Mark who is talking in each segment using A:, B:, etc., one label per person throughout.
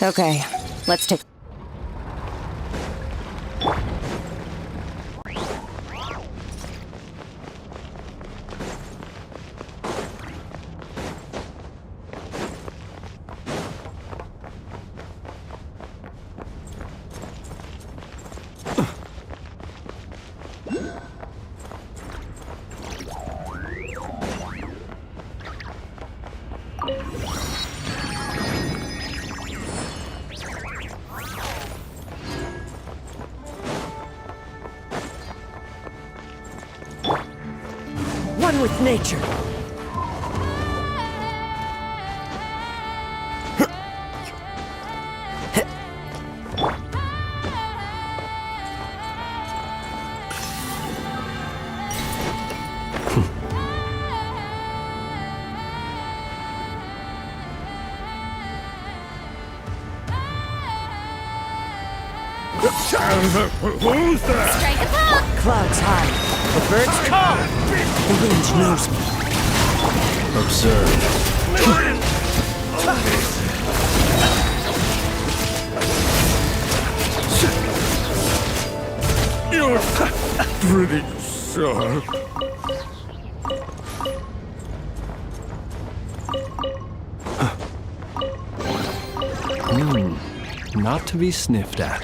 A: Okay, let's take...
B: One with nature.
C: Who's that?
D: Strike a pop!
B: Clouds high. The birds call. The wind knows me.
E: Observe.
C: You're pretty sharp.
E: Not to be sniffed at.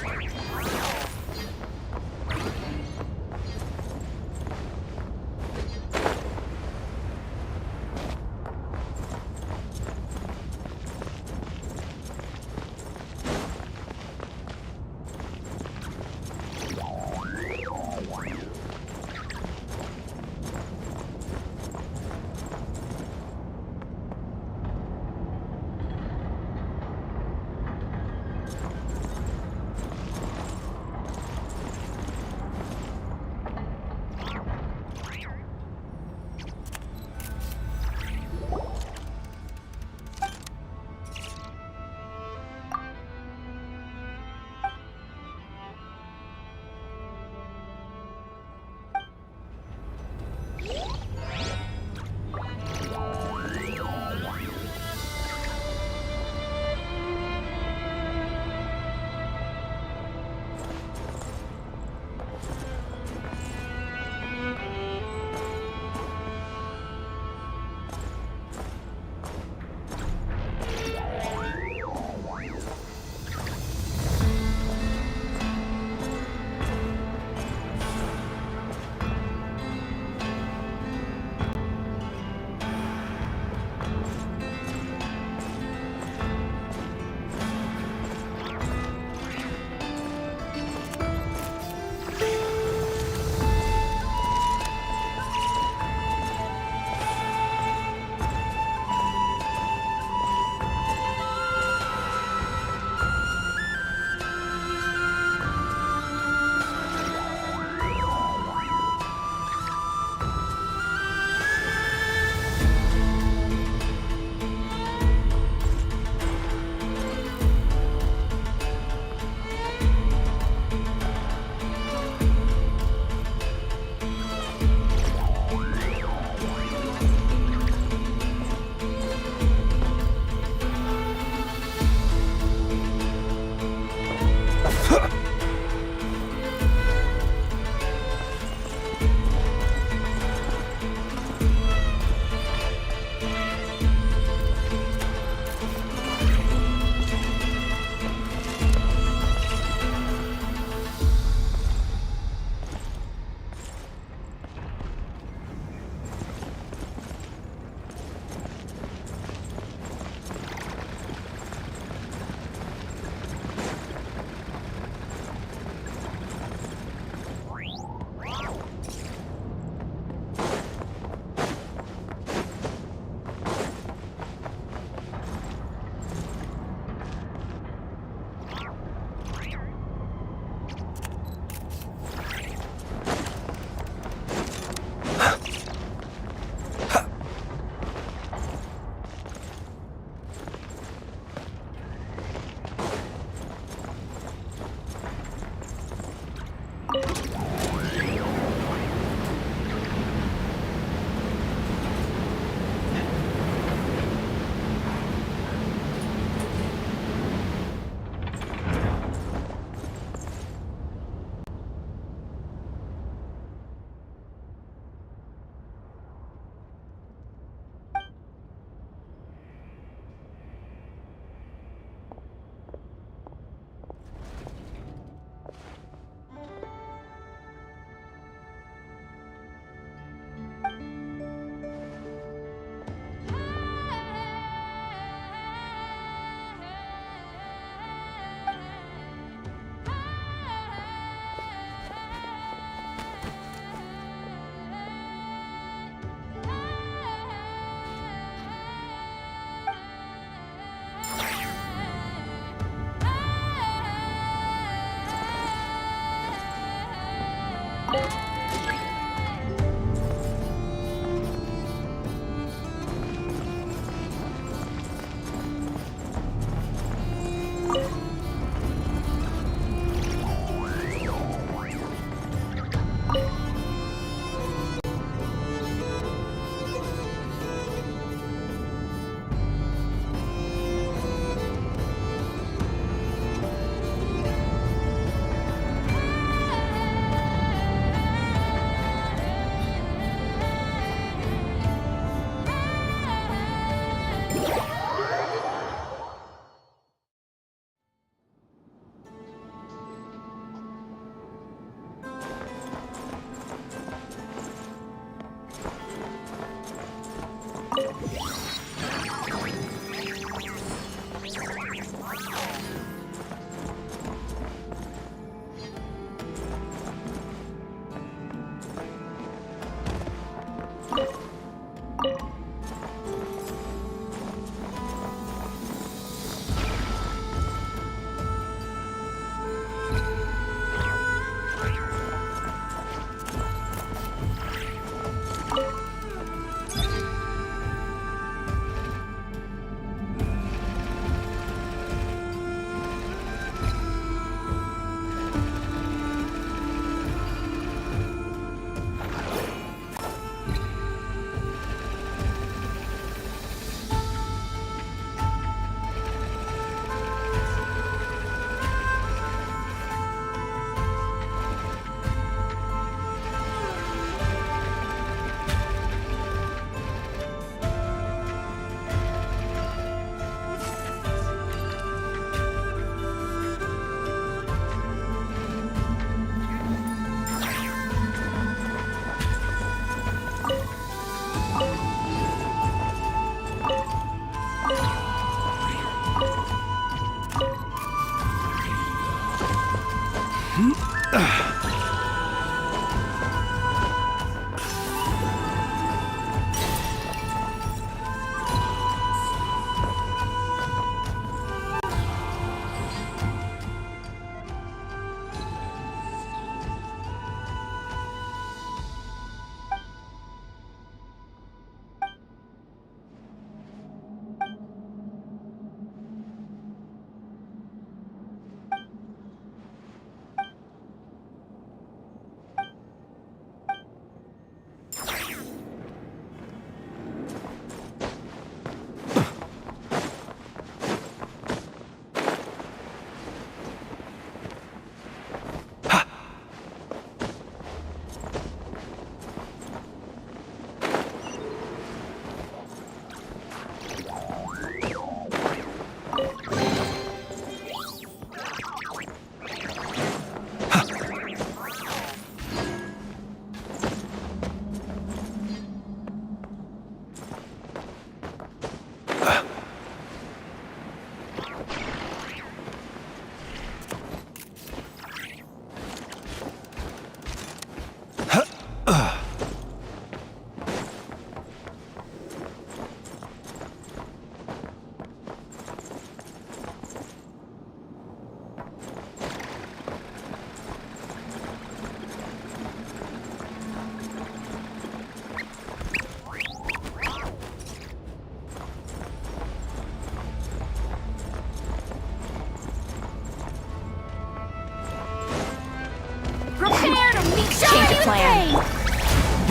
A: Plan.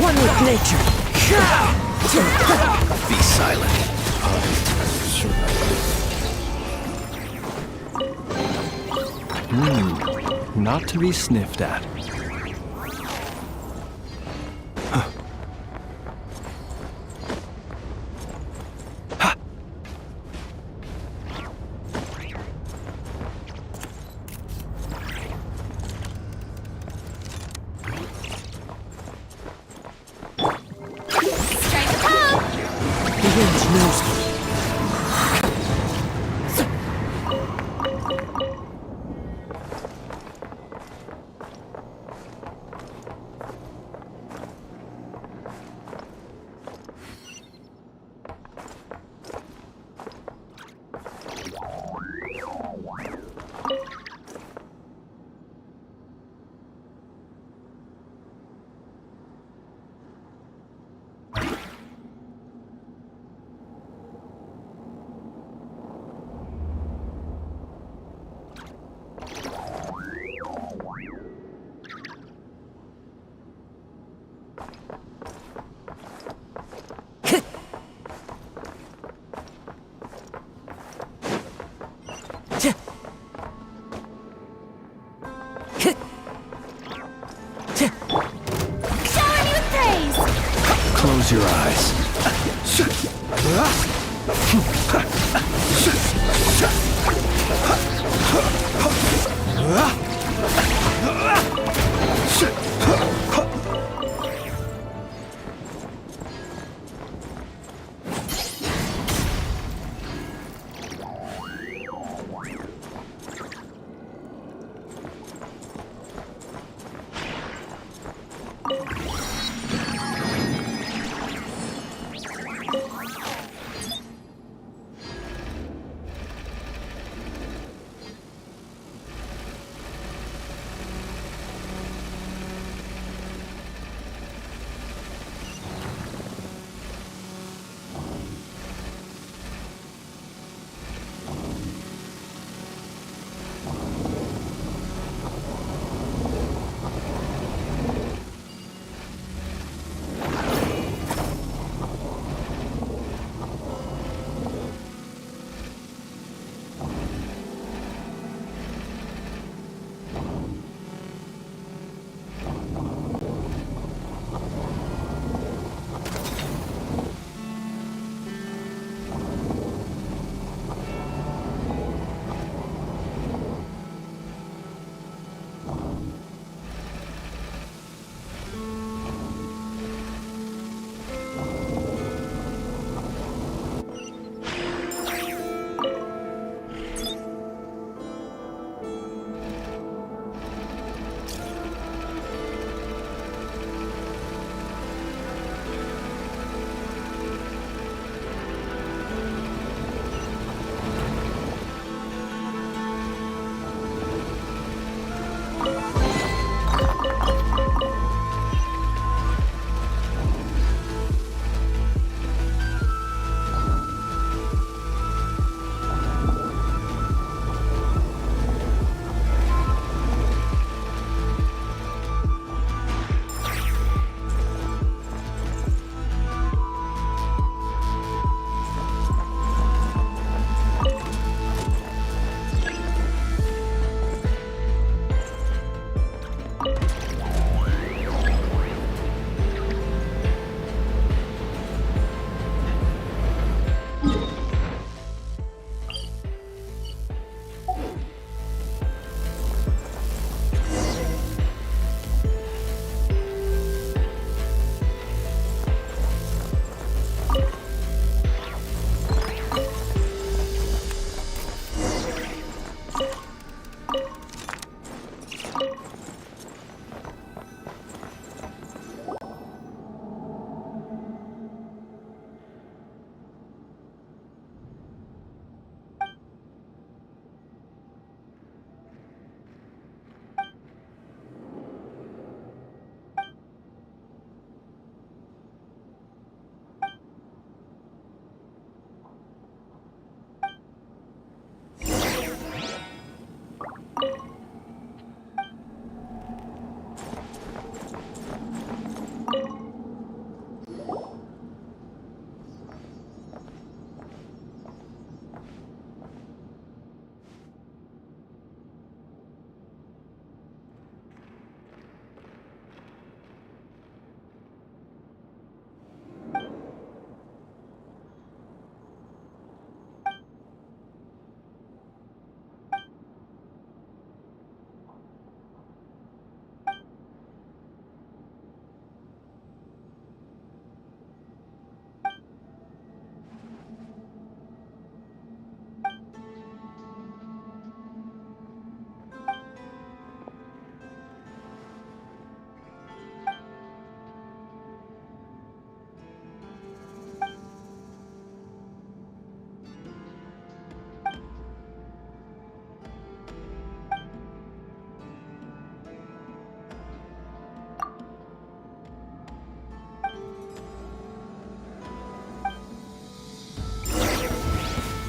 A: One with nature.
E: Be silent. Not to be sniffed at.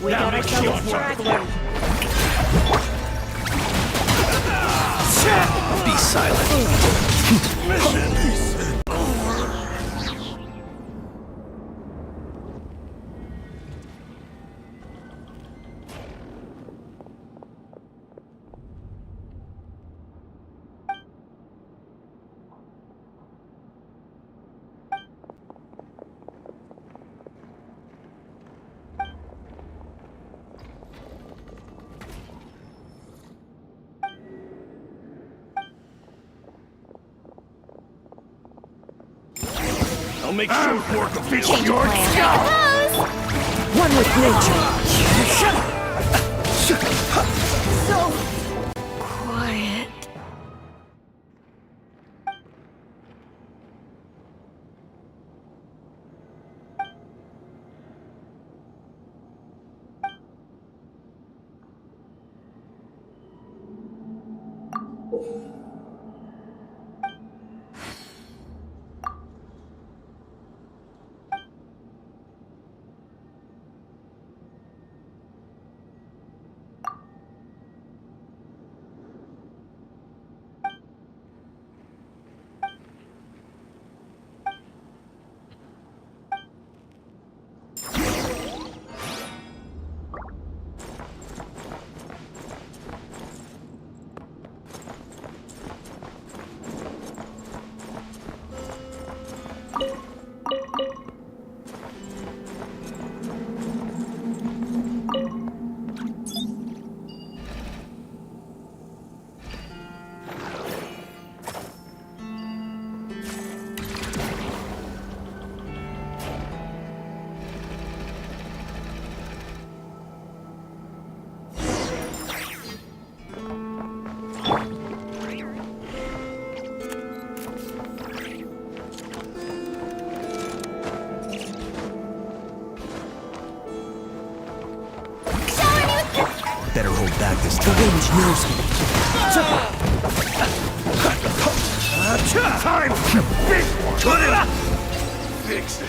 A: We got ourselves a straggler.
E: Be silent.
C: I'll make short work of this.
A: Change of plan. One with nature. So quiet.
E: Better hold back this
B: The
E: time.
B: range knows me.
C: Time for the big one. Put it up. Fix it.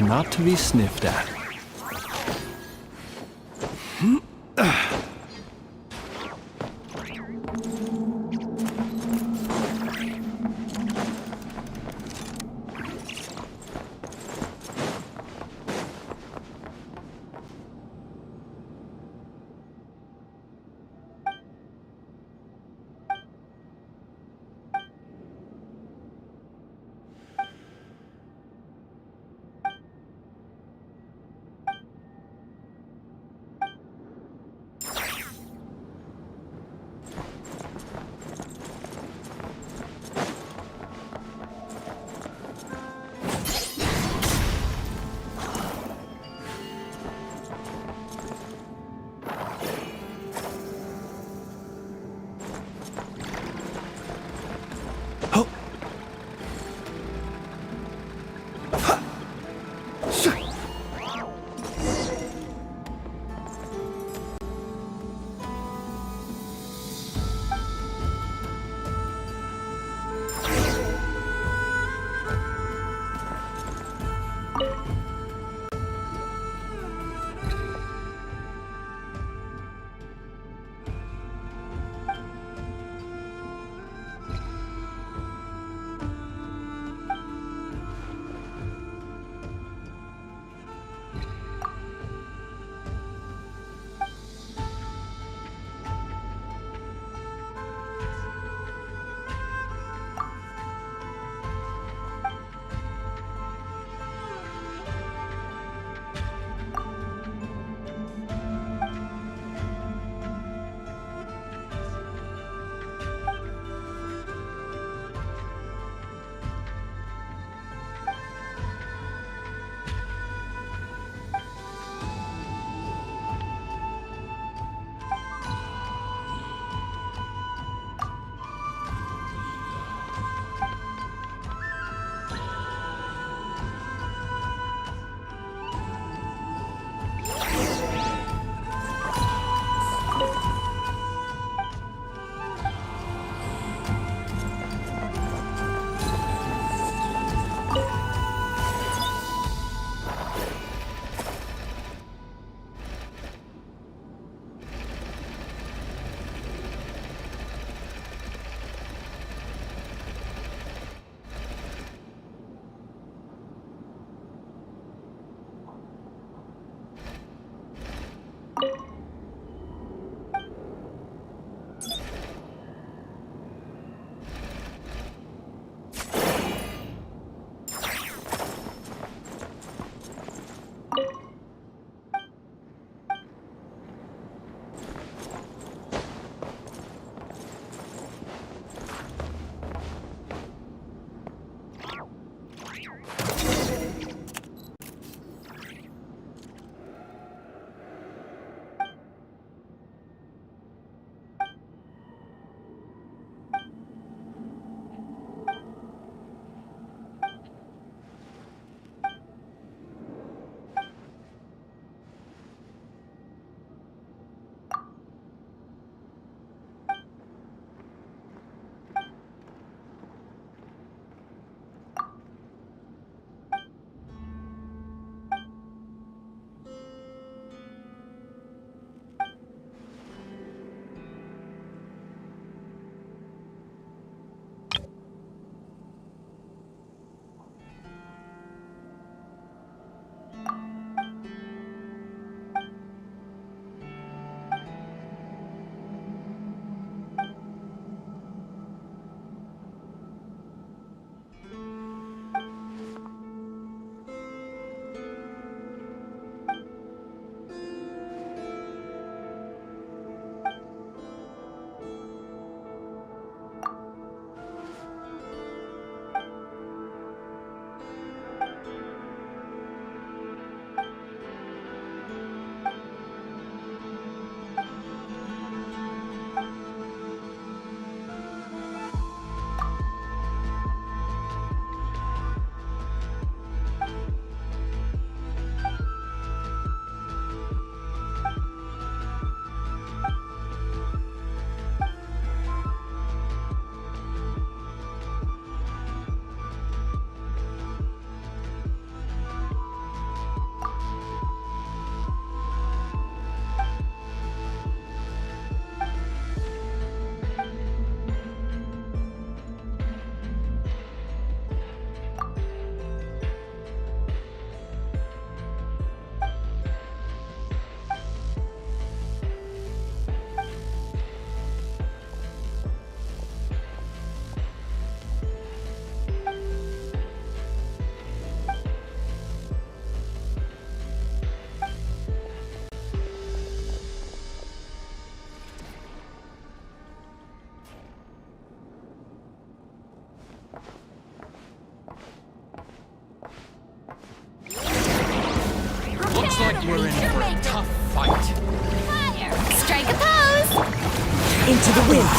E: Not to be sniffed at.
B: Looks like we're in for a tough fight.
D: Fire! Strike a pose!
A: Into the wind.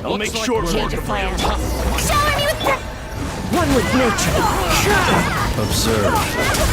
E: I'll make short work
D: Change
E: of
D: of
E: my
D: plan.
E: own.
D: Shower me with
A: One with nature.
E: Observe.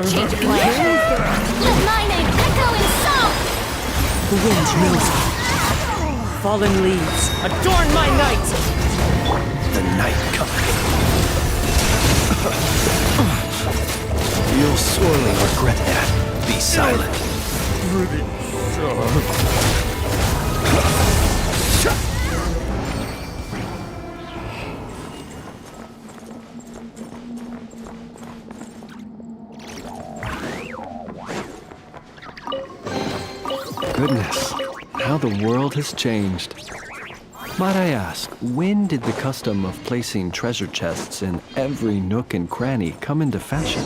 D: Change of plan. Let my name echo in song!
A: The wind knows me. Fallen leaves, adorn my night!
E: The night cometh. You'll sorely regret that. Be silent.
C: Pretty sharp.
E: Goodness, how the world has changed. Might I ask, when did the custom of placing treasure chests in every nook and cranny come into fashion?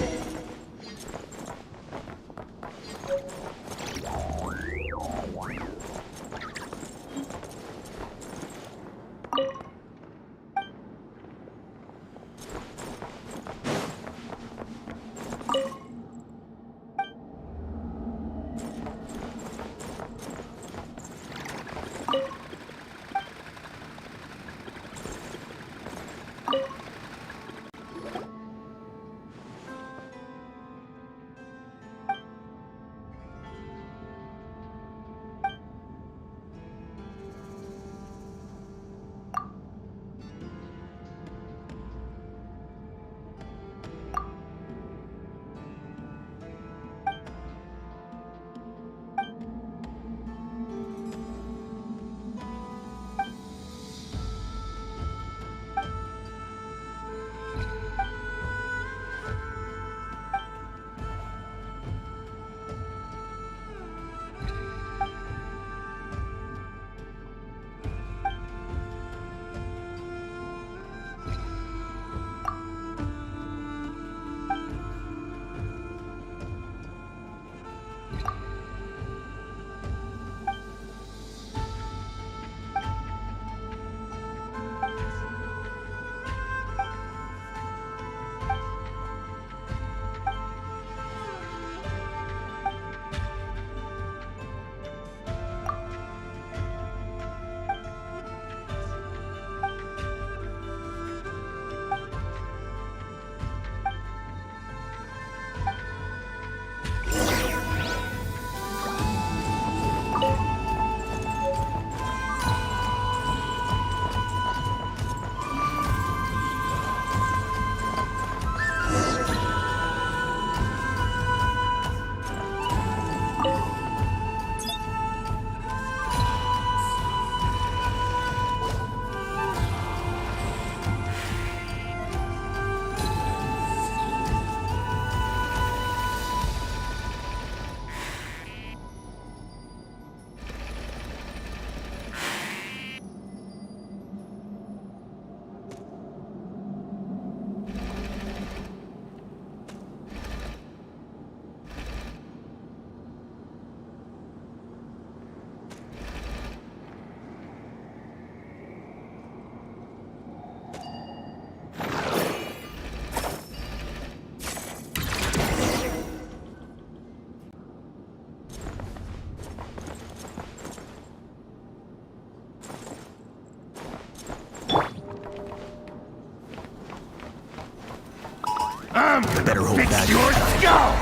E: Better hold back.
C: Your skull!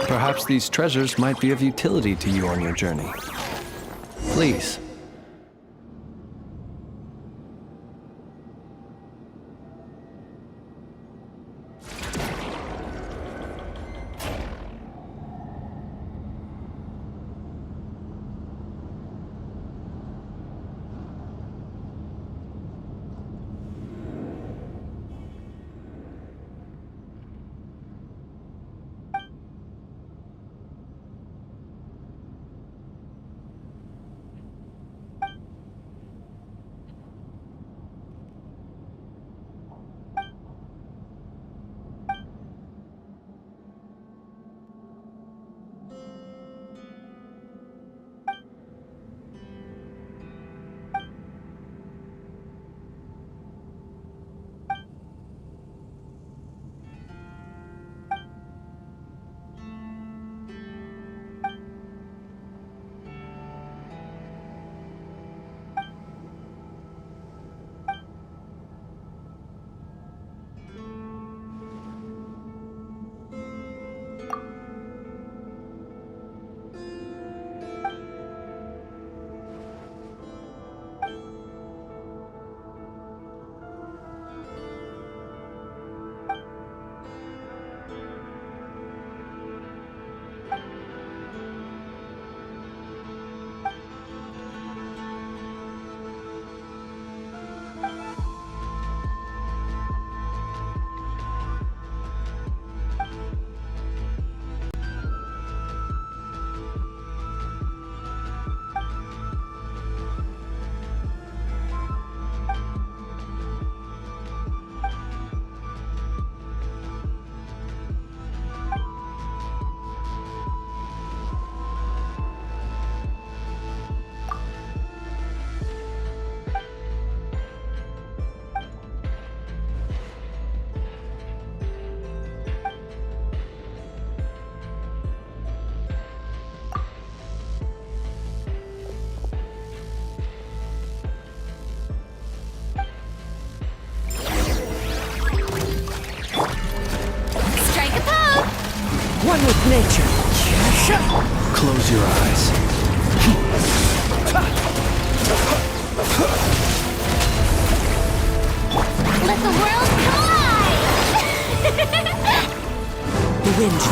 E: Perhaps these treasures might be of utility to you on your journey. Please.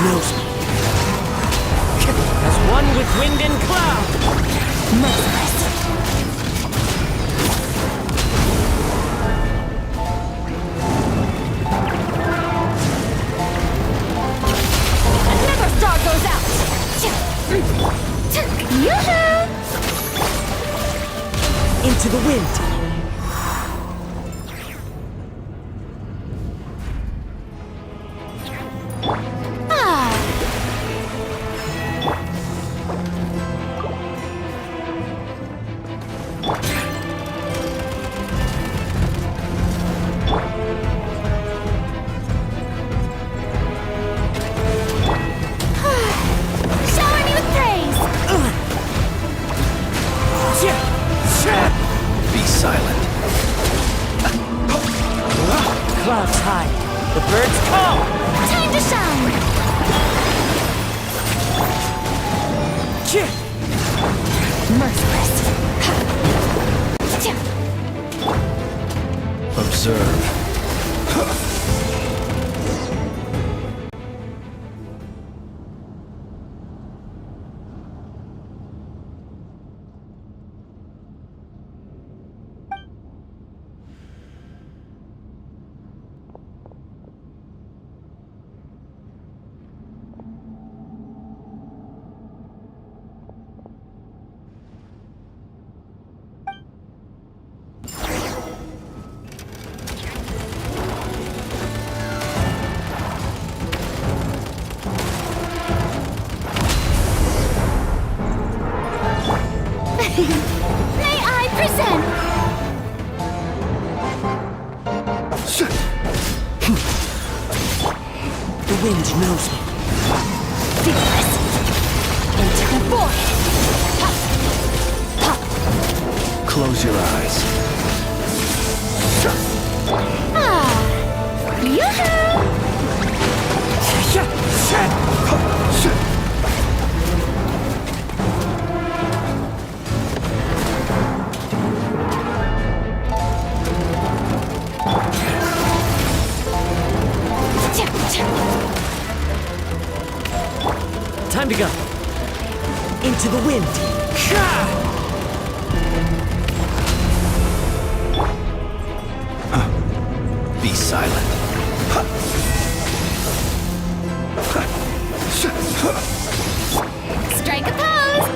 A: knows me. As one with wind and cloud.
D: Merciless. Another star goes out. Yoo-hoo!
A: Into the wind.
D: Ah. Shower me with praise.
E: Be silent.
A: Clouds high. The birds call.
D: Time to shine. Merciless.
E: Observe.
D: May I present?
A: The wind knows me.
D: Fearless. Into the void.
E: Close your eyes.
D: Ah. Yoo-hoo!
A: Time to go. Into the wind.
E: Be silent.
D: Strike a pose.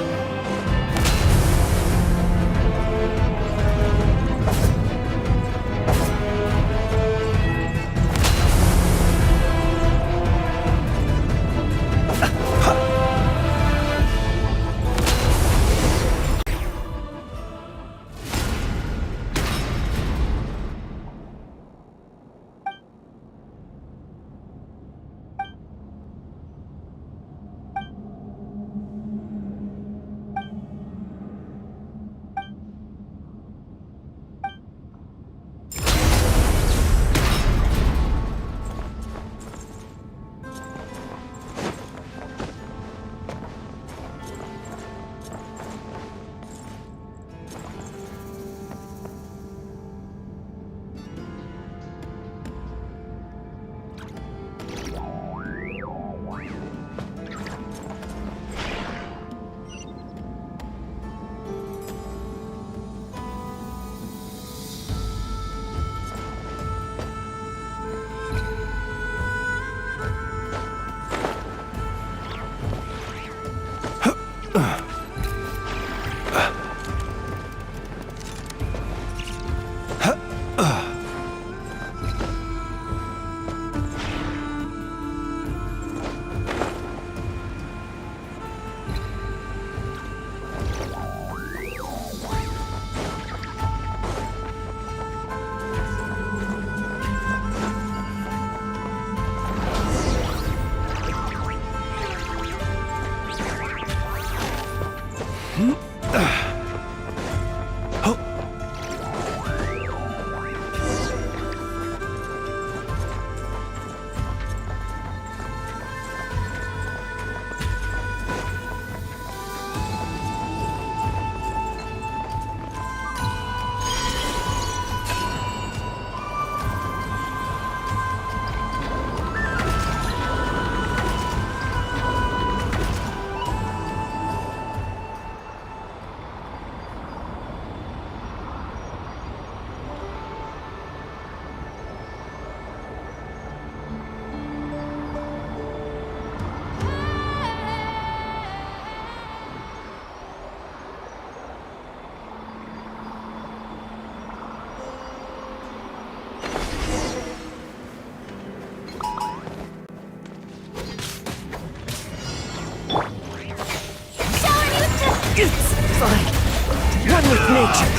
A: One with nature.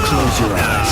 E: Close your eyes.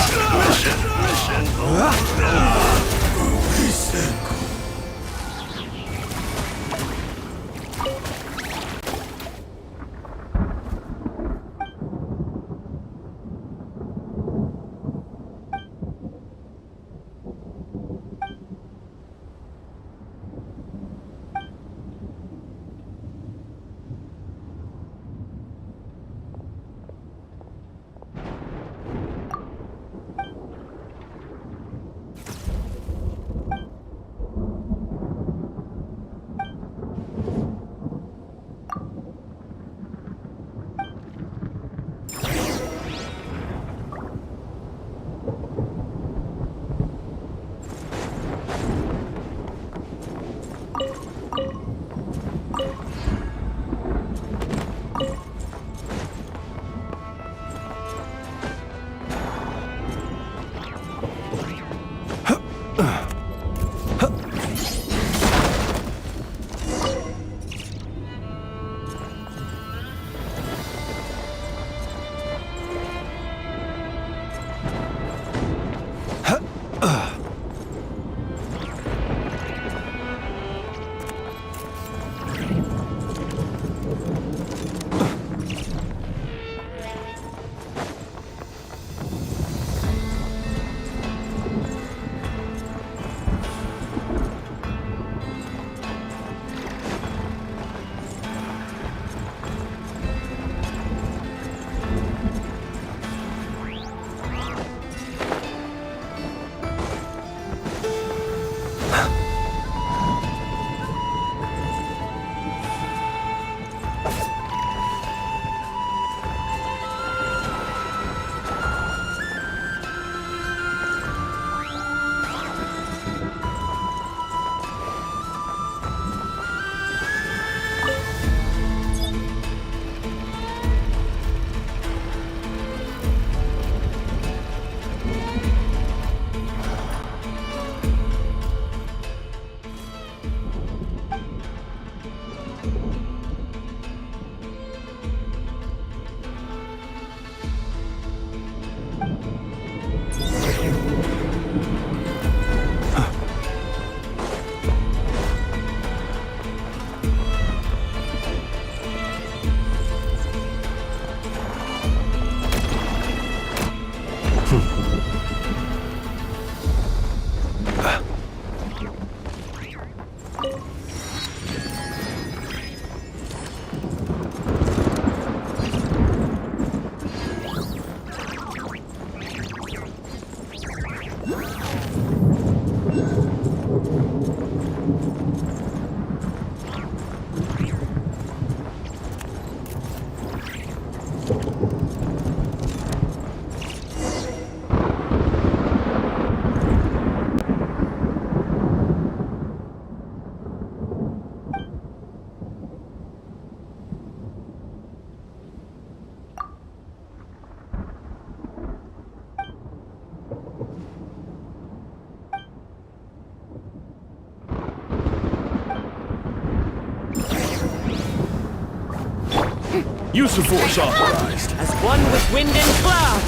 C: Use of force authorized.
A: As one with wind and cloud.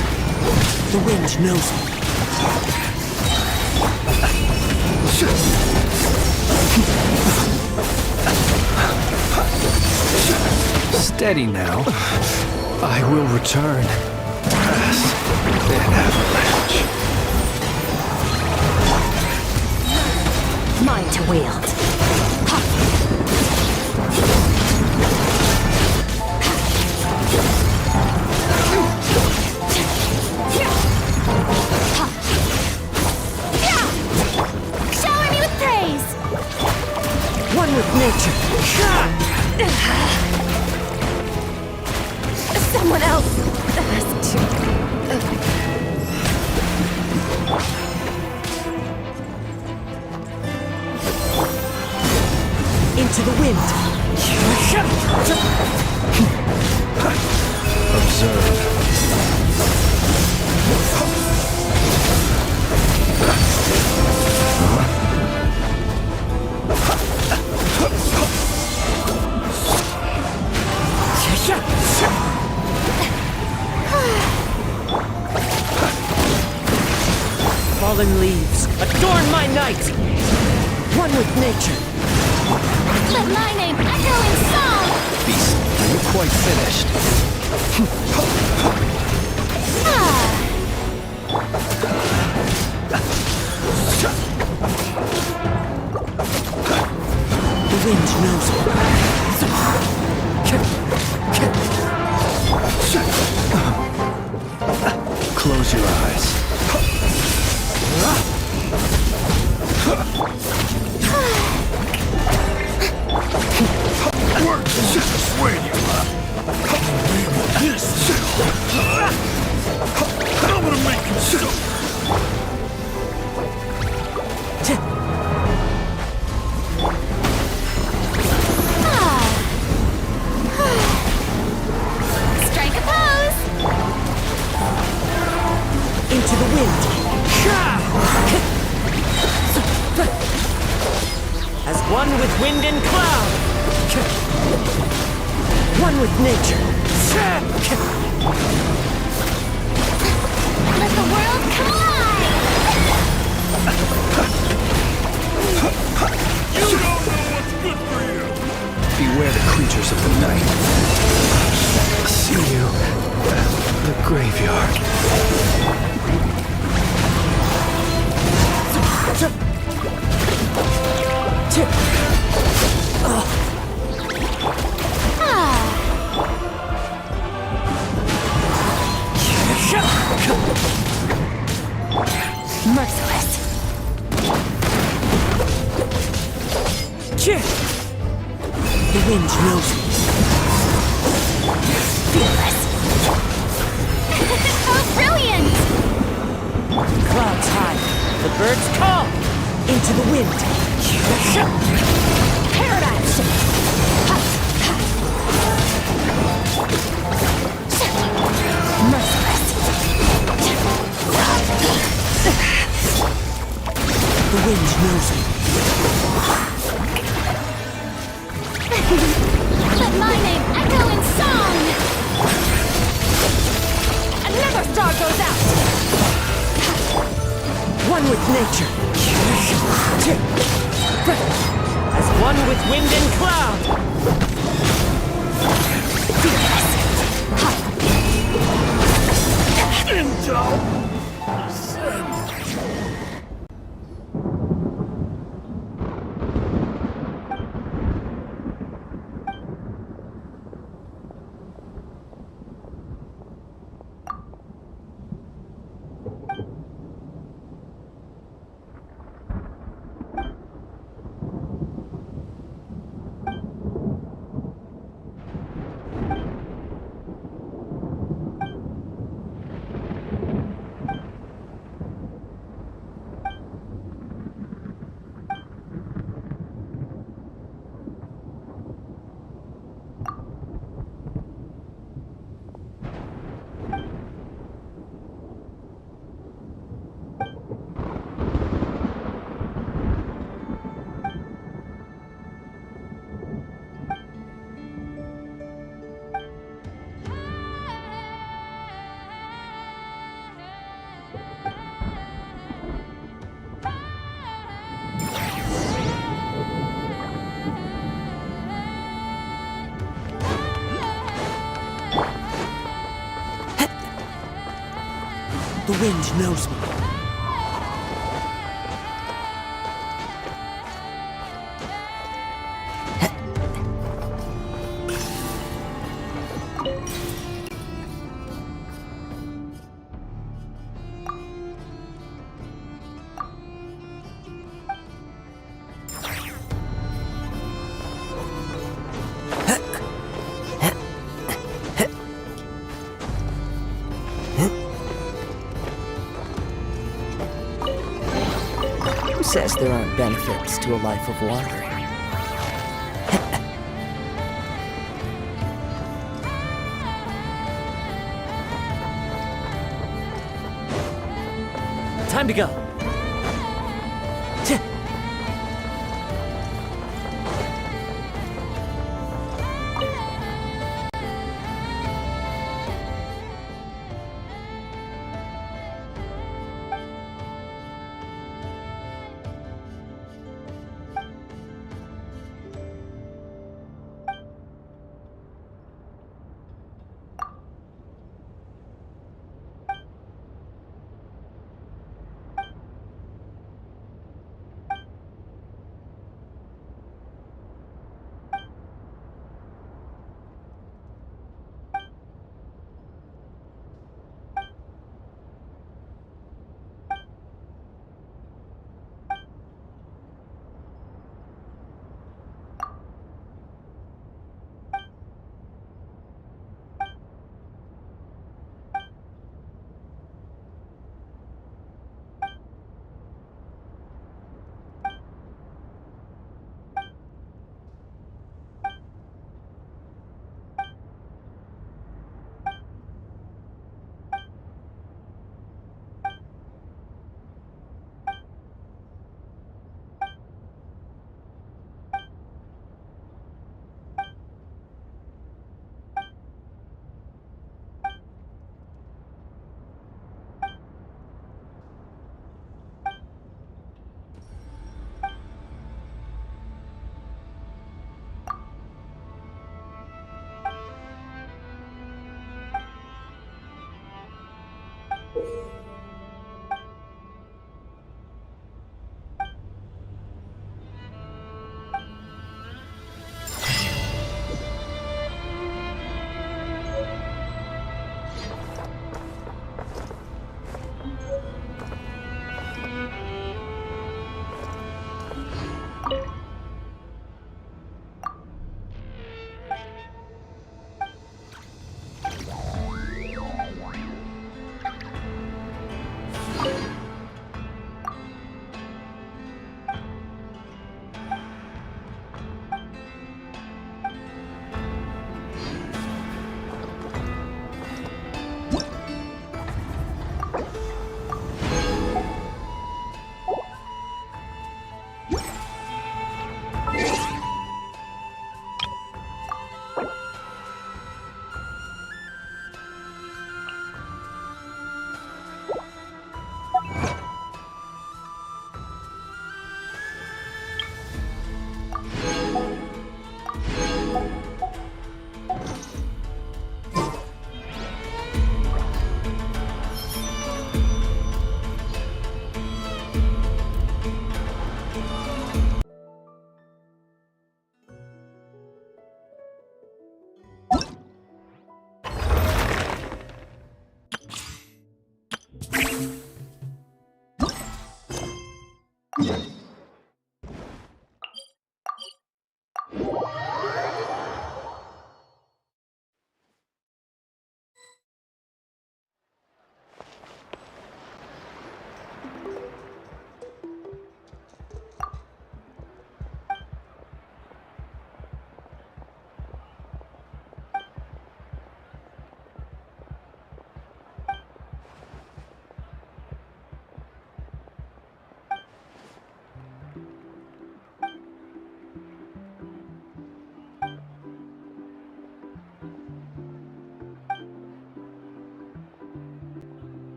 A: The wind knows me.
E: Steady now. I will return. As an avalanche.
D: Mine to wield. Shower me with praise.
A: One with nature.
D: Someone else has to.
A: Into the wind.
E: Observe.
A: Fallen leaves, adorn my night! One with nature.
D: Let my name echo in song!
E: Beast, are you quite finished?
A: The wind knows me.
E: Close your eyes.
C: Work to persuade you. This. I'm gonna make you so.
D: Strike a pose!
A: Into the wind. As one with wind and cloud. One with nature.
D: Let the world collide!
C: You don't know what's good for you.
E: Beware the creatures of the night. See you at the graveyard.
D: Merciless!
A: The wind knows me.
D: Fearless! Oh, brilliant!
A: Clouds high. The birds call. Into the wind.
D: Paradigm shift! Merciless!
A: The wind knows me.
D: Let my name echo in song! Another star goes out!
A: One with nature. As one with wind and cloud.
C: Intel.
A: The wind knows me.
B: Who says there aren't benefits to a life of wandering?
A: Time to go.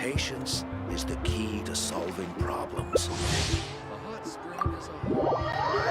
C: Patience is the key to solving problems.
E: A hot spring is a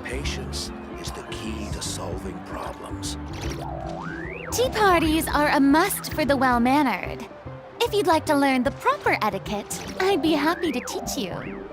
C: Patience is the key to solving problems.
D: Tea parties are a must for the well-mannered. If you'd like to learn the proper etiquette, I'd be happy to teach you.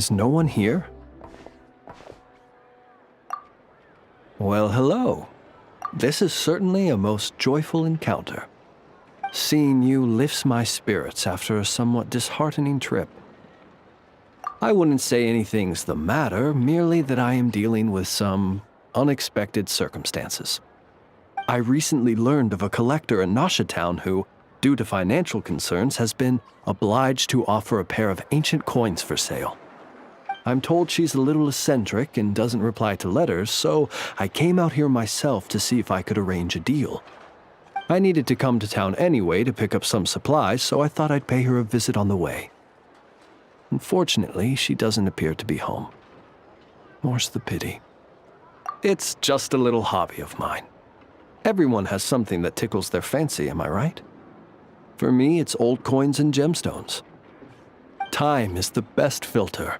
E: Is no one here? Well, hello. This is certainly a most joyful encounter. Seeing you lifts my spirits after a somewhat disheartening trip. I wouldn't say anything's the matter, merely that I am dealing with some unexpected circumstances. I recently learned of a collector in Nasha Town who, due to financial concerns, has been obliged to offer a pair of ancient coins for sale. I'm told she's a little eccentric and doesn't reply to letters, so I came out here myself to see if I could arrange a deal. I needed to come to town anyway to pick up some supplies, so I thought I'd pay her a visit on the way. Unfortunately, she doesn't appear to be home. More's the pity. It's just a little hobby of mine. Everyone has something that tickles their fancy, am I right? For me, it's old coins and gemstones. Time is the best filter.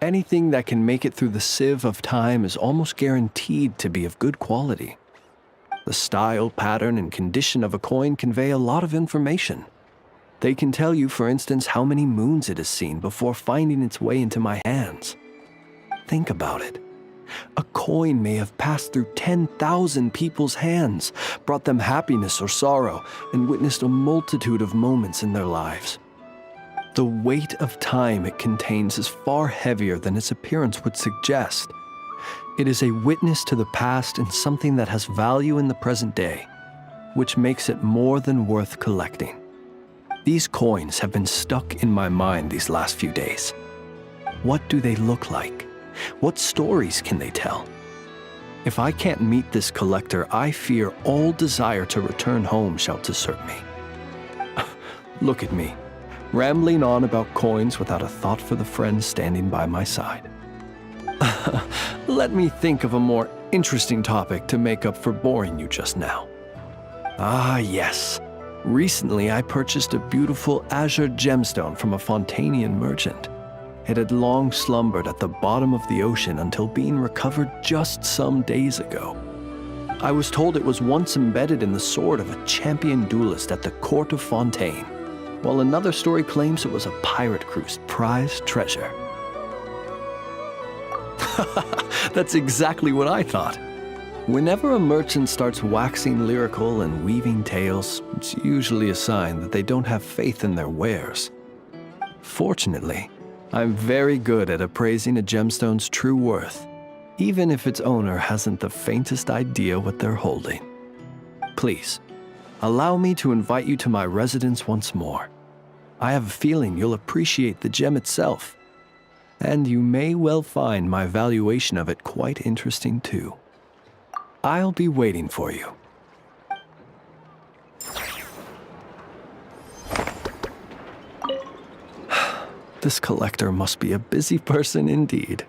E: Anything that can make it through the sieve of time is almost guaranteed to be of good quality. The style, pattern, and condition of a coin convey a lot of information. They can tell you, for instance, how many moons it has seen before finding its way into my hands. Think about it. A coin may have passed through 10,000 people's hands, brought them happiness or sorrow, and witnessed a multitude of moments in their lives. The weight of time it contains is far heavier than its appearance would suggest. It is a witness to the past and something that has value in the present day, which makes it more than worth collecting. These coins have been stuck in my mind these last few days. What do they look like? What stories can they tell? If I can't meet this collector, I fear all desire to return home shall desert me. Look at me, rambling on about coins without a thought for the friend standing by my side. Let me think of a more interesting topic to make up for boring you just now. Ah, yes. Recently, I purchased a beautiful azure gemstone from a Fontanian merchant. It had long slumbered at the bottom of the ocean until being recovered just some days ago. I was told it was once embedded in the sword of a champion duelist at the court of Fontaine, while another story claims it was a pirate crew's prized treasure. That's exactly what I thought. Whenever a merchant starts waxing lyrical and weaving tales, it's usually a sign that they don't have faith in their wares. Fortunately, I'm very good at appraising a gemstone's true worth, even if its owner hasn't the faintest idea what they're holding. Please, allow me to invite you to my residence once more. I have a feeling you'll appreciate the gem itself, and you may well find my valuation of it quite interesting too. I'll be waiting for you. This collector must be a busy person indeed.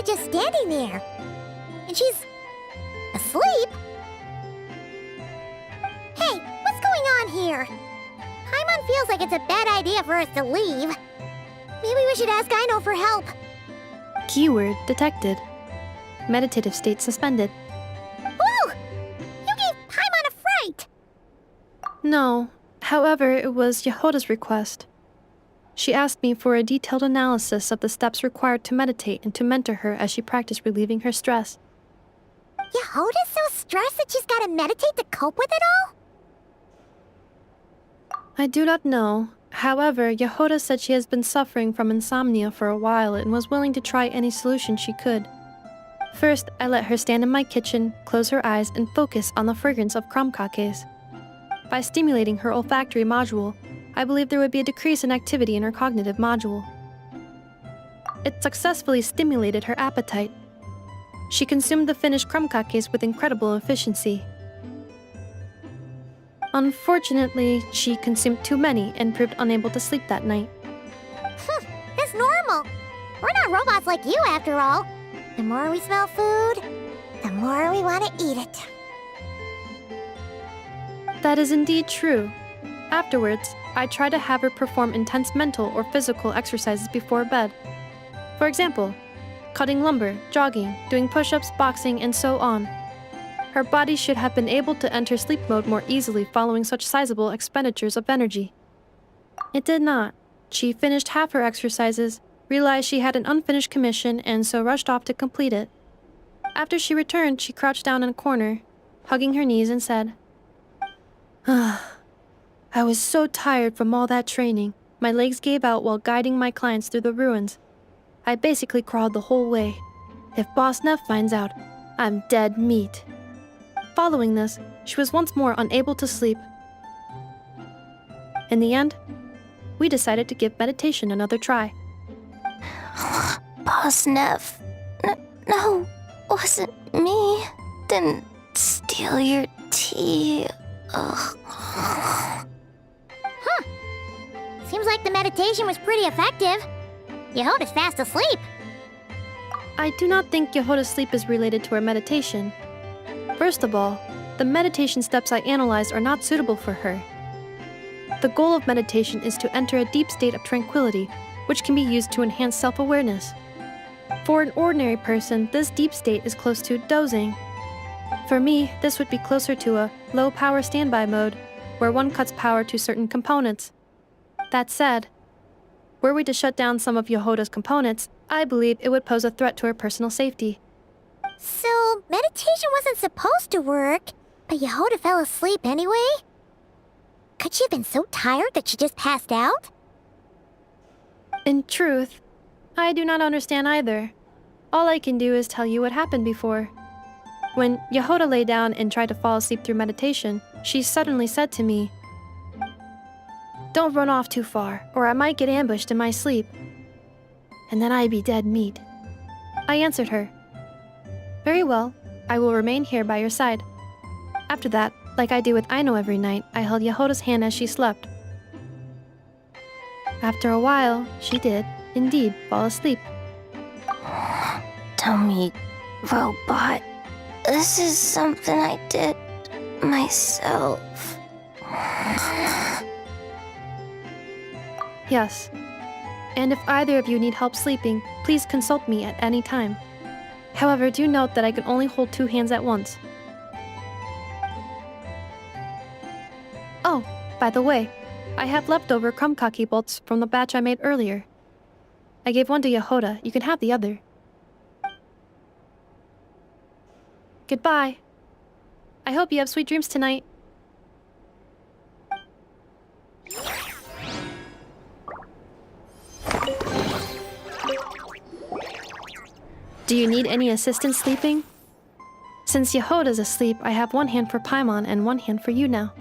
F: Just standing there. And she's asleep? Hey, what's going on here? Paimon feels like it's a bad idea for us to leave. Maybe we should ask Aino for help.
G: Keyword detected. Meditative state suspended.
F: Whoa! You gave Paimon a fright!
G: No, however, it was Yehoda's request. She asked me for a detailed analysis of the steps required to meditate and to mentor her as she practiced relieving her stress.
F: Yehoda's so stressed that she's gotta meditate to cope with it all?
G: I do not know. However, Yehoda said she has been suffering from insomnia for a while and was willing to try any solution she could. First, I let her stand in my kitchen, close her eyes, and focus on the fragrance of crumb cakes. By stimulating her olfactory module, I believe there would be a decrease in activity in her cognitive module. It successfully stimulated her appetite. She consumed the finished crumb cakes with incredible efficiency. Unfortunately, she consumed too many and proved unable to sleep that night.
F: That's normal. We're not robots like you, after all. The more we smell food, the more we want to eat it.
G: That is indeed true. Afterwards, I try to have her perform intense mental or physical exercises before bed. For example, cutting lumber, jogging, doing push-ups, boxing, and so on. Her body should have been able to enter sleep mode more easily following such sizable expenditures of energy. It did not. She finished half her exercises, realized she had an unfinished commission, and so rushed off to complete it. After she returned, she crouched down in a corner, hugging her knees, and said, I was so tired from all that training. My legs gave out while guiding my clients through the ruins. I basically crawled the whole way. If Boss Neff finds out, I'm dead meat. Following this, she was once more unable to sleep. In the end, we decided to give meditation another try.
D: Boss Neff. No, wasn't me. Didn't steal your tea. Ugh.
F: Seems like the meditation was pretty effective. Yehoda's fast asleep.
G: I do not think Yehoda's sleep is related to her meditation. First of all, the meditation steps I analyzed are not suitable for her. The goal of meditation is to enter a deep state of tranquility, which can be used to enhance self-awareness. For an ordinary person, this deep state is close to dozing. For me, this would be closer to a low-power standby mode, where one cuts power to certain components. That said, were we to shut down some of Yehoda's components, I believe it would pose a threat to her personal safety.
F: So, meditation wasn't supposed to work, but Yehoda fell asleep anyway? Could she have been so tired that she just passed out?
G: In truth, I do not understand either. All I can do is tell you what happened before. When Yehoda lay down and tried to fall asleep through meditation, she suddenly said to me, "Don't run off too far, or I might get ambushed in my sleep. And then I'd be dead meat." I answered her, "Very well, I will remain here by your side." After that, like I do with Aino every night, I held Yehoda's hand as she slept. After a while, she did, indeed, fall asleep.
D: Dummy robot. This is something I did myself.
G: Yes. And if either of you need help sleeping, please consult me at any time. However, do note that I can only hold 2 hands at once. Oh, by the way, I have leftover crumb kaki bolts from the batch I made earlier. I gave one to Yehoda. You can have the other. Goodbye. I hope you have sweet dreams tonight. Do you need any assistance sleeping? Since Yehoda's asleep, I have 1 hand for Paimon and 1 hand for you now.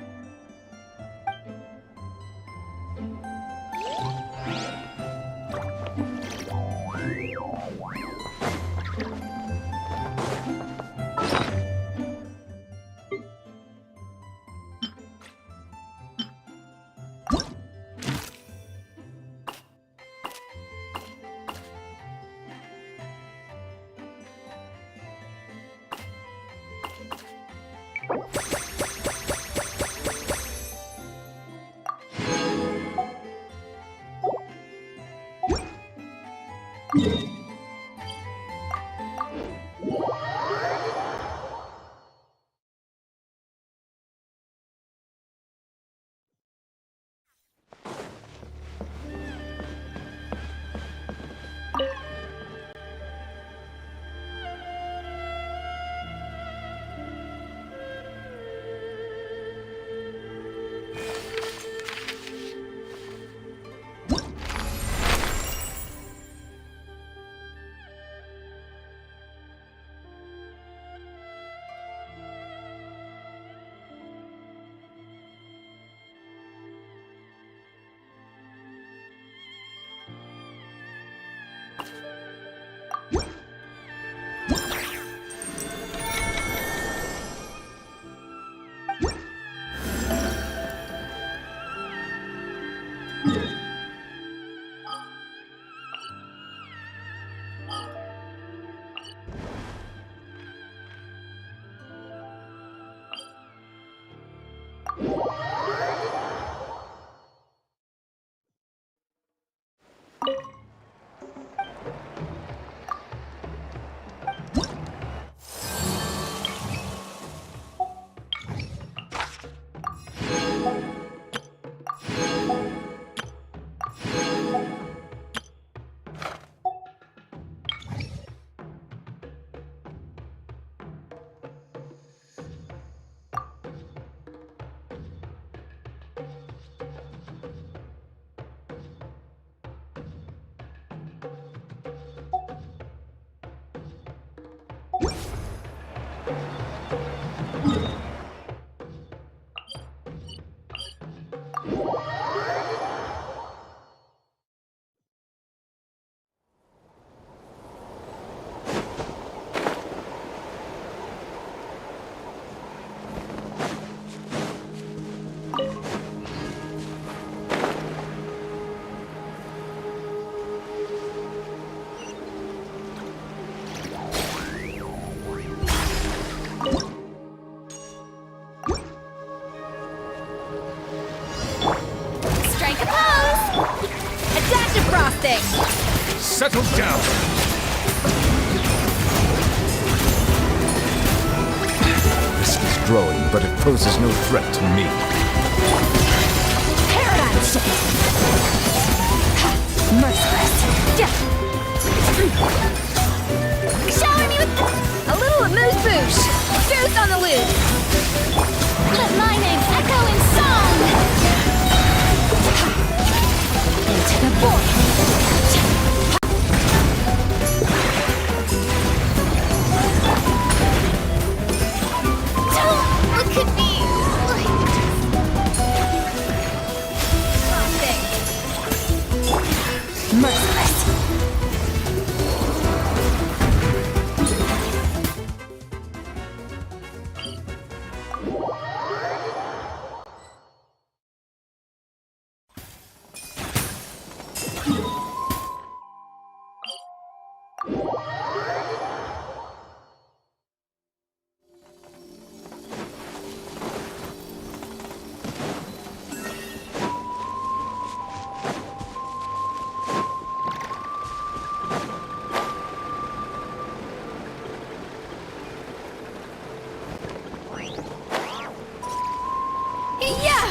D: Strike a pose! A dash of frosting!
C: Settle down. Risk is growing, but it poses no threat to me.
D: Paradigm shift! Merciless! Shower me with a little amuse-bouche! Goose on the loose! Let my name echo in song! Into the void! Don't look at me! Merciless! Yeah!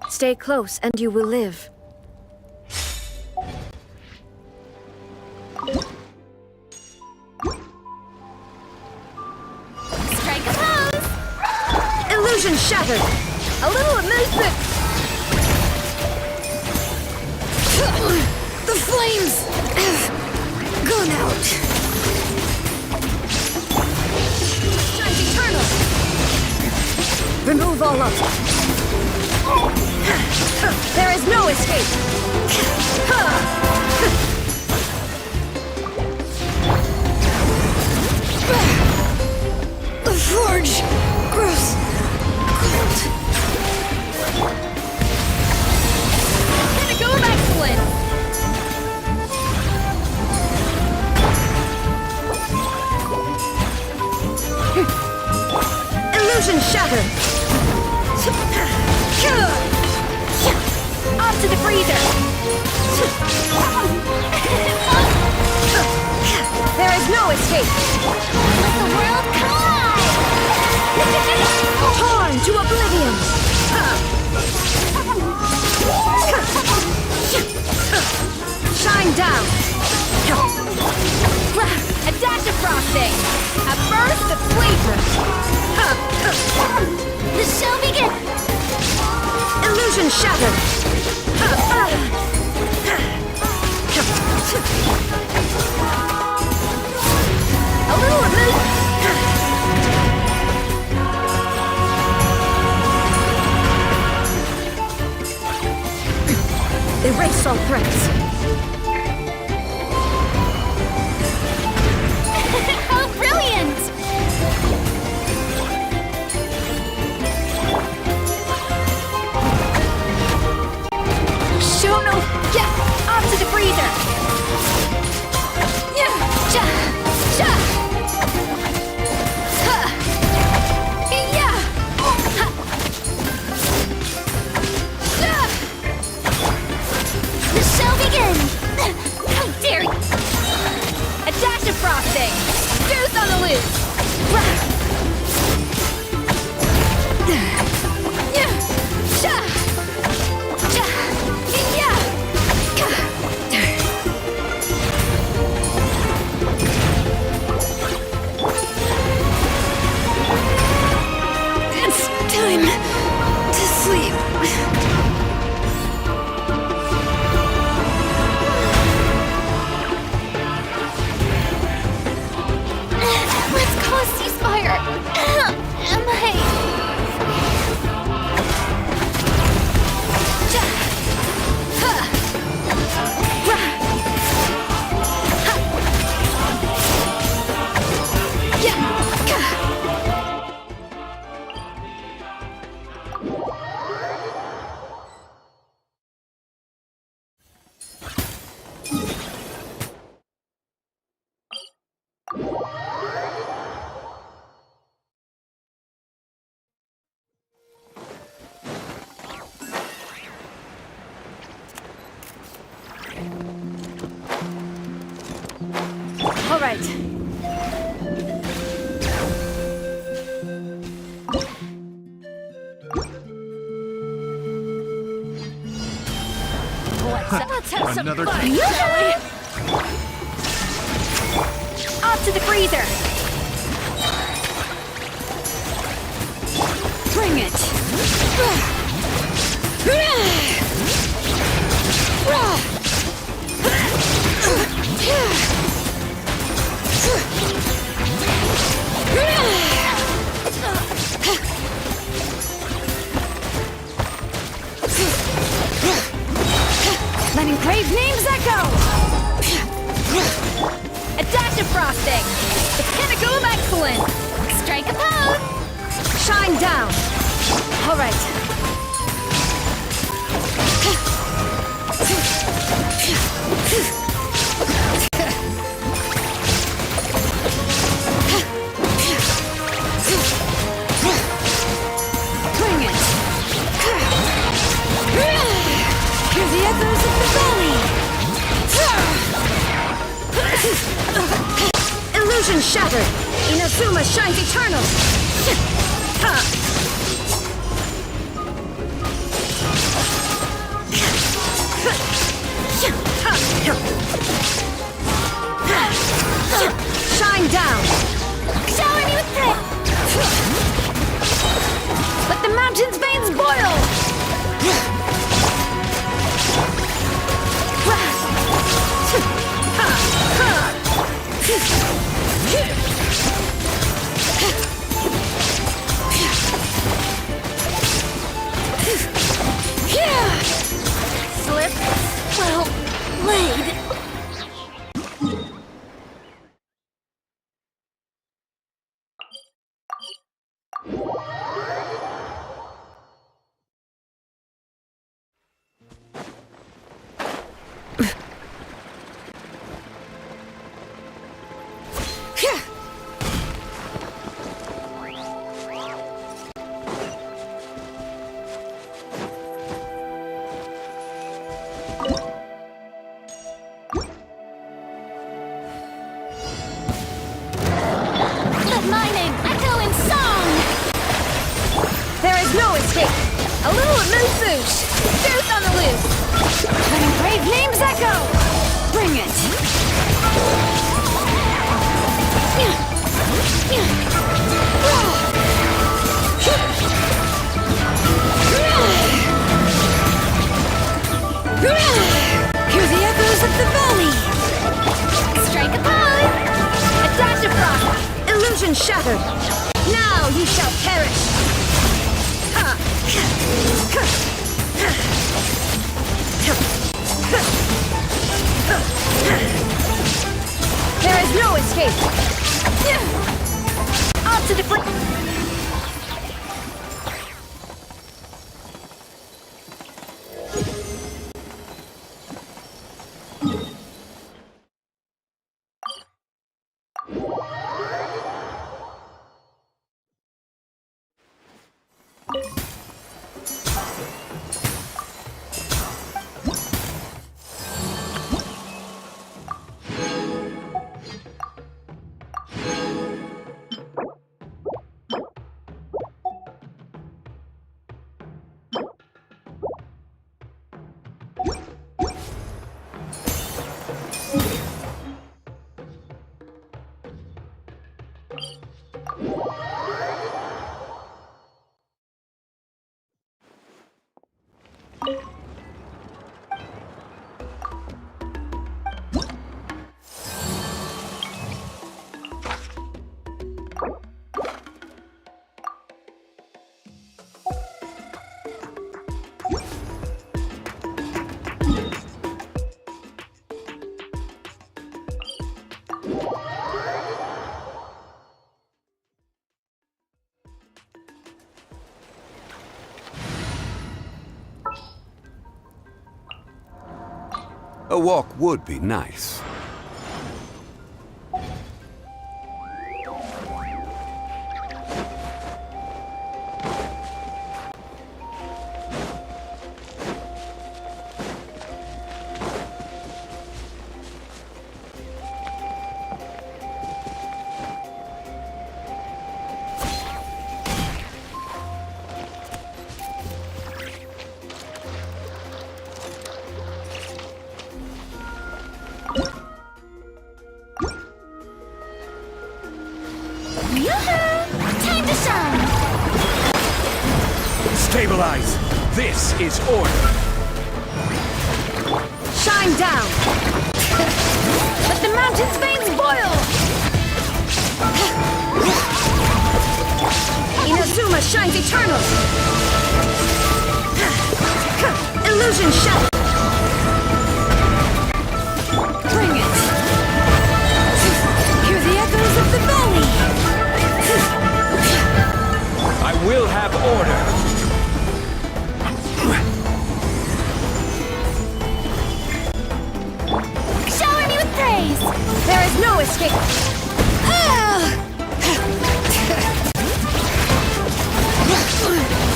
H: Stay close and you will live.
D: Strike a pose!
H: Illusion shattered! A little amuse-bouche! The flames have gone out. Shine eternal! Remove all of it. There is no escape! The forge grows cold.
D: Pinnacle of excellence!
H: Illusion shattered!
D: Off to the freezer!
H: There is no escape!
D: Let the world collide!
H: Torn to oblivion! Shine down!
D: A dash of frosting! A burst of flavor! The show begins!
H: Illusion shattered!
D: A little amuse...
H: Erase all threats!
D: How brilliant!
H: Show no...
D: Yeah! Off to the freezer! Yeah! Ja! Ja! Ha! Yeah! Ha! Ja! The show begins!
H: right.
D: Let's have some
C: Another
D: fun,
C: taste.
D: shall we?
H: Off to the freezer. Bring it.
D: Let engraved names echo! A dash of frosting! The pinnacle of excellence! Strike a pose!
H: Shine down. All right. Bring it. Hear the echoes of the valley. Illusion shattered. Inazuma shines eternal. Shine down.
D: Shower me with this! Let the mountain's veins boil! Slip well laid. Let my name echo in song!
H: There is no escape.
D: A little moose-boosh! Truth on the loose! Let engraved names echo!
H: Bring it. Hear the echoes of the valley.
D: Strike a pose! A dash of frost!
H: Illusion shattered. Now you shall perish. There is no escape. Off to the front.
I: A walk would be nice.
C: Stabilize! This is order!
H: Shine down! Let the mountain's veins boil! Inazuma shines eternal! Illusion shell! Bring it! Hear the echoes of the valley!
C: I will have order!
D: Shower me with praise!
H: There is no escape!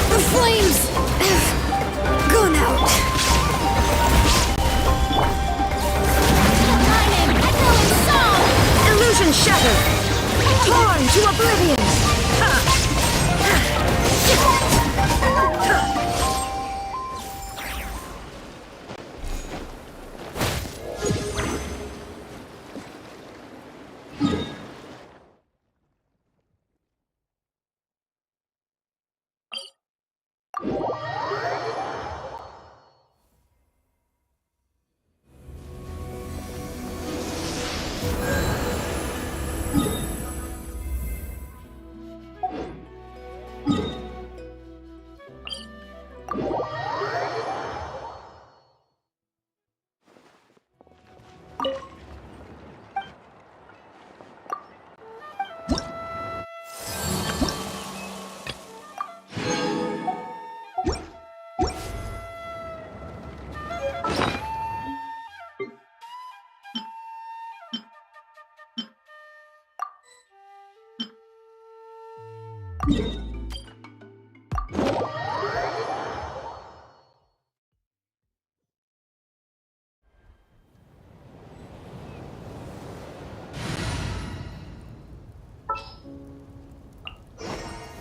H: The flames have gone out!
D: I'm an echoing song!
H: Illusion shattered! Torn to oblivion!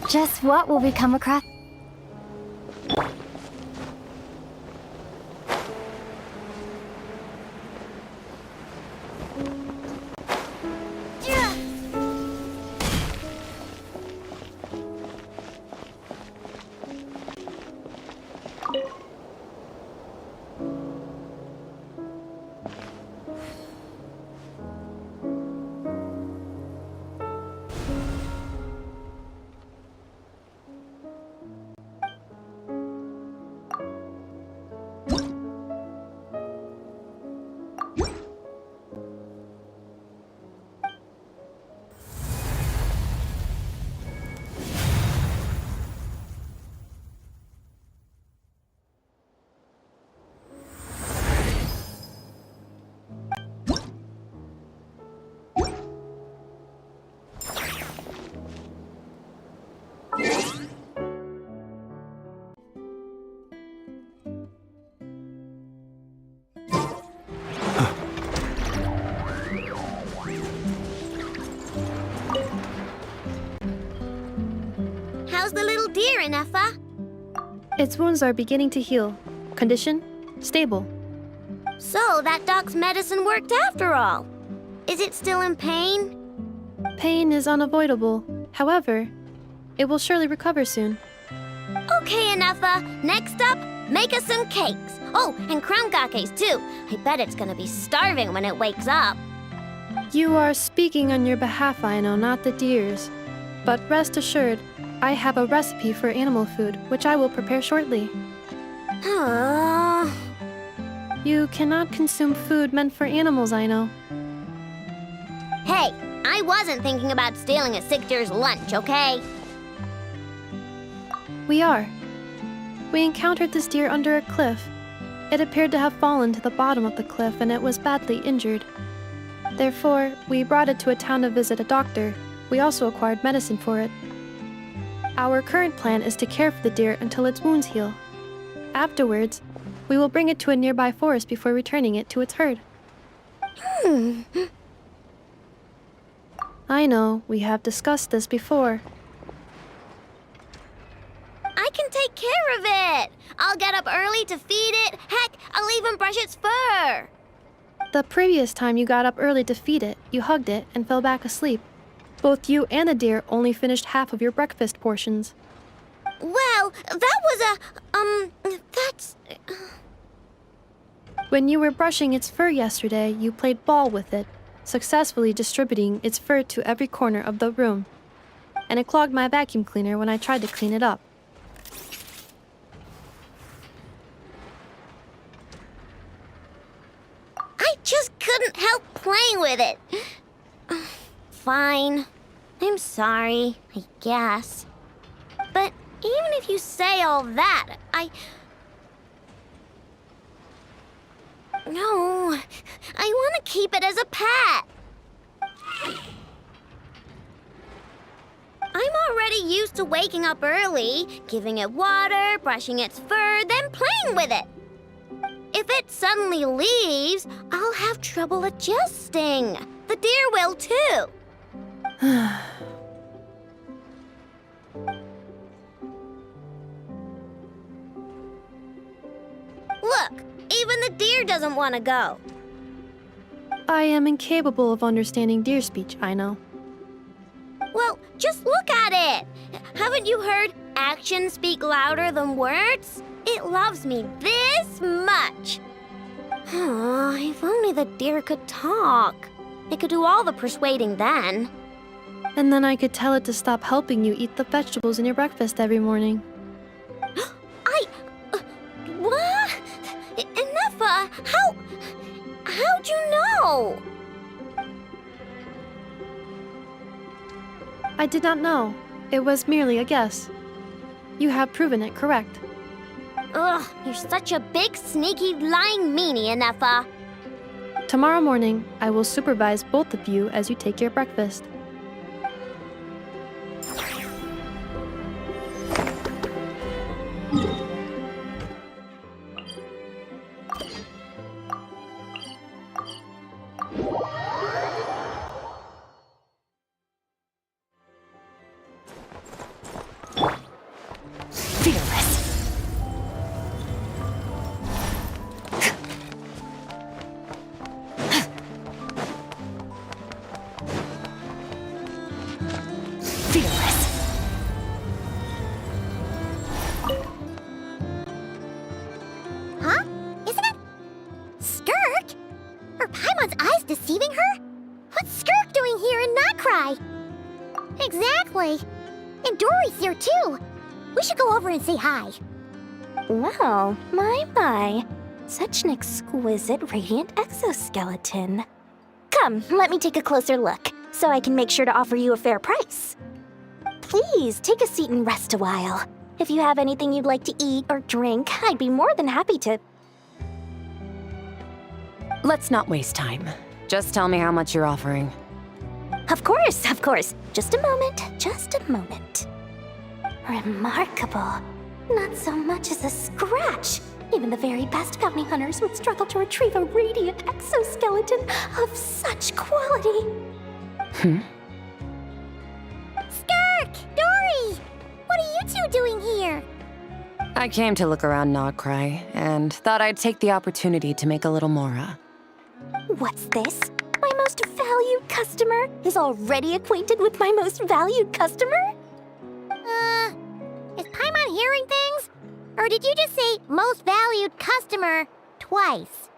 D: Just what will we come across?
F: How's the little deer, Ineffa?
G: Its wounds are beginning to heal. Condition? Stable.
F: So, that dog's medicine worked after all. Is it still in pain?
G: Pain is unavoidable. However, it will surely recover soon.
F: Okay, Ineffa. Next up, make us some cakes. Oh, and crown gakes too. I bet it's gonna be starving when it wakes up.
G: You are speaking on your behalf, Aino, not the deer's. But rest assured, I have a recipe for animal food, which I will prepare shortly. You cannot consume food meant for animals, Aino.
F: Hey, I wasn't thinking about stealing a sick deer's lunch, okay?
G: We are. We encountered this deer under a cliff. It appeared to have fallen to the bottom of the cliff and it was badly injured. Therefore, we brought it to a town to visit a doctor. We also acquired medicine for it. Our current plan is to care for the deer until its wounds heal. Afterwards, we will bring it to a nearby forest before returning it to its herd. I know, we have discussed this before.
F: I can take care of it. I'll get up early to feed it. Heck, I'll even brush its fur.
G: The previous time you got up early to feed it, you hugged it and fell back asleep. Both you and the deer only finished half of your breakfast portions.
F: Well, that was that's...
G: When you were brushing its fur yesterday, you played ball with it, successfully distributing its fur to every corner of the room. And it clogged my vacuum cleaner when I tried to clean it up.
F: I just couldn't help playing with it. Fine. I'm sorry, I guess. But even if you say all that, No, I want to keep it as a pet. I'm already used to waking up early, giving it water, brushing its fur, then playing with it. If it suddenly leaves, I'll have trouble adjusting. The deer will too. Look, even the deer doesn't want to go.
G: I am incapable of understanding deer speech, I know.
F: Well, just look at it. Haven't you heard actions speak louder than words? It loves me this much. If only the deer could talk. It could do all the persuading then.
G: And then I could tell it to stop helping you eat the vegetables in your breakfast every morning.
F: What? Nefa, how'd you know?
G: I did not know. It was merely a guess. You have proven it correct.
F: Ugh, you're such a big, sneaky, lying meanie, Nefa.
G: Tomorrow morning, I will supervise both of you as you take your breakfast.
F: Huh? Isn't it Skirk? Are Paimon's eyes deceiving her? What's Skirk doing here in Notcry? Exactly. And Dory's here too. We should go over and say hi.
J: Wow, my. Such an exquisite radiant exoskeleton. Come, let me take a closer look, so I can make sure to offer you a fair price. Please, take a seat and rest a while. If you have anything you'd like to eat or drink, I'd be more than happy to...
H: Let's not waste time. Just tell me how much you're offering.
J: Of course. Just a moment. Remarkable. Not so much as a scratch. Even the very best bounty hunters would struggle to retrieve a radiant exoskeleton of such quality.
F: Skirk! Dory! What are you two doing here?
H: I came to look around Nogcry, and thought I'd take the opportunity to make a little mora.
J: What's this? My most valued customer is already acquainted with my most valued customer?
F: Is Paimon hearing things? Or did you just say most valued customer twice?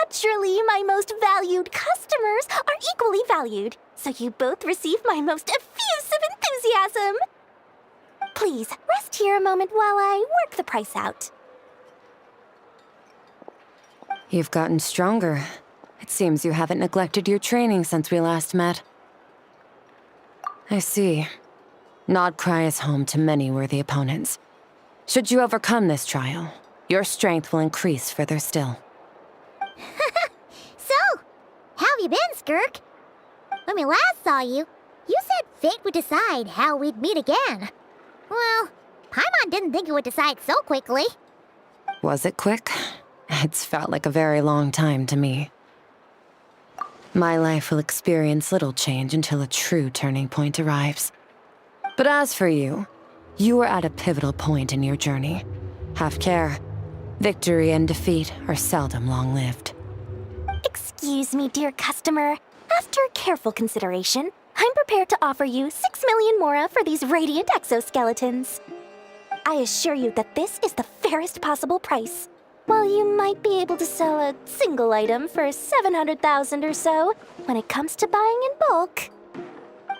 J: Naturally, my most valued customers are equally valued, so you both receive my most effusive enthusiasm. Please, rest here a moment while I work the price out.
H: You've gotten stronger. It seems you haven't neglected your training since we last met. I see. Nogcry is home to many worthy opponents. Should you overcome this trial, your strength will increase further still.
F: So, how have you been, Skirk? When we last saw you, you said fate would decide how we'd meet again. Well, Paimon didn't think it would decide so quickly.
H: Was it quick? It's felt like a very long time to me. My life will experience little change until a true turning point arrives. But as for you, you are at a pivotal point in your journey. Have care. Victory and defeat are seldom long-lived.
J: Excuse me, dear customer. After careful consideration, I'm prepared to offer you 6 million mora for these radiant exoskeletons. I assure you that this is the fairest possible price. While you might be able to sell a single item for 700,000 or so, when it comes to buying in bulk.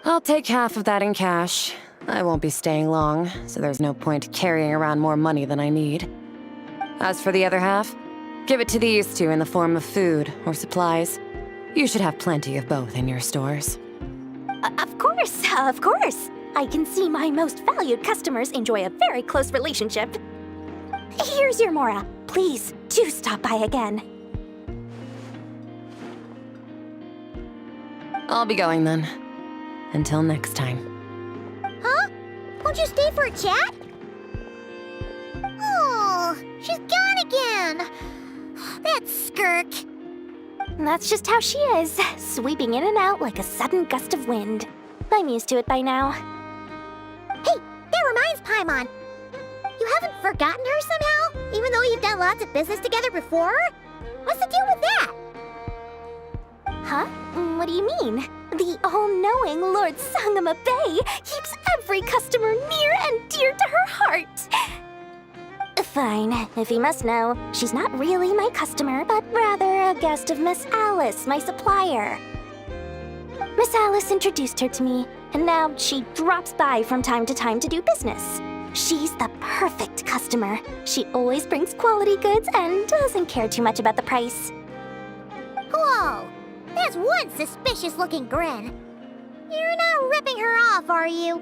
H: I'll take half of that in cash. I won't be staying long, so there's no point carrying around more money than I need. As for the other half, give it to these two in the form of food or supplies. You should have plenty of both in your stores.
J: Of course. I can see my most valued customers enjoy a very close relationship. Here's your mora. Please, do stop by again.
H: I'll be going then. Until next time.
F: Huh? Won't you stay for a chat? Oh, she's gone again. That skirk.
J: That's just how she is, sweeping in and out like a sudden gust of wind. I'm used to it by now.
F: Hey, that reminds Paimon. You haven't forgotten her somehow? Even though you've done lots of business together before? What's the deal with that?
J: Huh? What do you mean? The all-knowing Lord Sangama Bay keeps every customer near and dear to her heart. Fine, if you must know, she's not really my customer, but rather a guest of Miss Alice, my supplier. Miss Alice introduced her to me, and now she drops by from time to time to do business. She's the perfect customer. She always brings quality goods and doesn't care too much about the price.
F: Whoa, that's one suspicious-looking grin. You're not ripping her off, are you?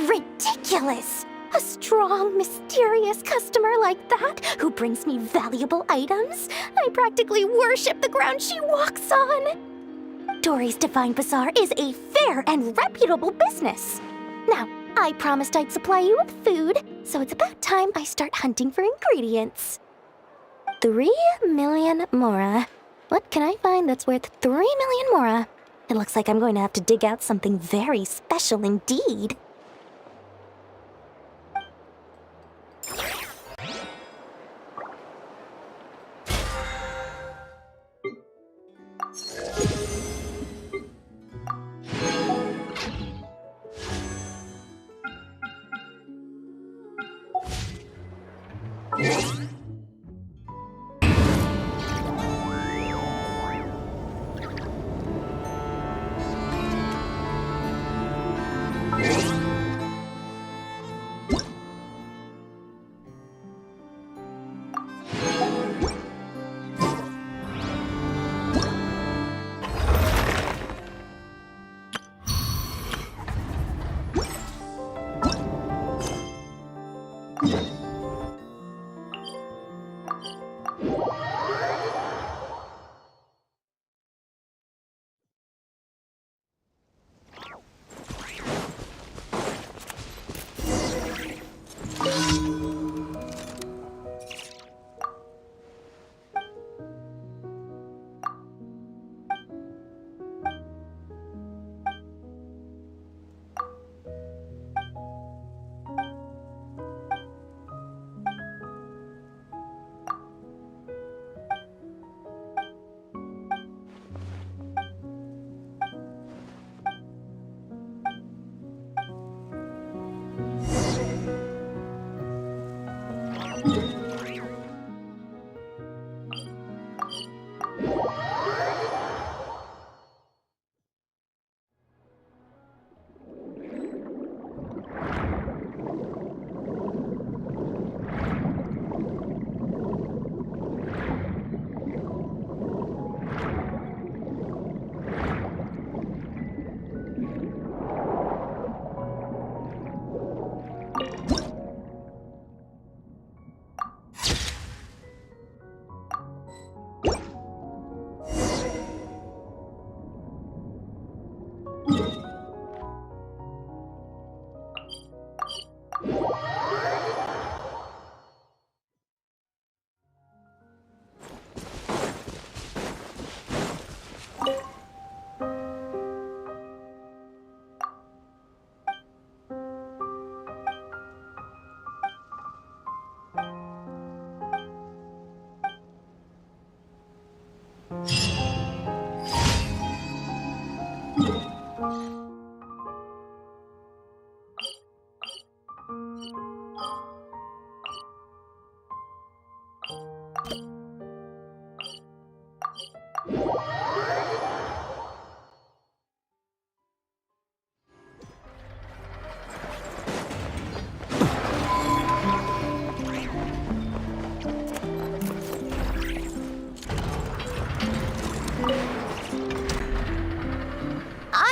J: Ridiculous! A strong, mysterious customer like that who brings me valuable items? I practically worship the ground she walks on. Dory's Divine Bazaar is a fair and reputable business. Now, I promised I'd supply you with food, so it's about time I start hunting for ingredients. 3 million mora. What can I find that's worth 3 million mora? It looks like I'm going to have to dig out something very special indeed.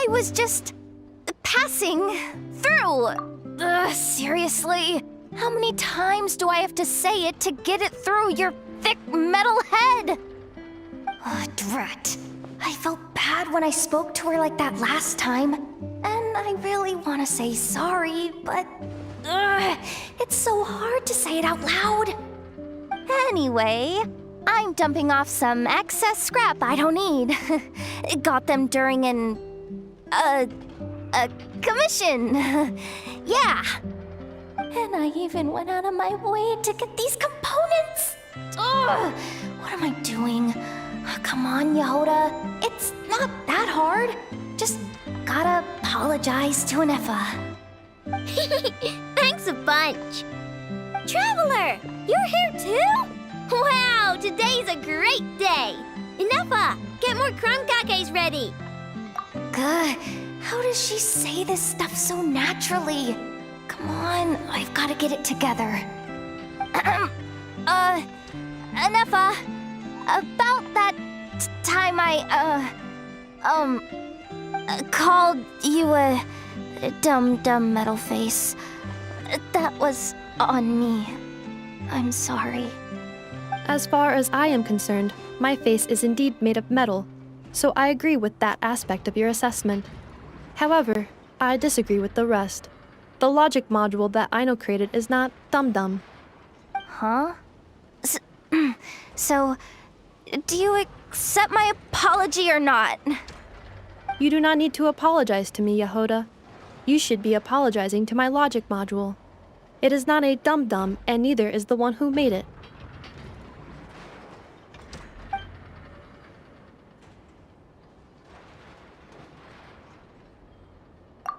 J: I was just passing through. Seriously? How many times do I have to say it to get it through your thick metal head? Drat. I felt bad when I spoke to her like that last time. And I really want to say sorry, but it's so hard to say it out loud. Anyway, I'm dumping off some excess scrap I don't need. Got them during a commission. Yeah. And I even went out of my way to get these components. What am I doing? Come on, Yehoda. It's not that hard. Just gotta apologize to Anefa.
F: Thanks a bunch. Traveler, you're here too? Wow, today's a great day. Inefa, get more crumb cakes ready.
J: Good. How does she say this stuff so naturally? Come on, I've got to get it together. Anefa, about that time I, called you a dumb metal face. That was on me. I'm sorry.
G: As far as I am concerned, my face is indeed made of metal, so I agree with that aspect of your assessment. However, I disagree with the rest. The logic module that Aino created is not dumb.
J: Huh? So, do you accept my apology or not?
G: You do not need to apologize to me, Yehoda. You should be apologizing to my logic module. It is not a dumb, and neither is the one who made it.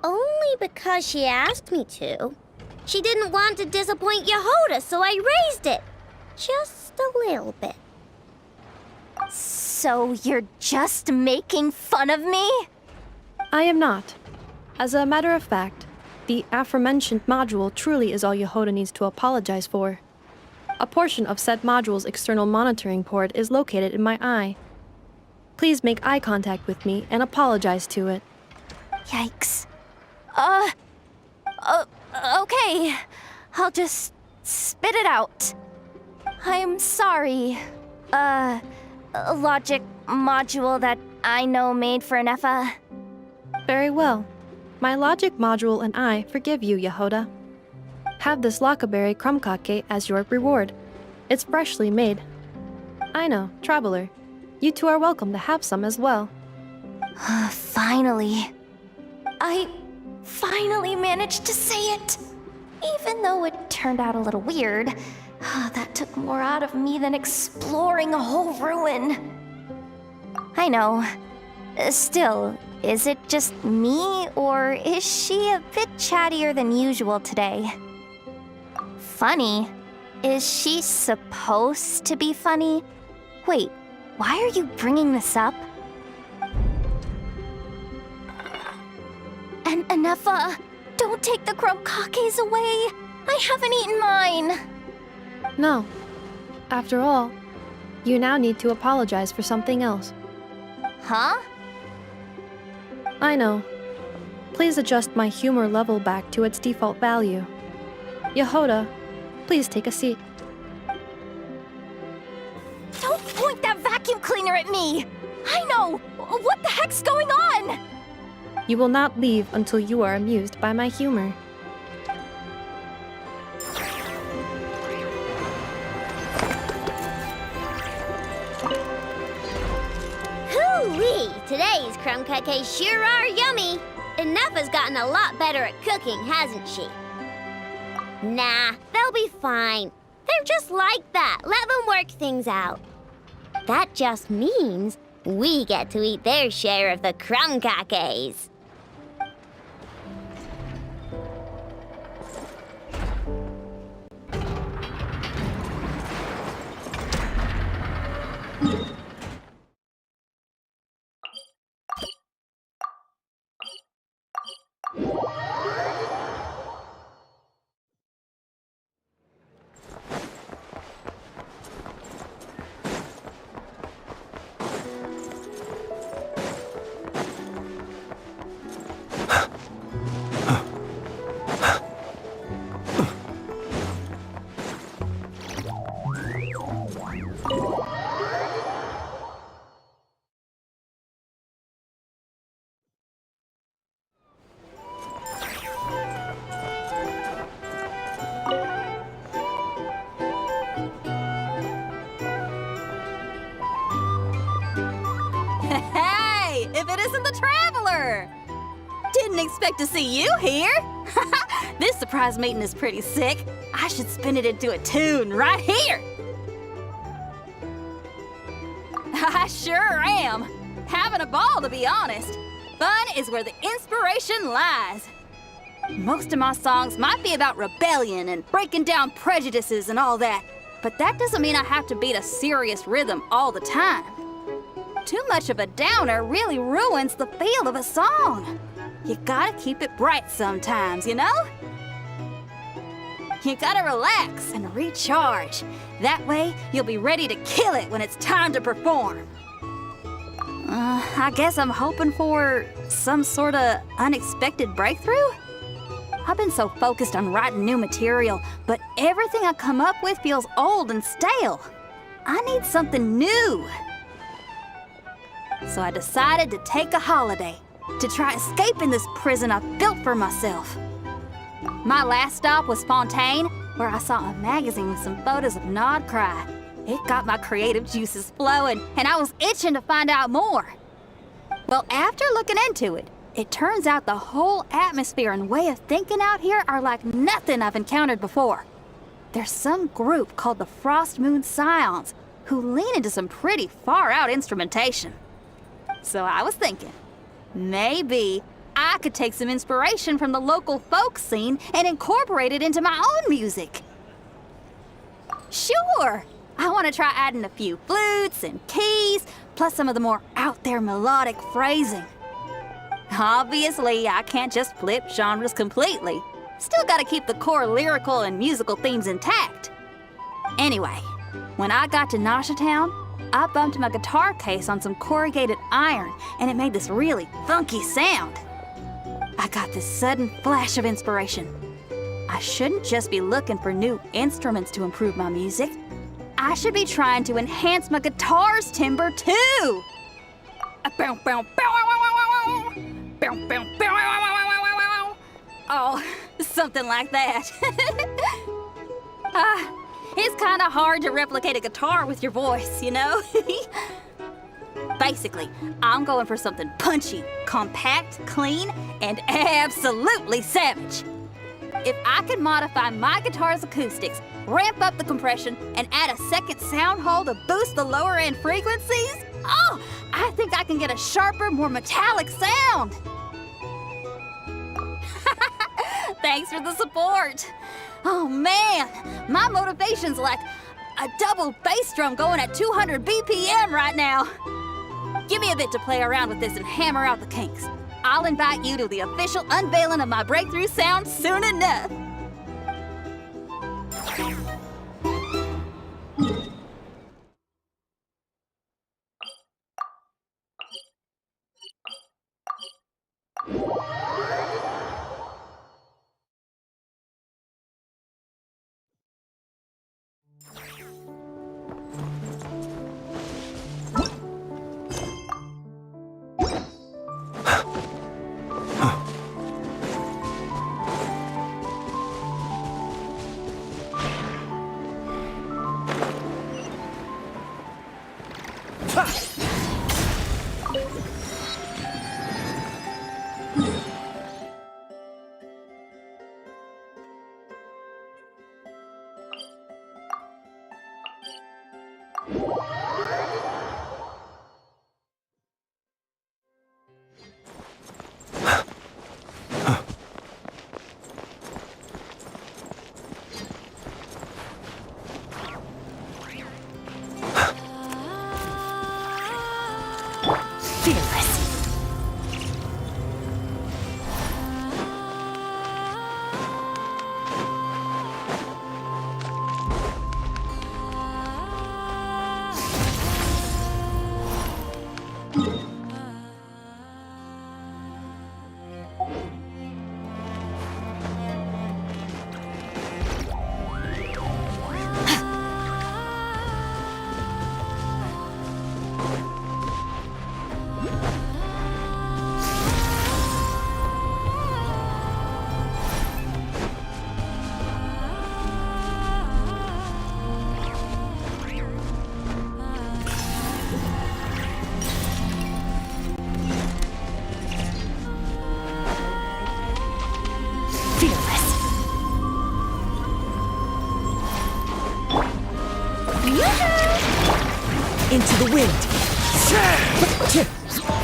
F: Only because she asked me to. She didn't want to disappoint Yehoda, so I raised it. Just a little bit.
J: So you're just making fun of me?
G: I am not. As a matter of fact, the aforementioned module truly is all Yehoda needs to apologize for. A portion of said module's external monitoring port is located in my eye. Please make eye contact with me and apologize to it.
J: Yikes. Okay. I'll just spit it out. I'm sorry. Logic module that I know made for Anefa.
G: Very well. My logic module and I forgive you, Yehoda. Have this lockaberry crumb cake as your reward. It's freshly made. I know, traveler. You two are welcome to have some as well.
J: Finally. I finally managed to say it. Even though it turned out a little weird, that took more out of me than exploring a whole ruin. I know. Still, is it just me, or is she a bit chattier than usual today? Funny? Is she supposed to be funny? Wait, why are you bringing this up? And Anefa, don't take the crumb cakes away. I haven't eaten mine.
G: No. After all, you now need to apologize for something else.
J: Huh?
G: I know. Please adjust my humor level back to its default value. Yehoda, please take a seat.
J: Don't point that vacuum cleaner at me! I know! What the heck's going on?
G: You will not leave until you are amused by my humor.
F: Hoo-wee! Today's crumb cakes sure are yummy. Inefa's gotten a lot better at cooking, hasn't she? Nah, they'll be fine. They're just like that. Let them work things out. That just means we get to eat their share of the crumb cakes.
K: Shoemaker! Didn't expect to see you here! This surprise meeting is pretty sick. I should spin it into a tune right here! I sure am. Having a ball, to be honest. Fun is where the inspiration lies. Most of my songs might be about rebellion and breaking down prejudices and all that, but that doesn't mean I have to beat a serious rhythm all the time. Too much of a downer really ruins the feel of a song. You gotta keep it bright sometimes, you know? You gotta relax and recharge. That way, you'll be ready to kill it when it's time to perform. I guess I'm hoping for some sort of unexpected breakthrough? I've been so focused on writing new material, but everything I come up with feels old and stale. I need something new. So I decided to take a holiday to try escaping this prison I've built for myself. My last stop was Fontaine, where I saw a magazine with some photos of Nodcry. It got my creative juices flowing, and I was itching to find out more. Well, after looking into it, it turns out the whole atmosphere and way of thinking out here are like nothing I've encountered before. There's some group called the Frost Moon Scions who lean into some pretty far-out instrumentation. So I was thinking, maybe I could take some inspiration from the local folk scene and incorporate it into my own music. Sure! I want to try adding a few flutes and keys, plus some of the more out-there melodic phrasing. Obviously, I can't just flip genres completely. Still gotta keep the core lyrical and musical themes intact. Anyway, when I got to Town, I bumped my guitar case on some corrugated iron, and it made this really funky sound. I got this sudden flash of inspiration. I shouldn't just be looking for new instruments to improve my music. I should be trying to enhance my guitar's timbre too. Oh, something like that. It's kind of hard to replicate a guitar with your voice, you know? Basically, I'm going for something punchy, compact, clean, and absolutely savage. If I could modify my guitar's acoustics, ramp up the compression, and add a second sound hole to boost the lower end frequencies, oh, I think I can get a sharper, more metallic sound. Thanks for the support. Oh man, my motivation's like a double bass drum going at 200 BPM right now. Give me a bit to play around with this and hammer out the kinks. I'll invite you to the official unveiling of my breakthrough sound soon enough.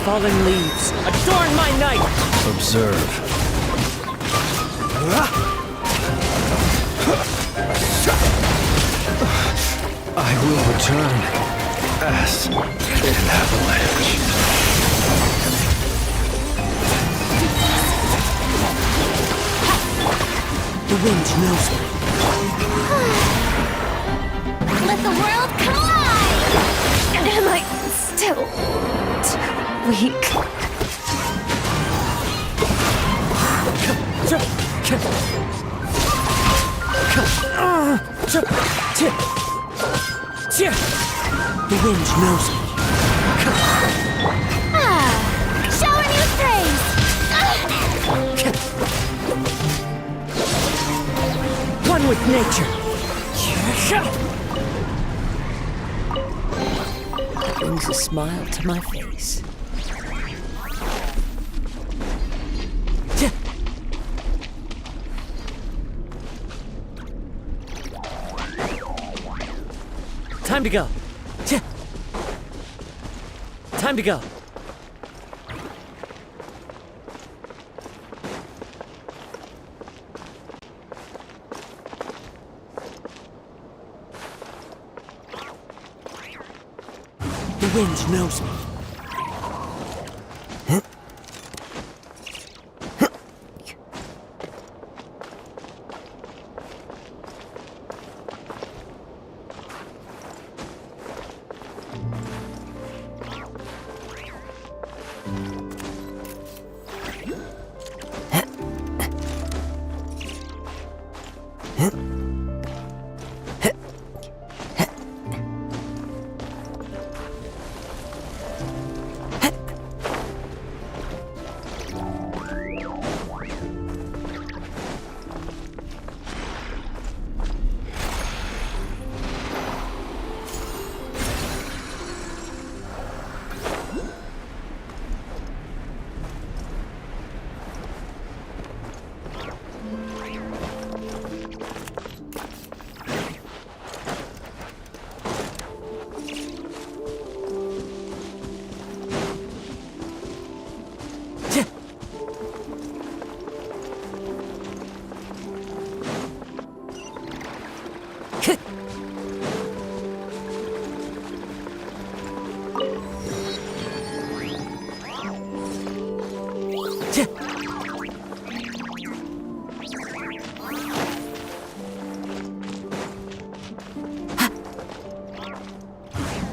A: Fallen leaves, adorn my night!
E: Observe. I will return as an avalanche.
A: The wind knows me.
D: Let the world collide! Am I still too weak?
A: The wind knows me.
D: Shower me with praise!
A: One with nature. Brings a smile to my face. Time to go. Time to go. The wind knows me.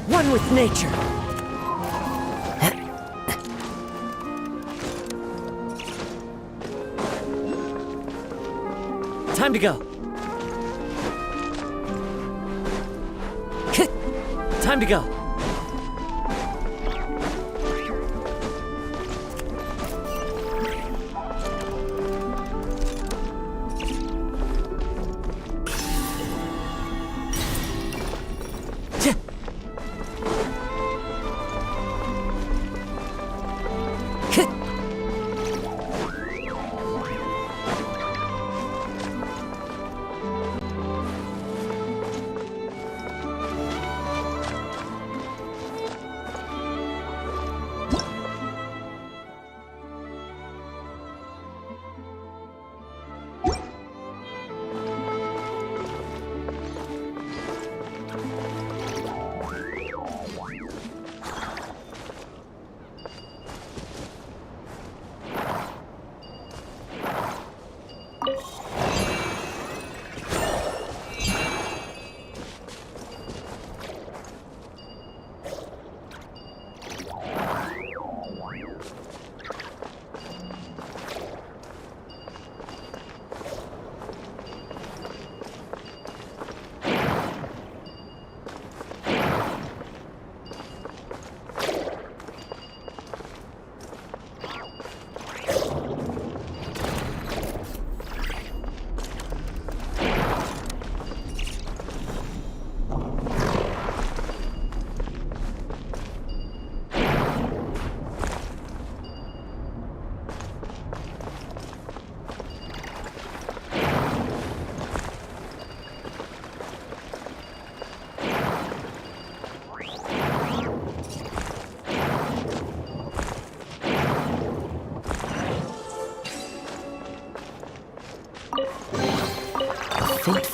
A: One with nature. Time to go. Time to go.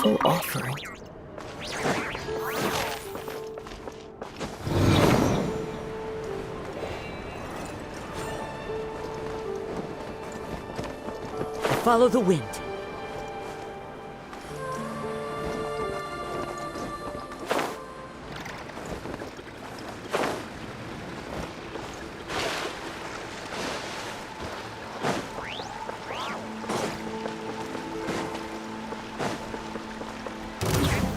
A: beautiful offering. Follow the wind.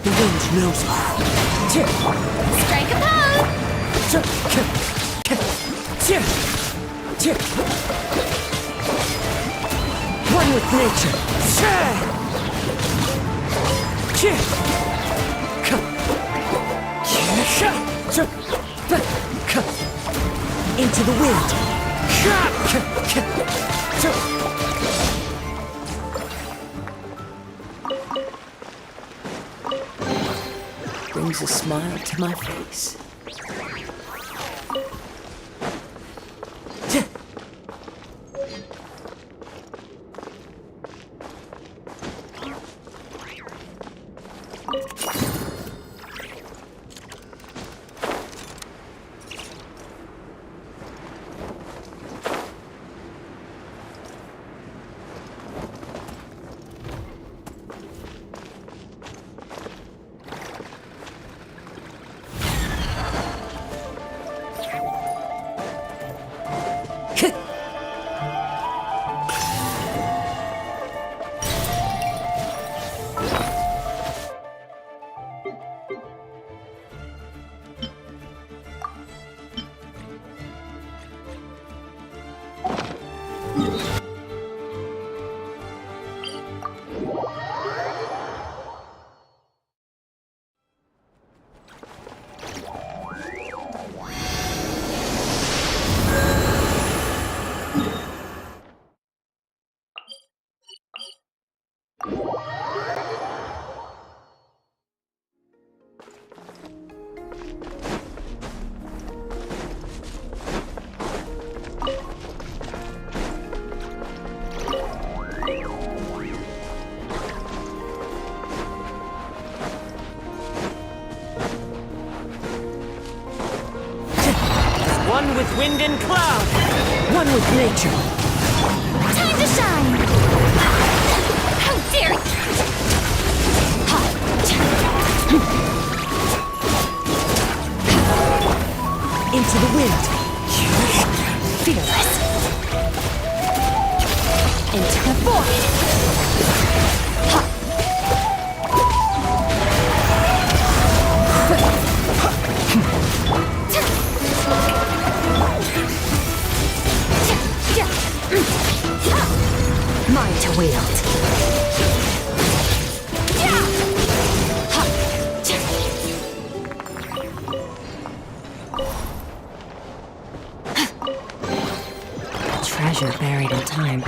A: The wind knows me.
D: Strike a
A: One with nature. Into the wind. Brings a smile to my face. One with wind and cloud. One with nature.
D: Time to shine! How dare you!
A: Into the wind.
D: Fearless. Into the void.
A: Mine to wield.
H: Treasure buried in time.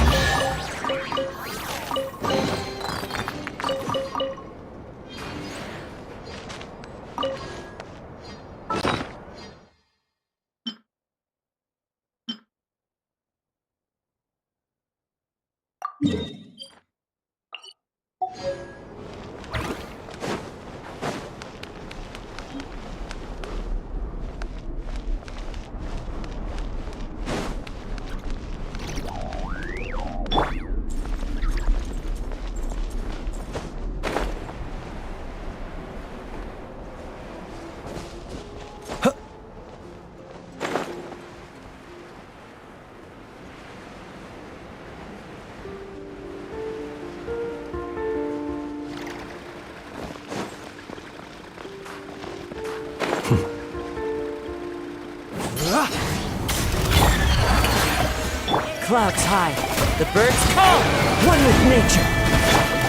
A: Clouds high. The birds call. One with nature.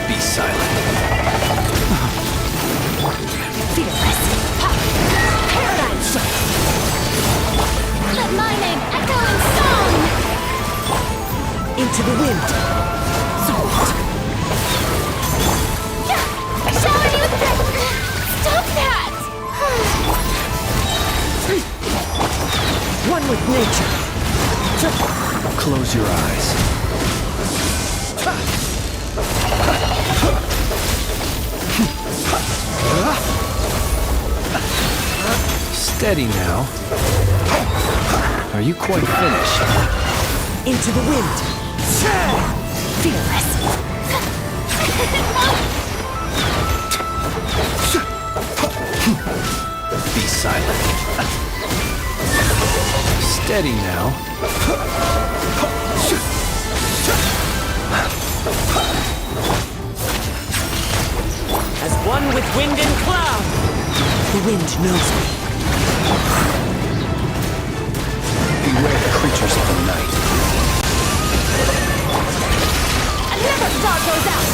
E: Be silent.
D: Fearless. Paradigm shift. Let my name echo in song.
A: Into the wind.
D: Shower you with that. Stop that.
A: One with nature.
E: Close your eyes. Steady now. Are you quite finished?
A: Into the wind.
D: Fearless.
E: Be silent. Steady now.
A: As one with wind and cloud. The wind knows me.
E: Beware the creatures of the night.
D: Another star goes out.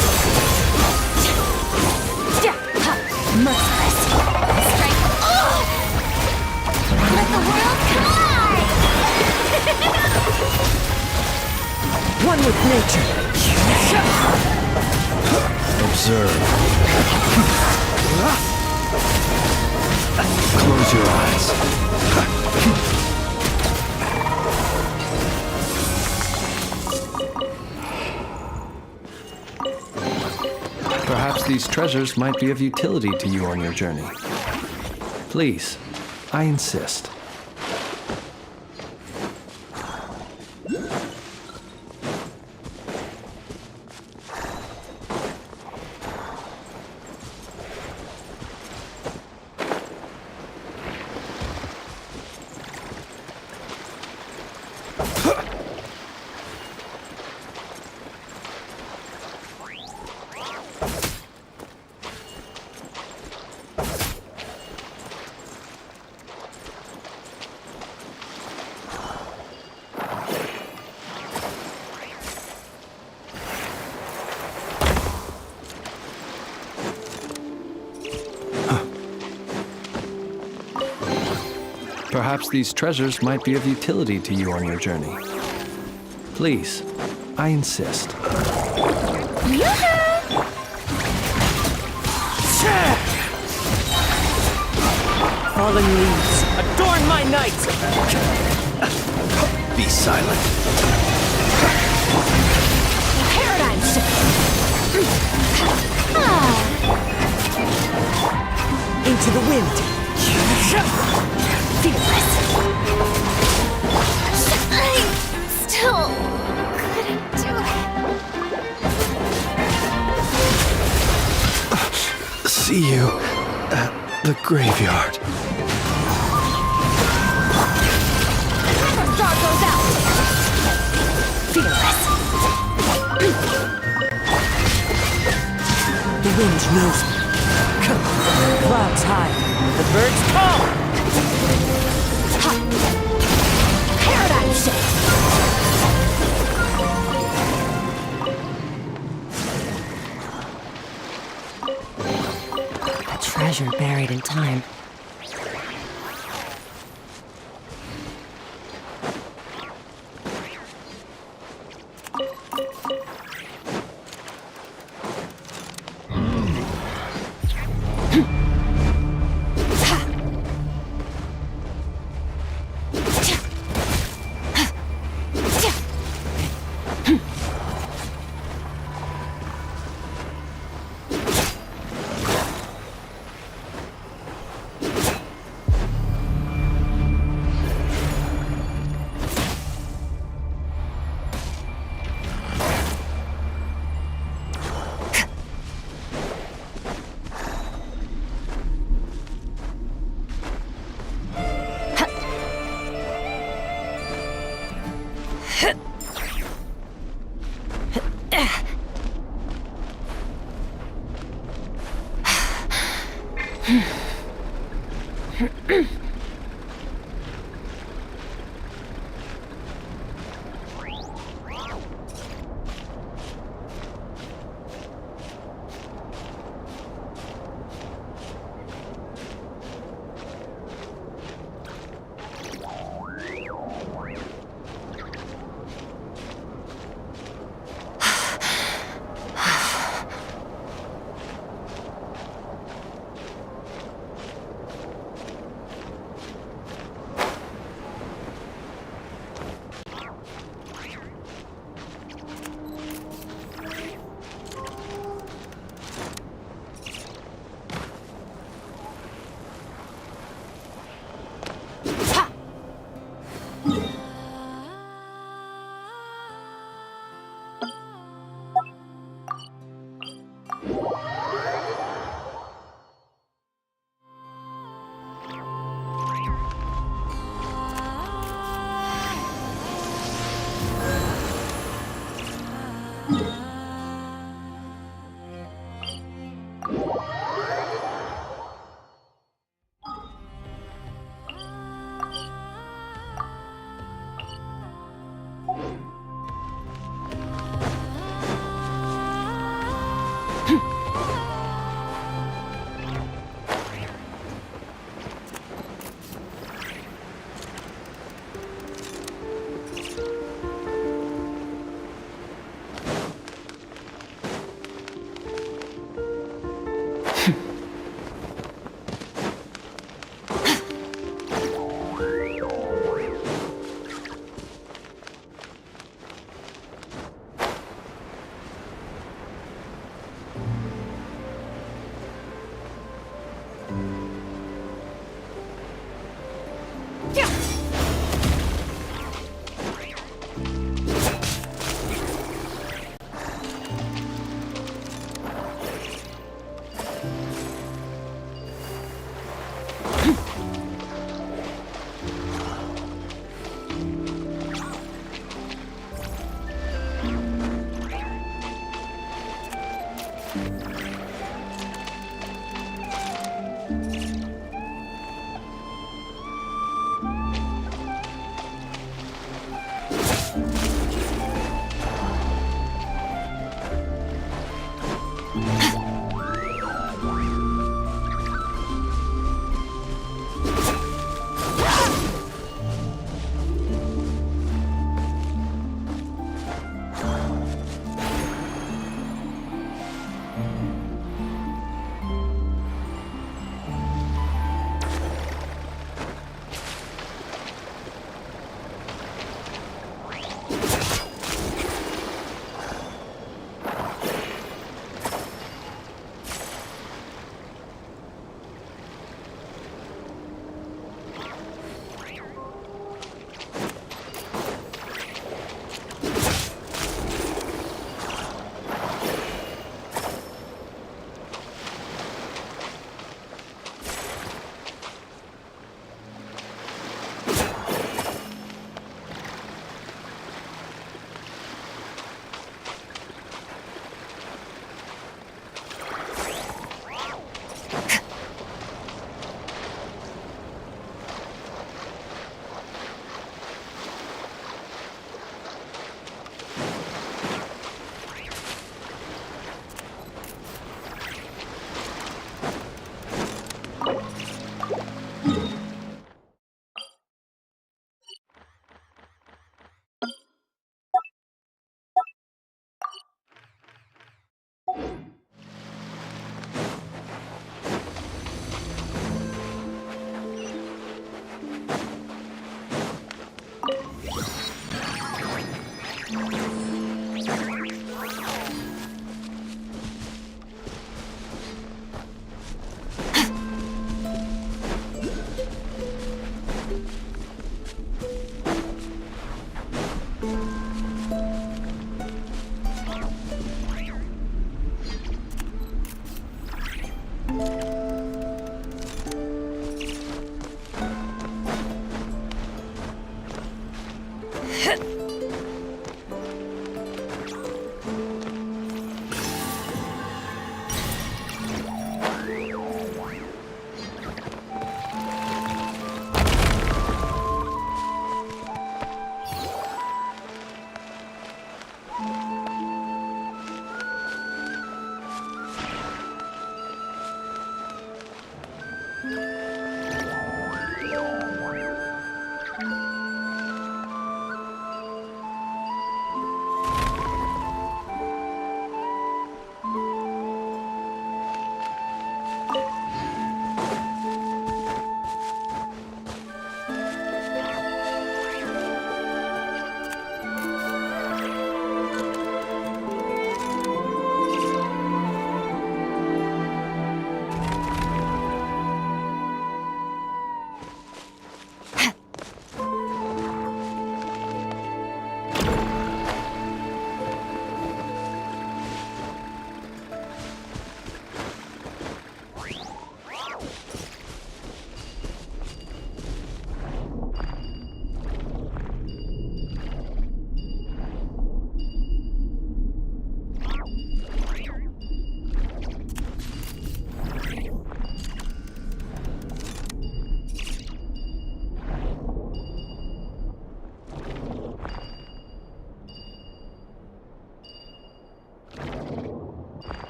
D: Merciless. Strength. Let the world collide.
A: One with nature.
E: Observe. Close your eyes. Perhaps these treasures might be of utility to you on your journey. Please, I insist. Perhaps these treasures might be of utility to you on your journey. Please, I insist.
A: Fallen leaves, adorn my night!
E: Be silent.
D: Paradigm shift.
A: Into the wind.
D: Fearless. I still couldn't do it.
E: See you at the graveyard.
D: Another star goes out. Fearless.
A: The wind knows me. Clouds high, the birds call!
D: Paradigm shift. A treasure buried in time.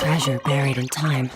H: treasure buried in time.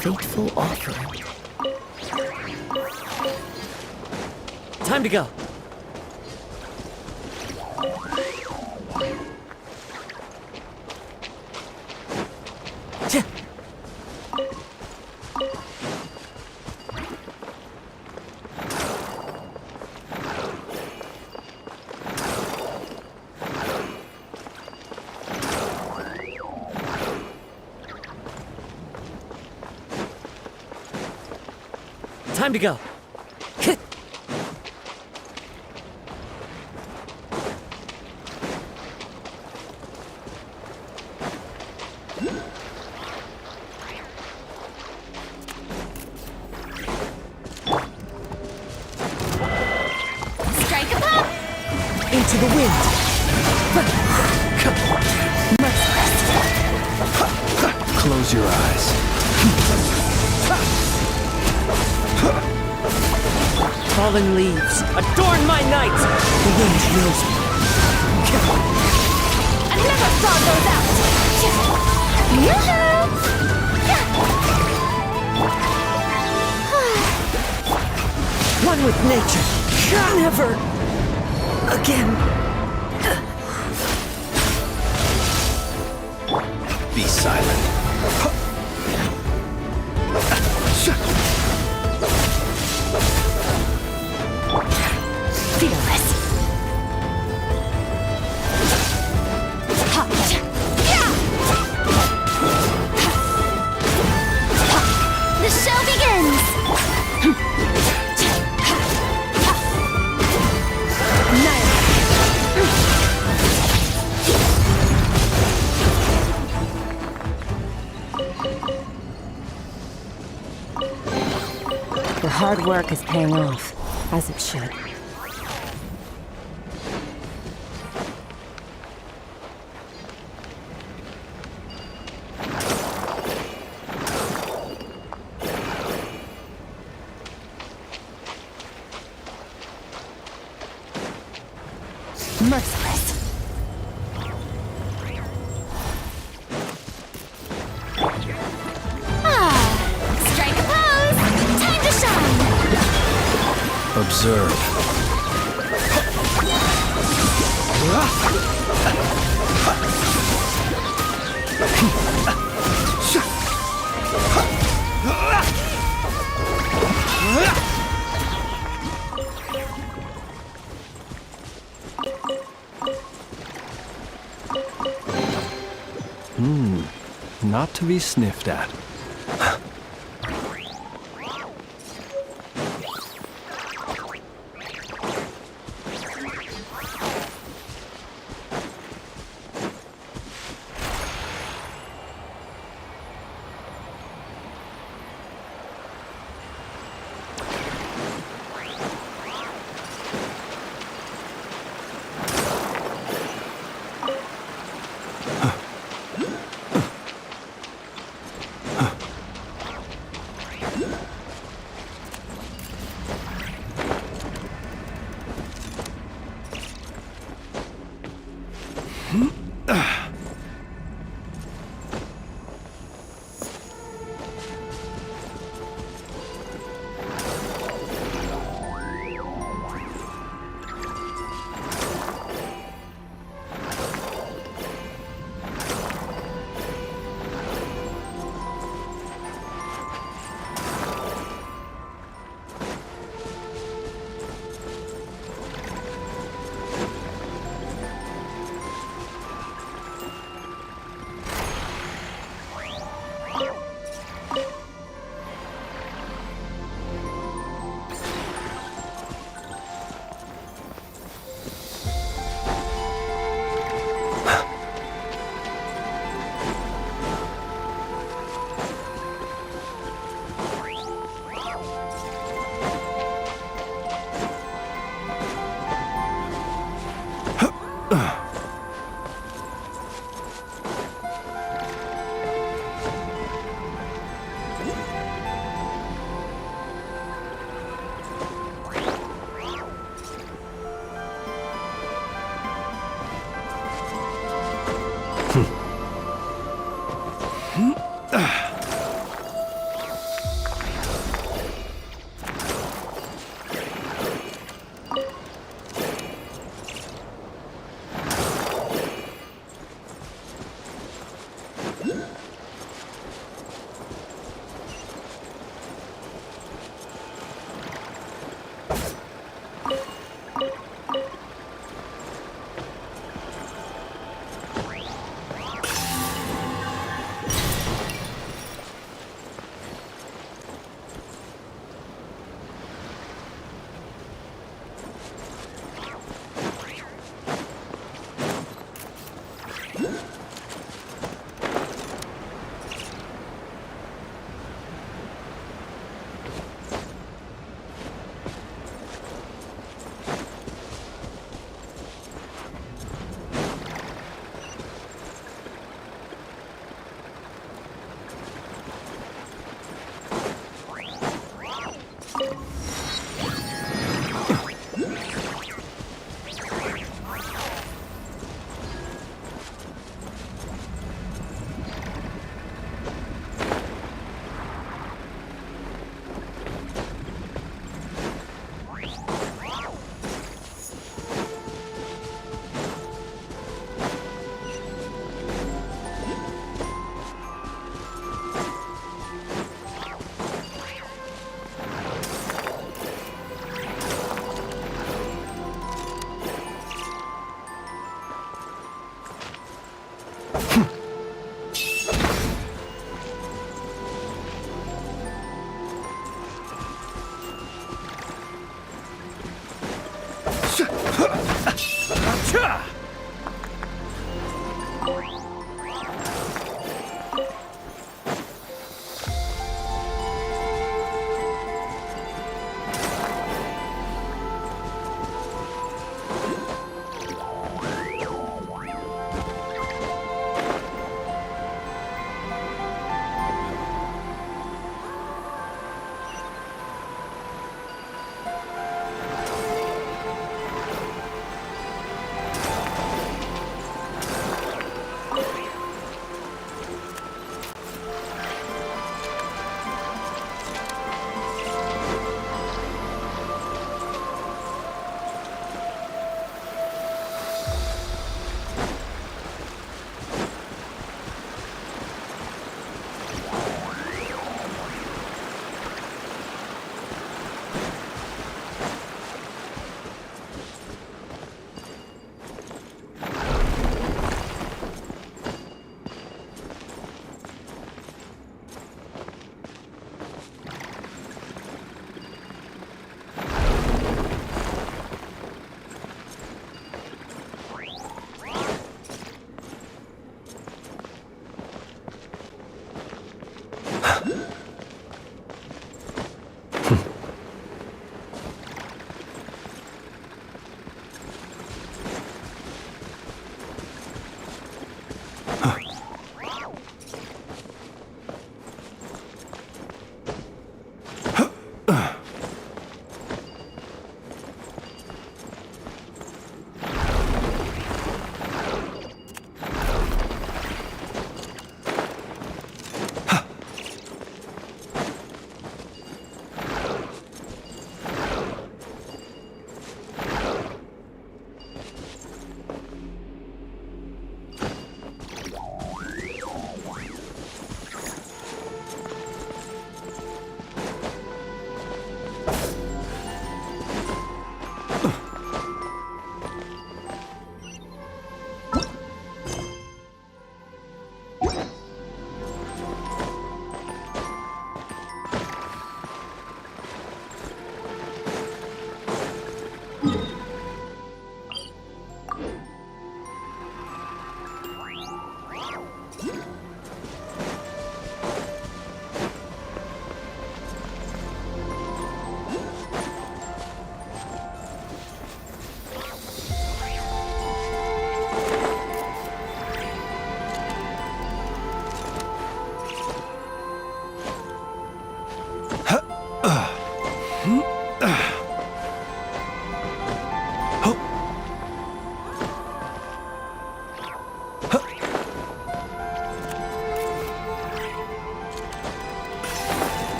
A: Fateful offering. Time to go. Time to go.
D: Strike a pop!
A: Into the wind.
E: Close your eyes.
A: Fallen leaves, adorn my night! The wind knows me.
D: I never saw those out!
A: One with nature. Never again.
E: Be silent.
D: Fearless. The show begins!
H: Your hard work is paying off, as it should.
D: Merciless.
E: deserve. Not to be sniffed at.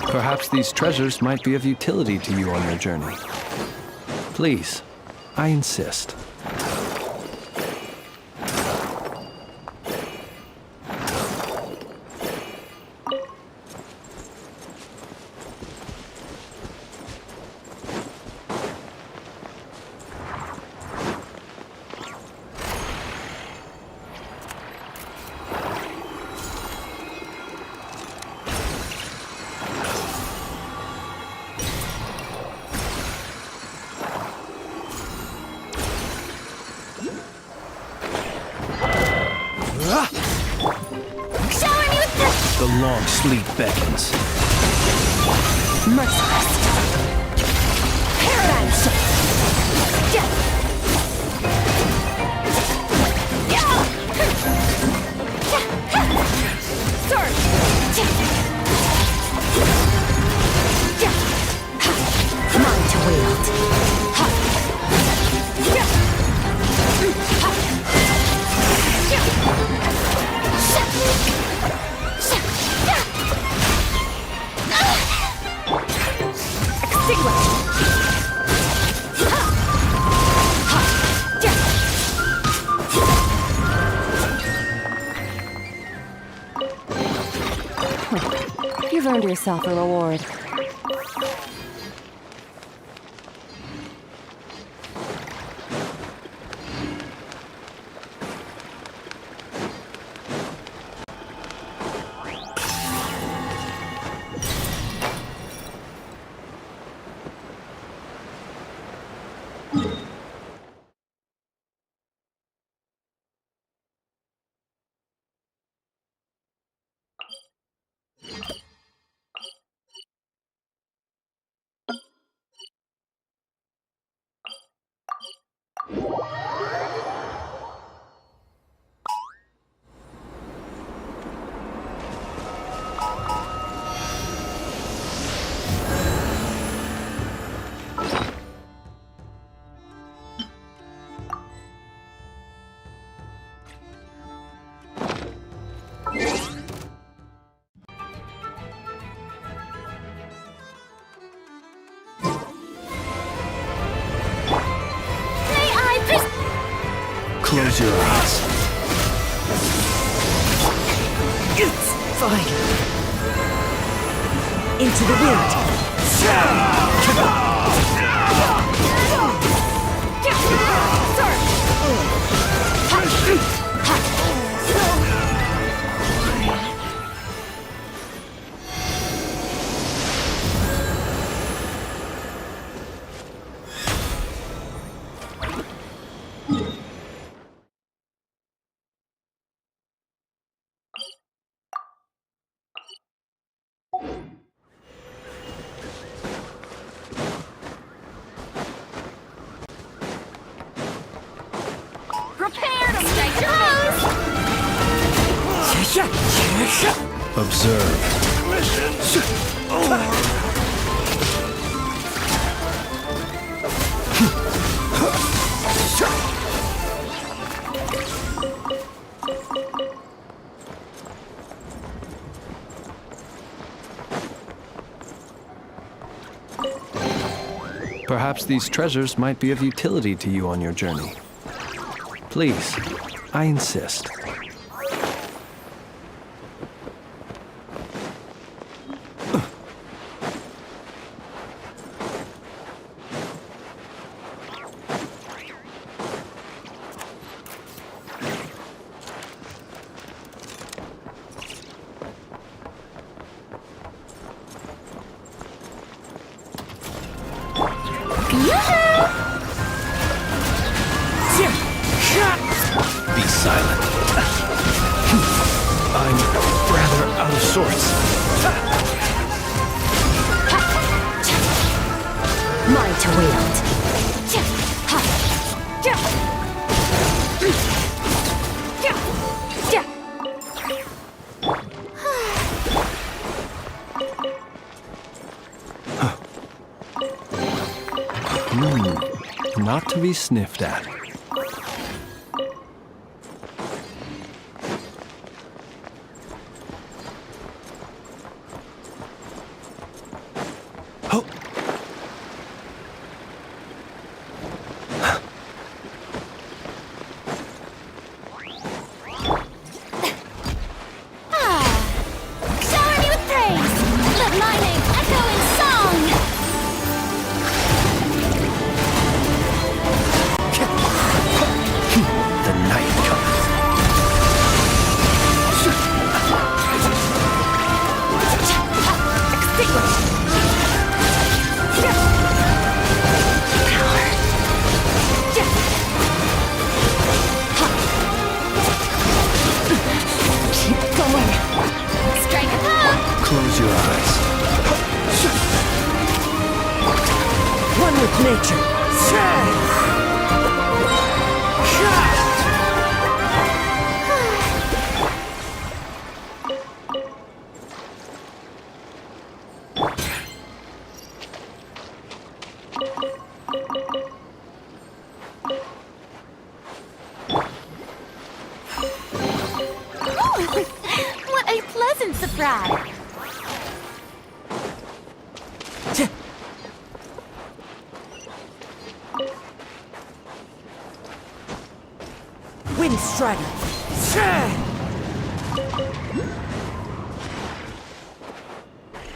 E: Perhaps these treasures might be of utility to you on your journey. Please, I insist. The long sleep beckons.
H: Merciless. Paradigm shift. Death. Mine to wield. You've earned yourself a reward.
E: Close your eyes.
A: It's fine. Into the wind.
K: Prepare to stay close!
E: Observe. Perhaps these treasures might be of utility to you on your journey. Please, I insist. Be silent. I'm rather out of sorts.
J: Mine to wield.
E: Not to be sniffed at.
D: Shower me with praise! Let my name echo in song!
E: The night cometh.
D: Keep going! Strike a pose!
E: Close your eyes.
A: One with nature.
D: What a pleasant surprise!
A: Wind Strider.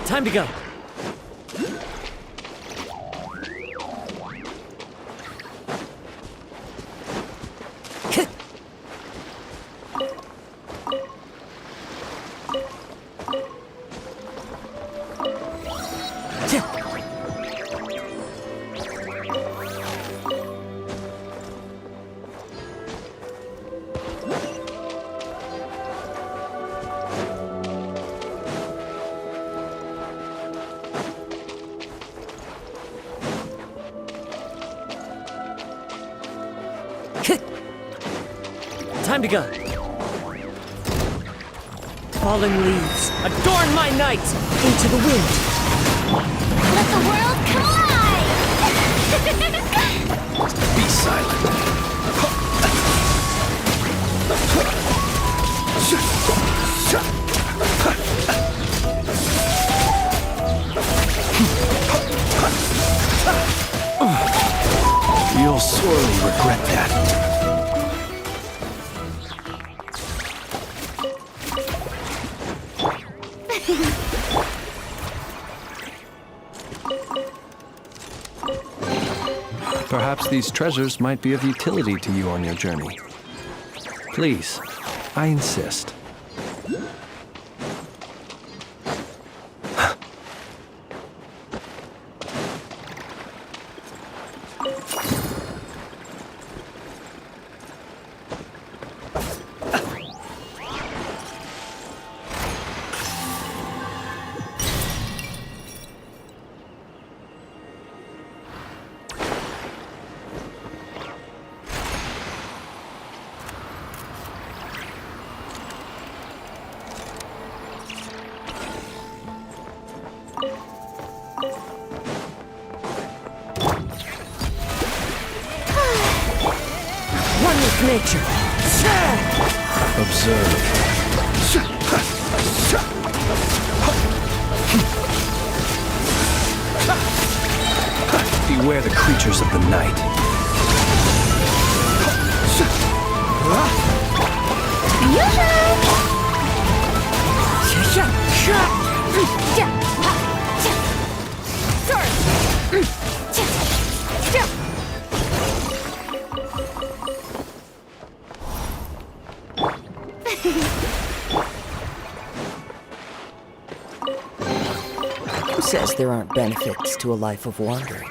A: Time to go. Time to go. Fallen leaves, adorn my night! Into the wind.
D: Let the world collide!
E: Be silent. You'll sorely regret that. Perhaps these treasures might be of utility to you on your journey. Please, I insist.
A: One with nature.
E: Observe. Beware the creatures of the night.
B: Who says there aren't benefits to a life of wandering?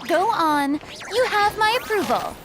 D: Go on. You have my approval.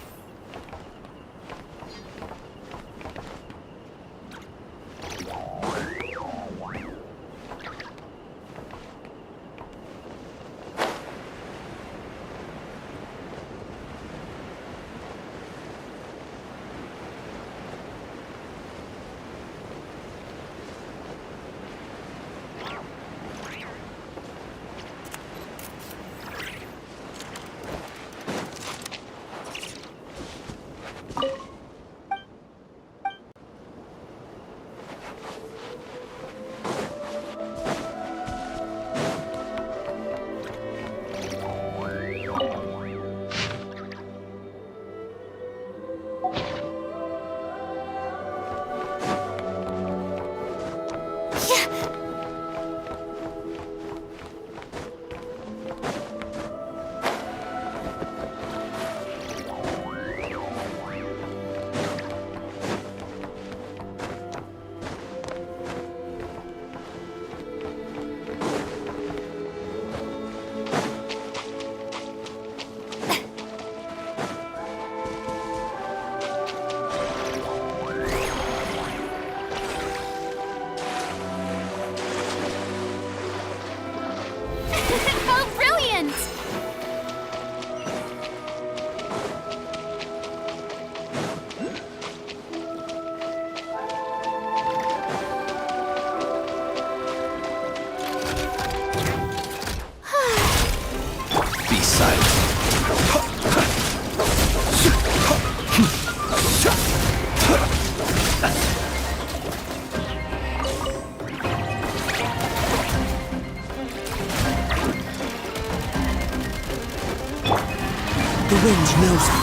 B: The wind knows me.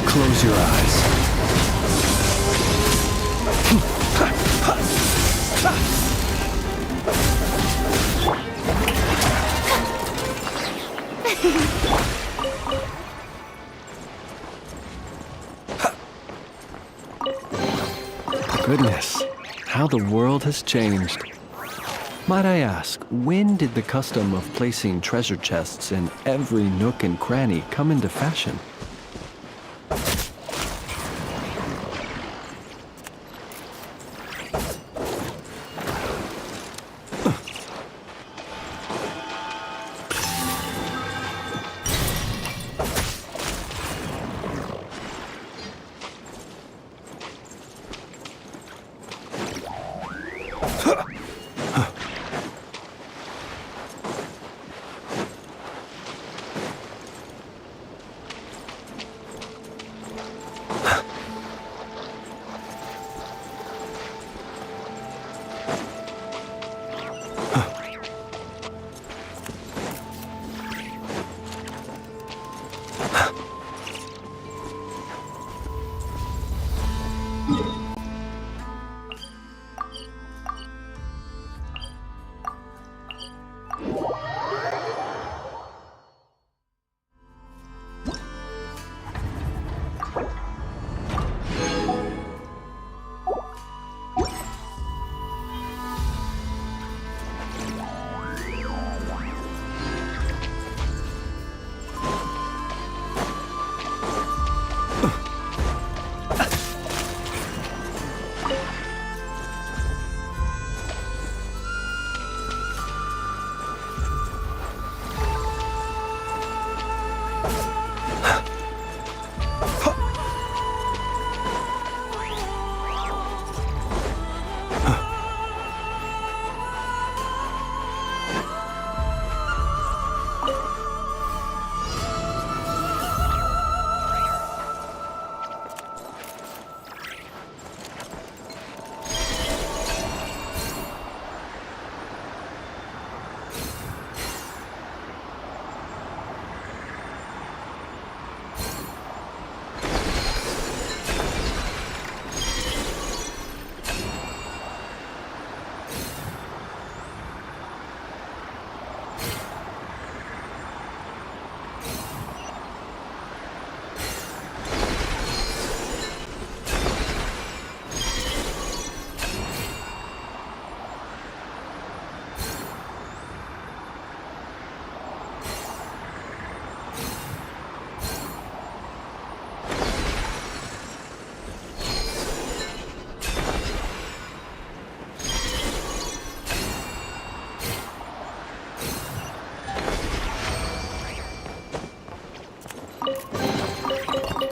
E: Close your eyes. Goodness, how the world has changed. Might I ask, when did the custom of placing treasure chests in every nook and cranny come into fashion?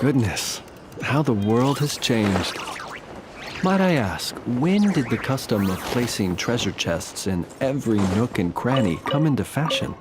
E: Goodness, how the world has changed. Might I ask, when did the custom of placing treasure chests in every nook and cranny come into fashion?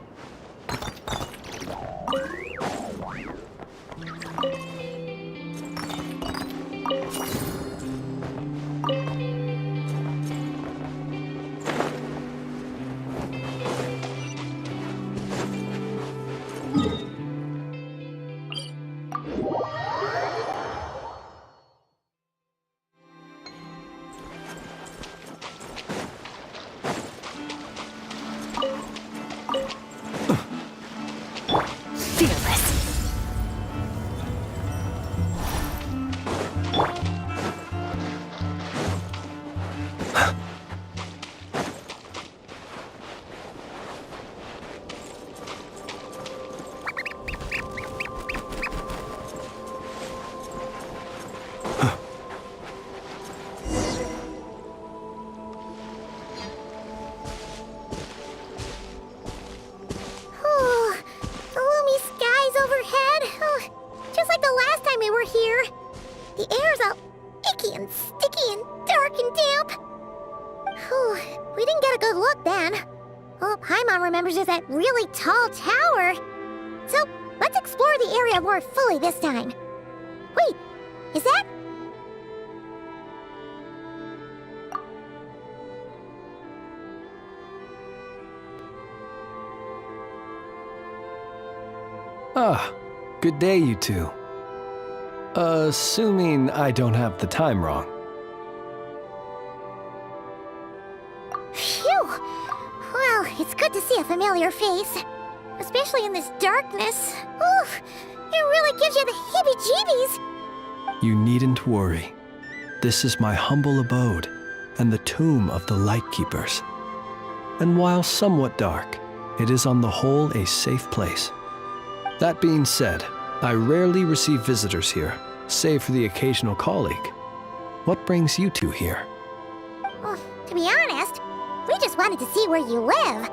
F: That really tall tower. So, let's explore the area more fully this time. Wait, is that...
E: Ah, Good day, you two. Assuming I don't have the time wrong.
J: Phew! Well, it's good to see a familiar face. Especially in this darkness. Oof! It really gives you the heebie-jeebies!
E: You needn't worry. This is my humble abode and the tomb of the Lightkeepers. And while somewhat dark, it is on the whole a safe place. That being said, I rarely receive visitors here, save for the occasional colleague. What brings you two here?
J: Well, to be honest, we just wanted to see where you live.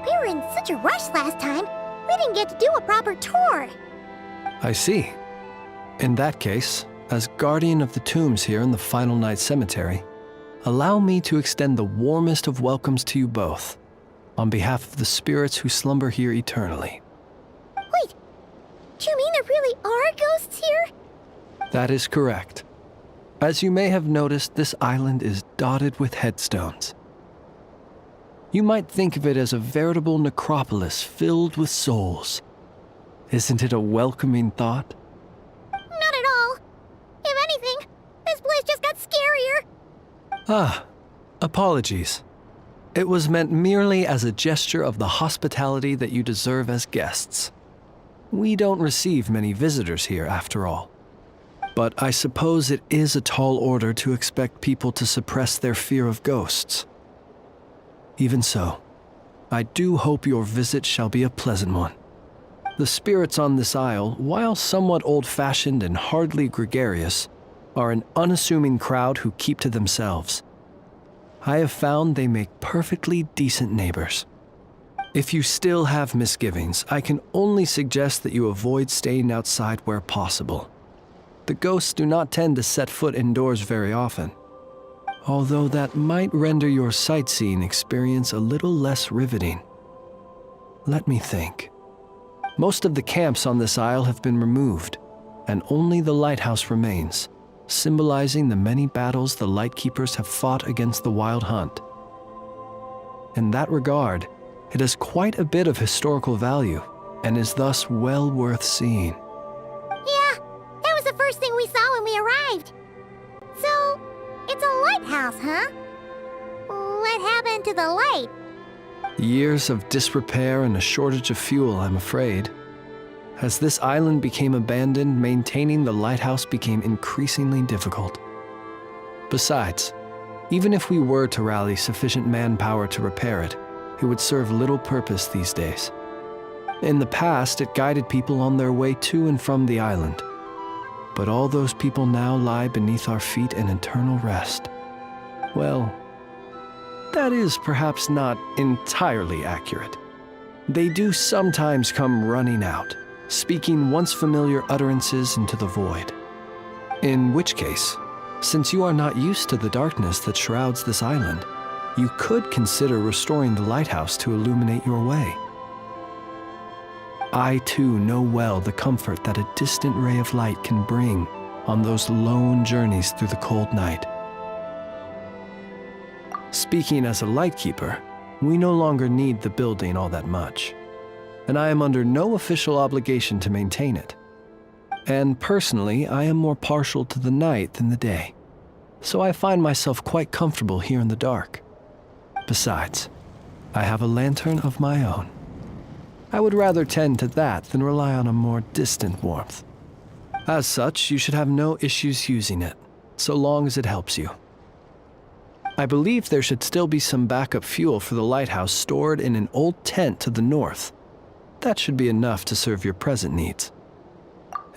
J: We were in such a rush last time, we didn't get to do a proper tour.
E: I see. In that case, as guardian of the tombs here in the Final Night Cemetery, allow me to extend the warmest of welcomes to you both, on behalf of the spirits who slumber here eternally.
J: Wait, do you mean there really are ghosts here?
E: That is correct. As you may have noticed, this island is dotted with headstones. You might think of it as a veritable necropolis filled with souls. Isn't it a welcoming thought?
J: Not at all. If anything, this place just got scarier.
E: Ah, apologies. It was meant merely as a gesture of the hospitality that you deserve as guests. We don't receive many visitors here, after all. But I suppose it is a tall order to expect people to suppress their fear of ghosts. Even so, I do hope your visit shall be a pleasant one. The spirits on this isle, while somewhat old-fashioned and hardly gregarious, are an unassuming crowd who keep to themselves. I have found they make perfectly decent neighbors. If you still have misgivings, I can only suggest that you avoid staying outside where possible. The ghosts do not tend to set foot indoors very often, although that might render your sightseeing experience a little less riveting. Let me think. Most of the camps on this isle have been removed, and only the lighthouse remains, symbolizing the many battles the Lightkeepers have fought against the Wild Hunt. In that regard, it has quite a bit of historical value, and is thus well worth seeing.
J: Yeah, that was the first thing we saw when we arrived. So, it's a lighthouse, huh? What happened to the light?
E: Years of disrepair and a shortage of fuel, I'm afraid. As this island became abandoned, maintaining the lighthouse became increasingly difficult. Besides, even if we were to rally sufficient manpower to repair it, it would serve little purpose these days. In the past, it guided people on their way to and from the island. But all those people now lie beneath our feet in eternal rest. Well, that is perhaps not entirely accurate. They do sometimes come running out, speaking once familiar utterances into the void. In which case, since you are not used to the darkness that shrouds this island, you could consider restoring the lighthouse to illuminate your way. I too know well the comfort that a distant ray of light can bring on those lone journeys through the cold night. Speaking as a lightkeeper, we no longer need the building all that much, and I am under no official obligation to maintain it. And personally, I am more partial to the night than the day, so I find myself quite comfortable here in the dark. Besides, I have a lantern of my own. I would rather tend to that than rely on a more distant warmth. As such, you should have no issues using it, so long as it helps you. I believe there should still be some backup fuel for the lighthouse stored in an old tent to the north. That should be enough to serve your present needs.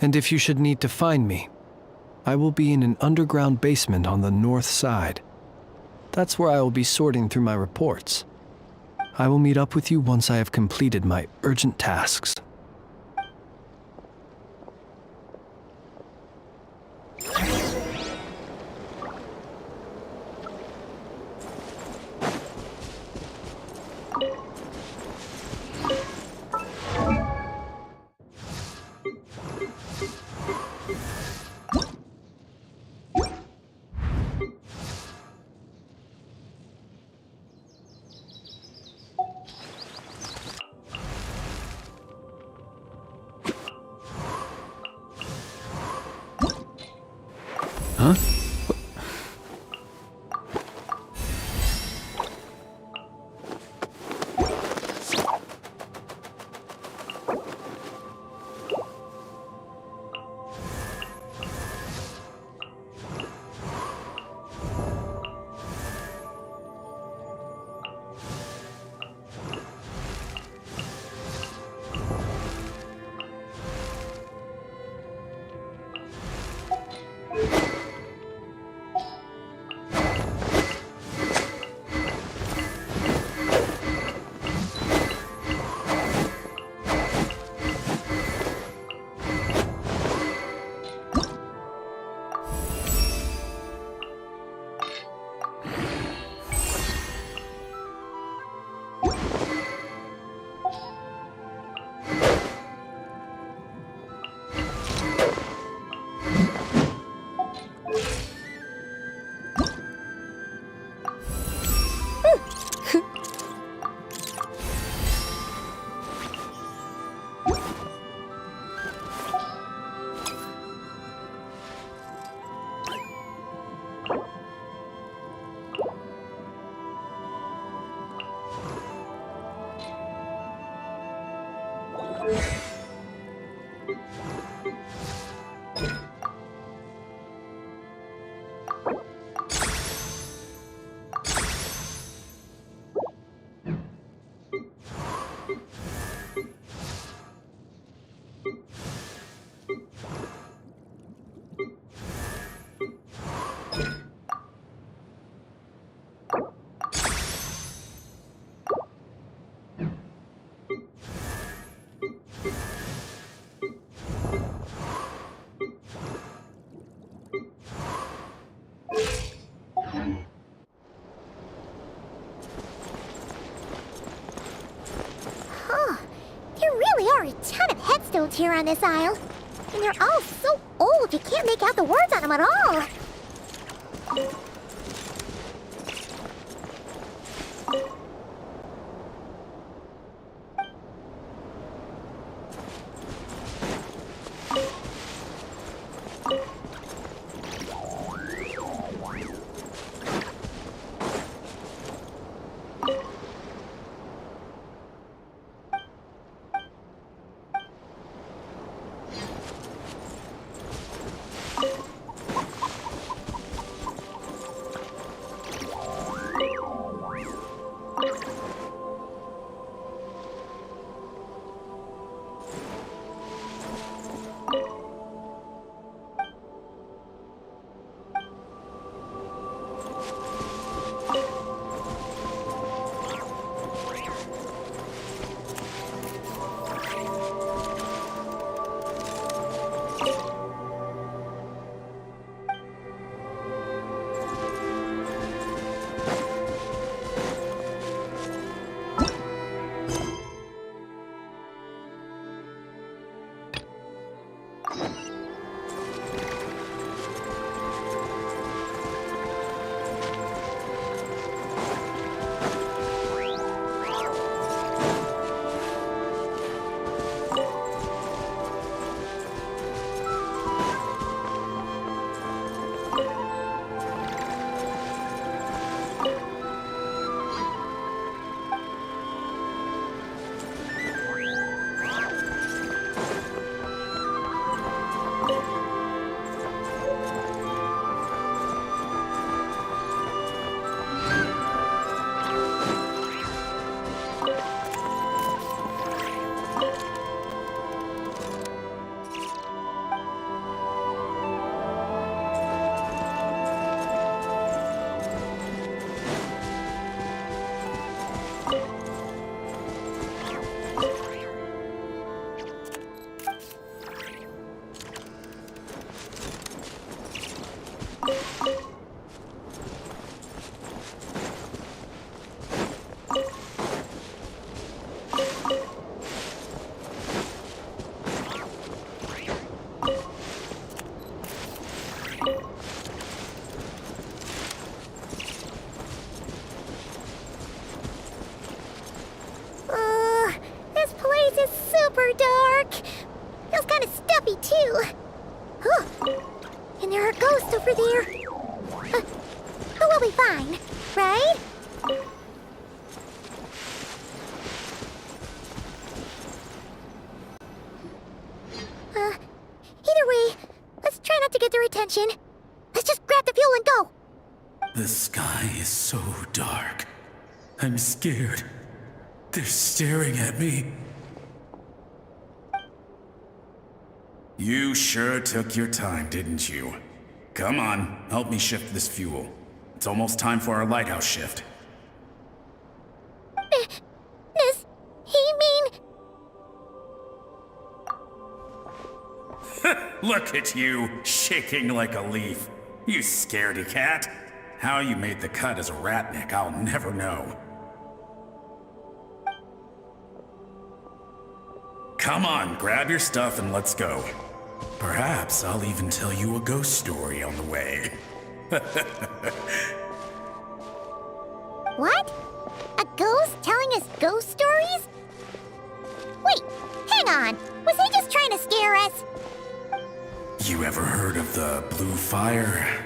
E: And if you should need to find me, I will be in an underground basement on the north side. That's where I will be sorting through my reports. I will meet up with you once I have completed my urgent tasks.
C: Huh?
J: Headstones here on this isle. And they're all so old you can't make out the words on them at all. This place is super dark. Feels kind of stuffy too. Huh. And there are ghosts of over there? But we'll be fine, right? Either way, let's try not to get their attention. Let's just grab the fuel and go.
C: The sky is so dark. I'm scared. They're staring at me. You sure took your time, didn't you? Come on, help me shift this fuel. It's almost time for our lighthouse shift.
J: Does he mean...
C: Look at you, shaking like a leaf. You scaredy cat. How you made the cut as a ratnik, I'll never know. Come on, grab your stuff and let's go. Perhaps I'll even tell you a ghost story on the way.
J: What? A ghost telling us ghost stories? Wait, hang on. Was he just trying to scare us?
C: You ever heard of the blue fire?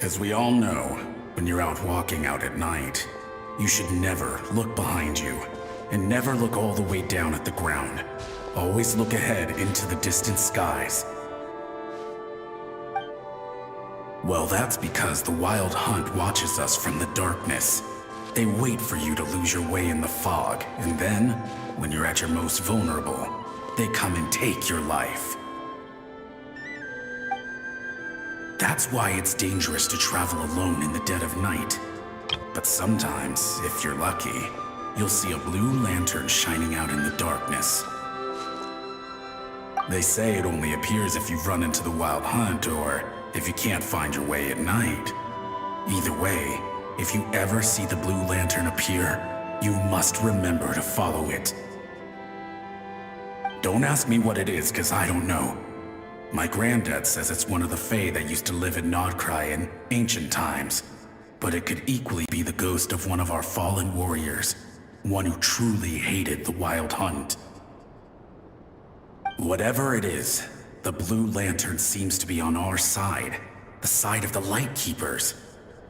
C: As we all know, when you're out walking out at night, you should never look behind you, and never look all the way down at the ground. Always look ahead into the distant skies. Well, that's because the Wild Hunt watches us from the darkness. They wait for you to lose your way in the fog, and then, when you're at your most vulnerable, they come and take your life. That's why it's dangerous to travel alone in the dead of night. But sometimes, if you're lucky, you'll see a blue lantern shining out in the darkness. They say it only appears if you've run into the Wild Hunt or if you can't find your way at night. Either way, if you ever see the blue lantern appear, you must remember to follow it. Don't ask me what it is, 'cause I don't know. My granddad says it's one of the Fae that used to live in Nodcry in ancient times. But it could equally be the ghost of one of our fallen warriors, one who truly hated the Wild Hunt. Whatever it is, the blue lantern seems to be on our side, the side of the Light Keepers.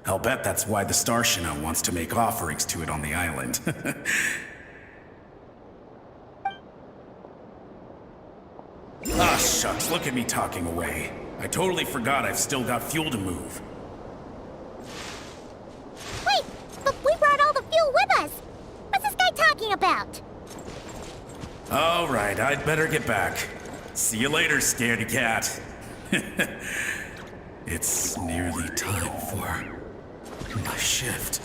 C: I'll bet that's why the Starshina wants to make offerings to it on the island. Ah, shucks, look at me talking away. I totally forgot I've still got fuel to move.
J: Wait, but we brought all the fuel with us. What's this guy talking about?
C: All right, I'd better get back. See you later, scaredy cat. It's nearly time for my shift.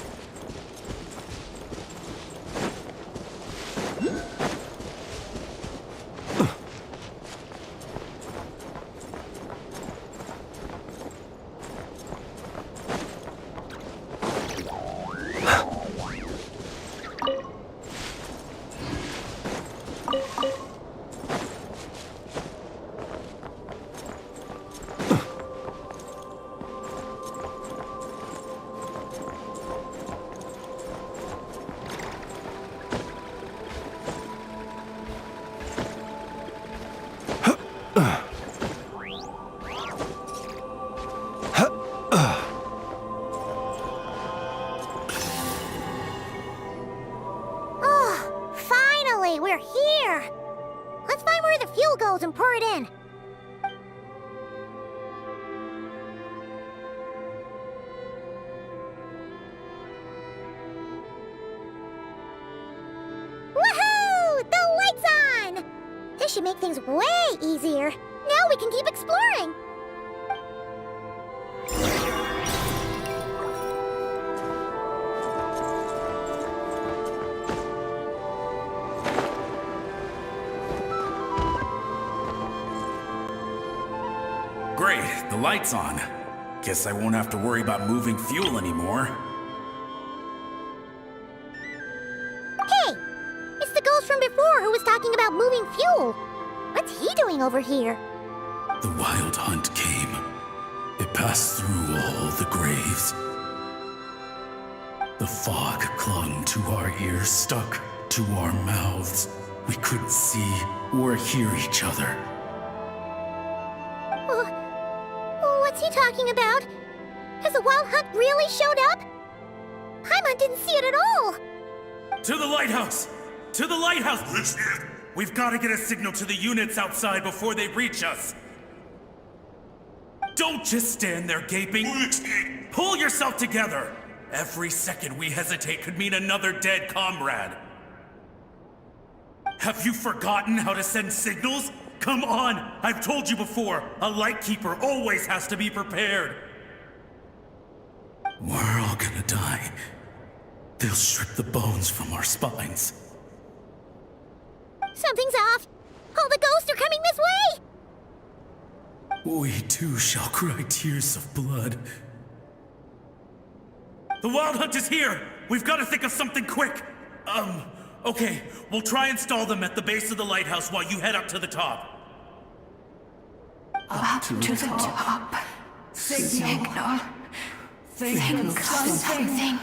J: We're here! Let's find where the fuel goes and pour it in. Woohoo! The light's on! This should make things way easier. Now we can keep exploring.
C: Great, the light's on. Guess I won't have to worry about moving fuel anymore.
J: Hey! It's the ghost from before who was talking about moving fuel. What's he doing over here?
C: The Wild Hunt came. It passed through all the graves. The fog clung to our ears, stuck to our mouths. We couldn't see or hear each other.
F: she talking about? Has the Wild Hunt really showed up? Paimon didn't see it at all!
C: To the lighthouse! To the lighthouse! We've got to get a signal to the units outside before they reach us. Don't just stand there gaping. Pull yourself together. Every second we hesitate could mean another dead comrade. Have you forgotten how to send signals? Come on! I've told you before, a lightkeeper always has to be prepared. We're all gonna die. They'll strip the bones from our spines.
F: Something's off! All the ghosts are coming this way!
C: We too shall cry tears of blood. The Wild Hunt is here! We've got to think of something quick! Okay, we'll try and stall them at the base of the lighthouse while you head up to the top.
L: Up to the top. Signal. Think of something.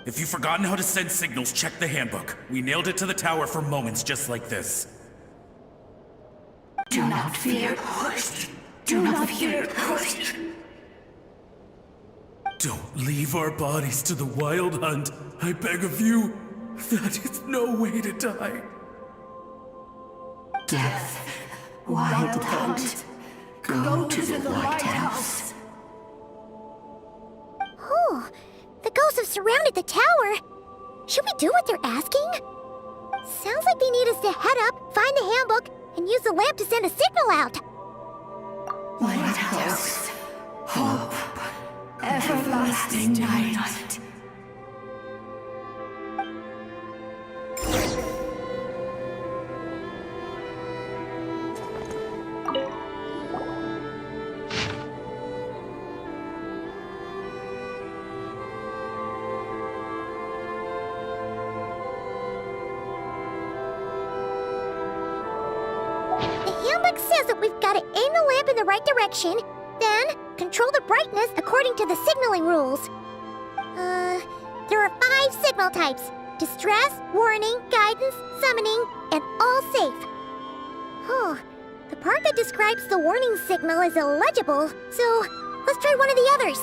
C: If you've forgotten how to send signals, check the handbook. We nailed it to the tower for moments just like this.
L: Do not fear ghosts. Do not fear ghosts.
C: Don't leave our bodies to the Wild Hunt. I beg of you. That is no way to die.
L: Death. Wild Hunt. Go to the lighthouse.
F: Oh, the ghosts have surrounded the tower. Should we do what they're asking? Sounds like they need us to head up, find the handbook, and use the lamp to send a signal out.
L: Lighthouse. Hope. Everlasting night.
F: Says that we've got to aim the lamp in the right direction, then control the brightness according to the signaling rules. There are 5 signal types: distress, warning, guidance, summoning, and all safe. Oh, the part that describes the warning signal is illegible, so let's try one of the others.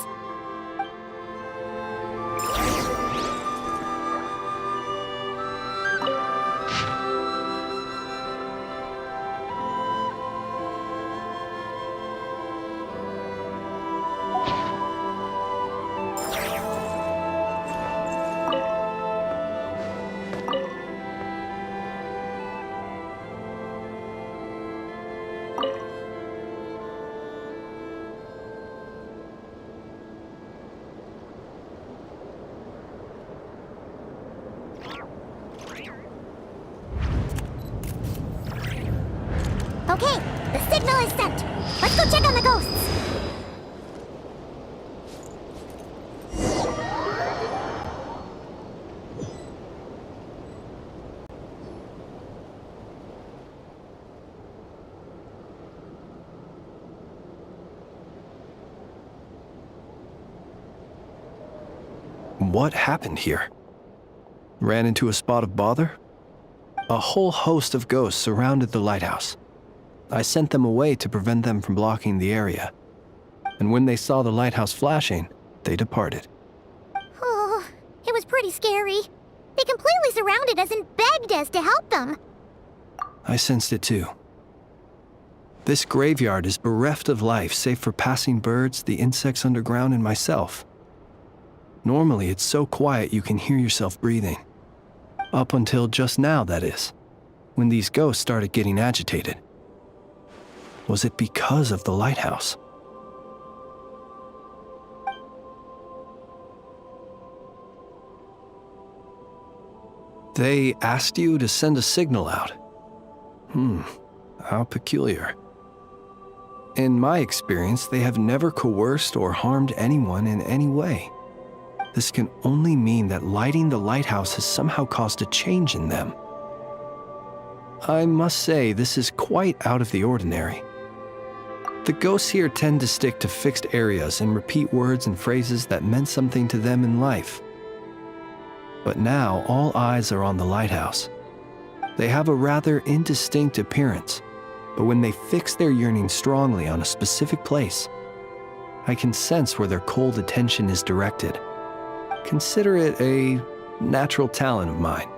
F: Okay, the signal is sent. Let's go check on the ghosts.
E: What happened here? Ran into a spot of bother? A whole host of ghosts surrounded the lighthouse. I sent them away to prevent them from blocking the area. And when they saw the lighthouse flashing, they departed.
F: Oh, it was pretty scary. They completely surrounded us and begged us to help them.
E: I sensed it too. This graveyard is bereft of life save for passing birds, the insects underground, and myself. Normally, it's so quiet you can hear yourself breathing. Up until just now, that is, when these ghosts started getting agitated. Was it because of the lighthouse? They asked you to send a signal out. How peculiar. In my experience, they have never coerced or harmed anyone in any way. This can only mean that lighting the lighthouse has somehow caused a change in them. I must say, this is quite out of the ordinary. The ghosts here tend to stick to fixed areas and repeat words and phrases that meant something to them in life. But now, all eyes are on the lighthouse. They have a rather indistinct appearance, But when they fix their yearning strongly on a specific place, I can sense where their cold attention is directed. Consider it a natural talent of mine.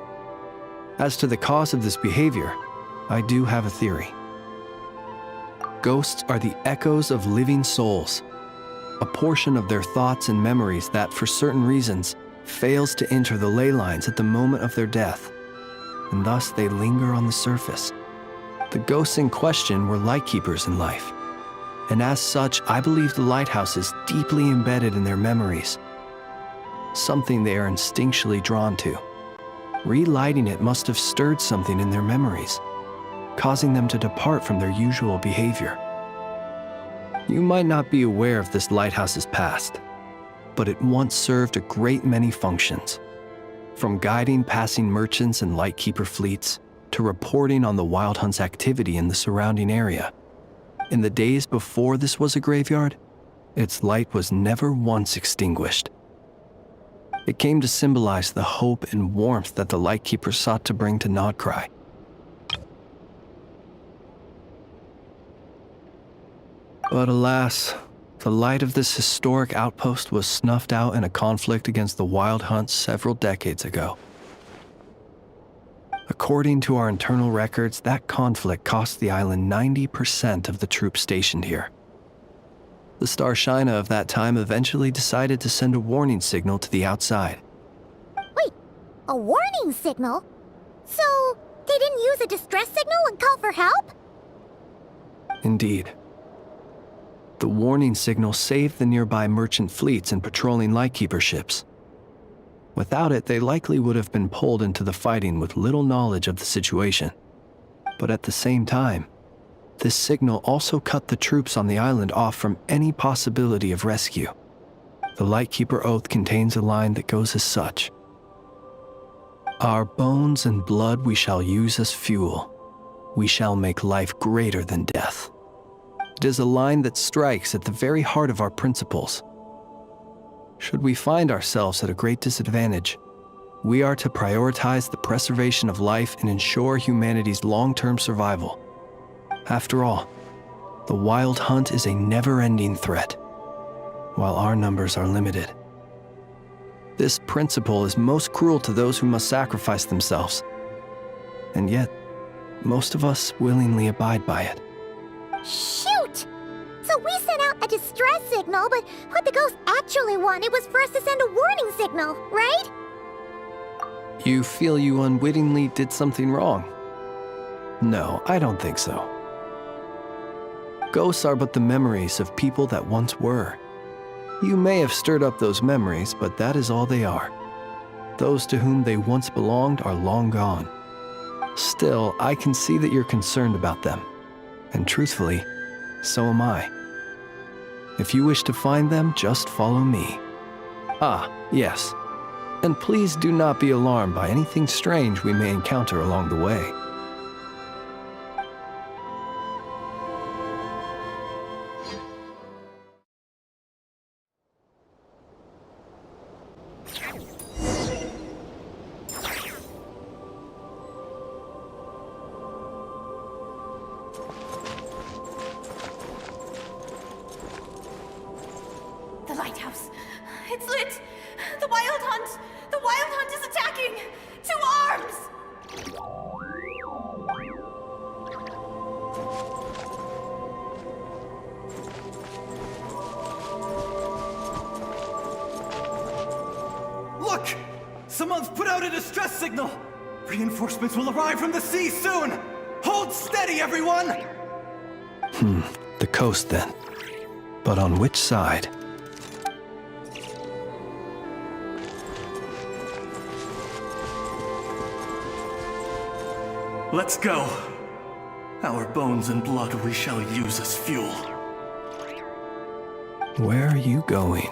E: As to the cause of this behavior, I do have a theory. Ghosts are the echoes of living souls, a portion of their thoughts and memories that, for certain reasons, fails to enter the ley lines at the moment of their death, and thus they linger on the surface. The ghosts in question were lightkeepers in life, and as such, I believe the lighthouse is deeply embedded in their memories, something they are instinctually drawn to. Relighting it must have stirred something in their memories, causing them to depart from their usual behavior. You might not be aware of this lighthouse's past, but it once served a great many functions, from guiding passing merchants and lightkeeper fleets to reporting on the Wild Hunt's activity in the surrounding area. In the days before this was a graveyard, its light was never once extinguished. It came to symbolize the hope and warmth that the lightkeeper sought to bring to Nodcry. But alas, the light of this historic outpost was snuffed out in a conflict against the Wild Hunt several decades ago. According to our internal records, that conflict cost the island 90% of the troops stationed here. The Starshina of that time eventually decided to send a warning signal to the outside.
F: Wait, a warning signal? So, they didn't use a distress signal and call for help?
E: Indeed. The warning signal saved the nearby merchant fleets and patrolling lightkeeper ships. Without it, they likely would have been pulled into the fighting with little knowledge of the situation. But at the same time, this signal also cut the troops on the island off from any possibility of rescue. The Lightkeeper Oath contains a line that goes as such: "Our bones and blood we shall use as fuel. We shall make life greater than death." It is a line that strikes at the very heart of our principles. Should we find ourselves at a great disadvantage, we are to prioritize the preservation of life and ensure humanity's long-term survival. After all, the Wild Hunt is a never-ending threat, while our numbers are limited. This principle is most cruel to those who must sacrifice themselves, and yet, most of us willingly abide by it.
F: Shoot! So we sent out a distress signal, but what the ghost actually wanted was for us to send a warning signal, right?
E: You feel you unwittingly did something wrong? No, I don't think so. Ghosts are but the memories of people that once were. You may have stirred up those memories, but that is all they are. Those to whom they once belonged are long gone. Still, I can see that you're concerned about them. And truthfully, so am I. If you wish to find them, just follow me. Ah, yes. And please do not be alarmed by anything strange we may encounter along the way.
L: The lighthouse. It's lit! The Wild Hunt! The Wild Hunt is attacking! To arms!
M: Look! Someone's put out a distress signal! Reinforcements will arrive from the sea soon! Hold steady, everyone!
E: The coast then. But on which side?
M: Let's go. Our bones and blood we shall use as fuel.
E: Where are you going?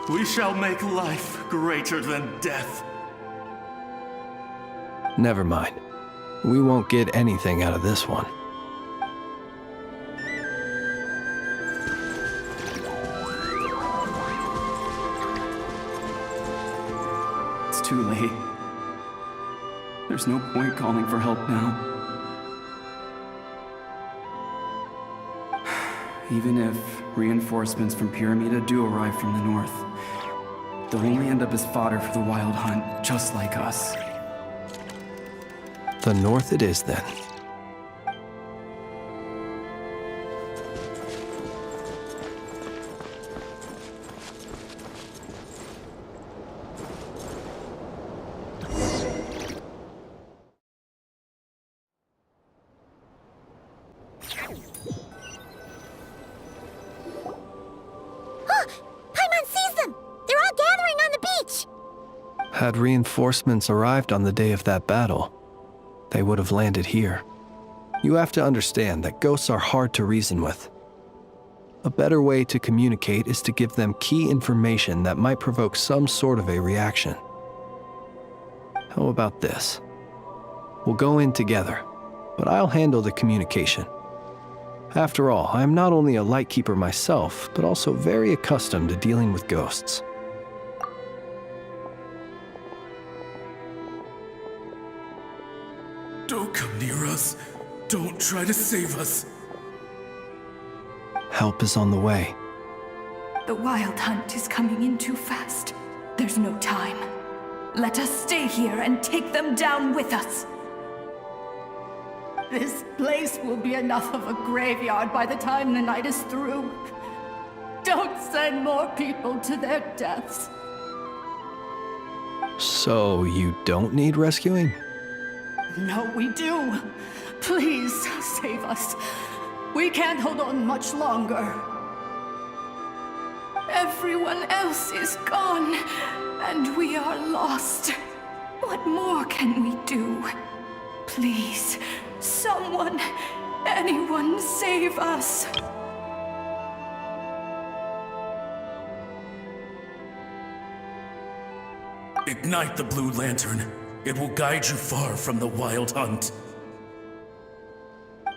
M: We shall make life greater than death.
E: Never mind. We won't get anything out of this one.
N: It's too late. There's no point calling for help now. Even if reinforcements from Pyramida do arrive from the north, they'll only end up as fodder for the Wild Hunt, just like us.
E: The north it is, then. Had reinforcements arrived on the day of that battle, they would have landed here. You have to understand that ghosts are hard to reason with. A better way to communicate is to give them key information that might provoke some sort of a reaction. How about this? We'll go in together, but I'll handle the communication. After all, I am not only a lightkeeper myself, but also very accustomed to dealing with ghosts.
C: Don't come near us. Don't try to save us.
E: Help is on the way.
L: The Wild Hunt is coming in too fast. There's no time. Let us stay here and take them down with us. This place will be enough of a graveyard by the time the night is through. Don't send more people to their deaths.
E: So you don't need rescuing?
L: No, we do. Please, save us. We can't hold on much longer. Everyone else is gone, and we are lost. What more can we do? Please, someone, anyone, save us.
C: Ignite the blue lantern. It will guide you far from the Wild Hunt.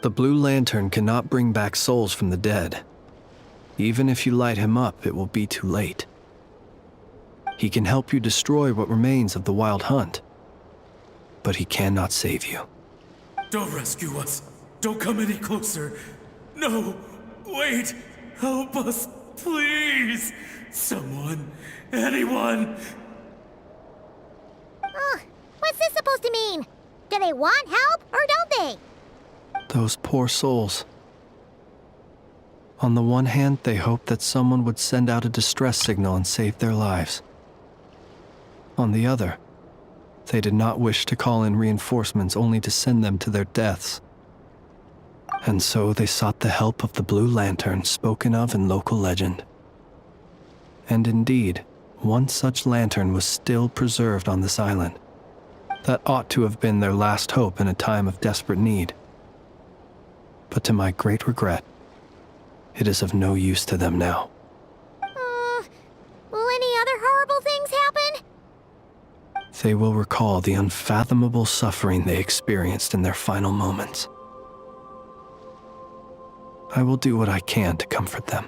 E: The blue lantern cannot bring back souls from the dead. Even if you light him up, it will be too late. He can help you destroy what remains of the Wild Hunt, but he cannot save you.
C: Don't rescue us. Don't come any closer. No, wait. Help us, please. Someone, anyone.
F: What's this supposed to mean? Do they want help, or don't they?
E: Those poor souls. On the one hand, they hoped that someone would send out a distress signal and save their lives. On the other, they did not wish to call in reinforcements only to send them to their deaths. And so they sought the help of the Blue Lantern spoken of in local legend. And indeed, one such lantern was still preserved on this island. That ought to have been their last hope in a time of desperate need. But to my great regret, it is of no use to them now.
F: Will any other horrible things happen?
E: They will recall the unfathomable suffering they experienced in their final moments. I will do what I can to comfort them.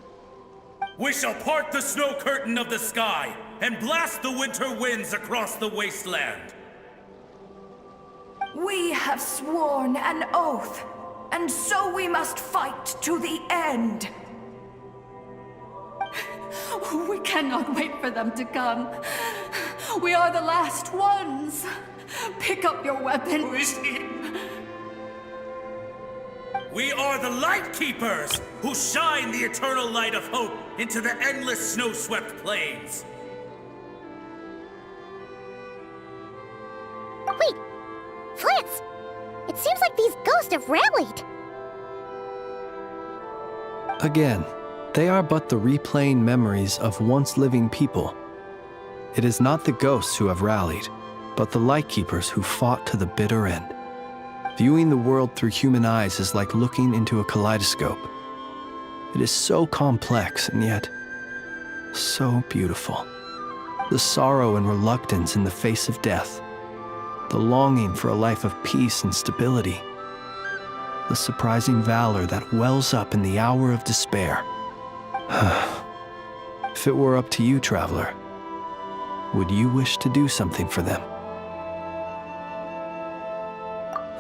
C: We shall part the snow curtain of the sky and blast the winter winds across the wasteland.
L: We have sworn an oath, and so we must fight to the end. We cannot wait for them to come. We are the last ones. Pick up your weapon.
C: We are the Light Keepers, who shine the eternal light of hope into the endless snow-swept plains.
F: Wait, Fritz! It seems like these ghosts have rallied.
E: Again, they are but the replaying memories of once living people. It is not the ghosts who have rallied, but the Lightkeepers who fought to the bitter end. Viewing the world through human eyes is like looking into a kaleidoscope. It is so complex and yet so beautiful. The sorrow and reluctance in the face of death. The longing for a life of peace and stability. The surprising valor that wells up in the hour of despair. If it were up to you, traveler, would you wish to do something for them?